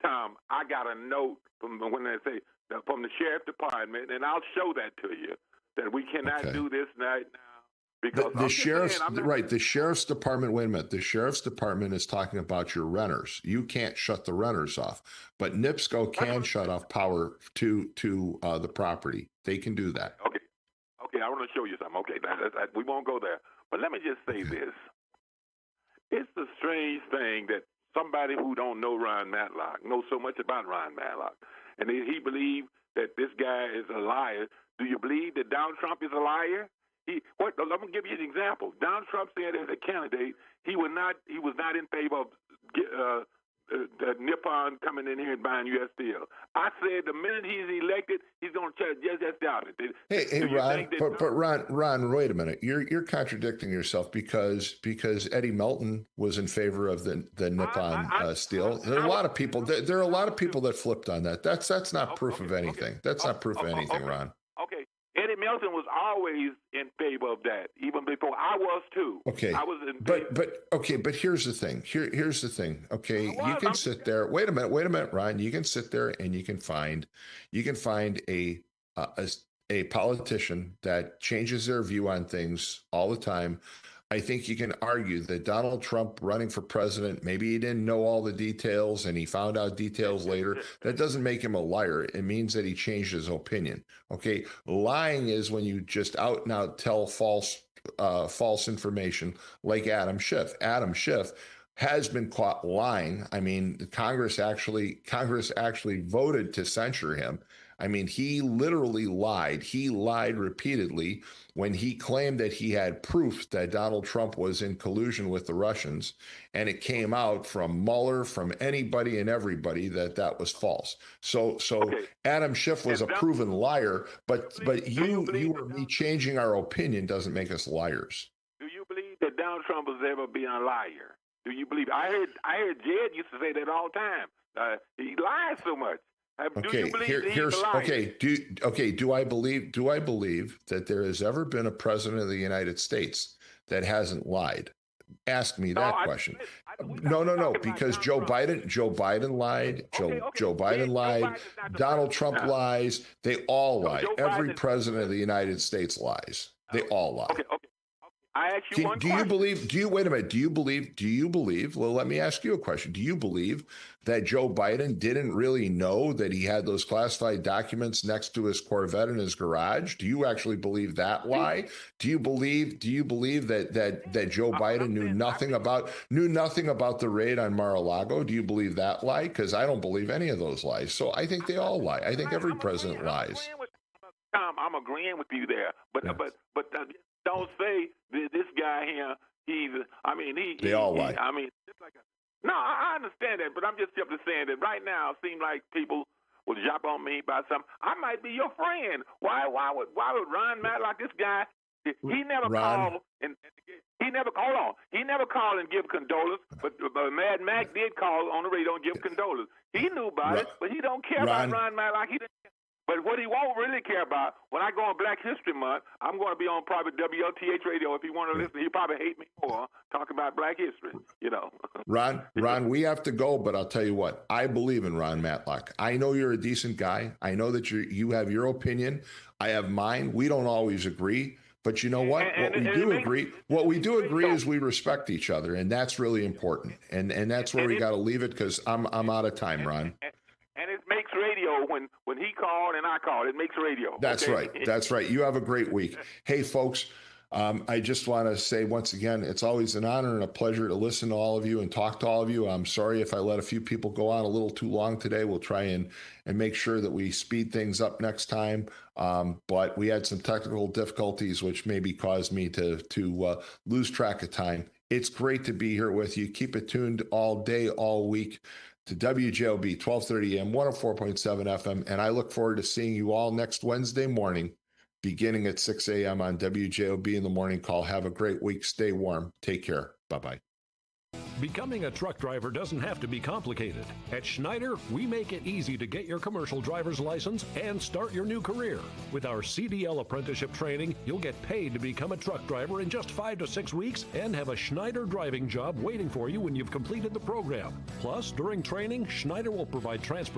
Tom, I got a note from when they say from the sheriff department, and I'll show that to you that we cannot do this right now. Because the sheriff's department, wait a minute, the sheriff's department is talking about your renters. You can't shut the renters off, but NIPSCO can shut off power to the property. They can do that. Okay, I want to show you something. Okay, we won't go there, but let me just say this. It's a strange thing that somebody who don't know Ron Matlock knows so much about Ron Matlock, and he believes that this guy is a liar. Do you believe that Donald Trump is a liar? I'm going to give you an example. Donald Trump said as a candidate he was not in favor of Nippon coming in here and buying U.S. Steel. I said the minute he's elected, he's going to just the opposite. Hey, Ron, but Ron, wait a minute. You're contradicting yourself because Eddie Melton was in favor of the Nippon Steel. There are a lot of people. There are a lot of people that flipped on that. That's not proof of anything. That's not proof of anything, Ron. Okay. Eddie Melton was always in favor of that, even before I was too. Okay, I was in but here's the thing. Here's the thing. Okay, you can sit there. Wait a minute, Ron. You can sit there and you can find a politician that changes their view on things all the time. I think you can argue that Donald Trump running for president, maybe he didn't know all the details and he found out details later. That doesn't make him a liar. It means that he changed his opinion. Okay. Lying is when you just out and out tell false information, like Adam Schiff. Adam Schiff has been caught lying. I mean, Congress actually voted to censure him. I mean, he literally lied. He lied repeatedly when he claimed that he had proof that Donald Trump was in collusion with the Russians, and it came out from Mueller, from anybody and everybody that was false. So Adam Schiff was a proven liar, but you or me changing our opinion doesn't make us liars. Do you believe that Donald Trump was ever being a liar? Do you believe? I heard Jed used to say that all the time. He lies so much. Do you believe that he's a liar? Do I believe that there has ever been a president of the United States that hasn't lied? Ask me that question. No, because Joe Biden lied. Joe Biden lied. Donald Trump lies. They all lie. Every president of the United States lies. They all lie. Okay. I ask you one question. Wait a minute. Do you believe, well, let me ask you a question. Do you believe that Joe Biden didn't really know that he had those classified documents next to his Corvette in his garage? Do you actually believe that lie? Do you believe that Joe Biden knew nothing about the raid on Mar-a-Lago? Do you believe that lie? Because I don't believe any of those lies. So I think they all lie. I think every president lies. I'm agreeing with you there, but don't say this guy here. They all lie. I understand that, but I'm just simply saying that right now it seems like people will jump on me about something. I might be your friend. Why would Ron Matlock, this guy? He never called and he never called and give condolence. But Mad Mac did call on the radio and give condolence. He knew about it, but he don't care about Ron Matlock. He didn't. But what he won't really care about, when I go on Black History Month, I'm going to be on probably WLTH radio. If you want to listen, he'll probably hate me more talking about Black history, Ron, we have to go, but I'll tell you what, I believe in Ron Matlock. I know you're a decent guy. I know that you have your opinion. I have mine. We don't always agree. But you know what? What we do agree is we respect each other, and that's really important. And that's where we got to leave it, because I'm out of time, Ron. And it makes radio when he called and I called. It makes radio. That's right. That's right. You have a great week. Hey, folks, I just want to say once again, it's always an honor and a pleasure to listen to all of you and talk to all of you. I'm sorry if I let a few people go on a little too long today. We'll try and make sure that we speed things up next time. But we had some technical difficulties, which maybe caused me to lose track of time. It's great to be here with you. Keep it tuned all day, all week to WJOB 1230 AM, 104.7 FM. And I look forward to seeing you all next Wednesday morning, beginning at 6 a.m. on WJOB in the morning call. Have a great week. Stay warm. Take care. Bye-bye. Becoming a truck driver doesn't have to be complicated. At Schneider, we make it easy to get your commercial driver's license and start your new career. With our CDL apprenticeship training, you'll get paid to become a truck driver in just 5 to 6 weeks and have a Schneider driving job waiting for you when you've completed the program. Plus, during training, Schneider will provide transportation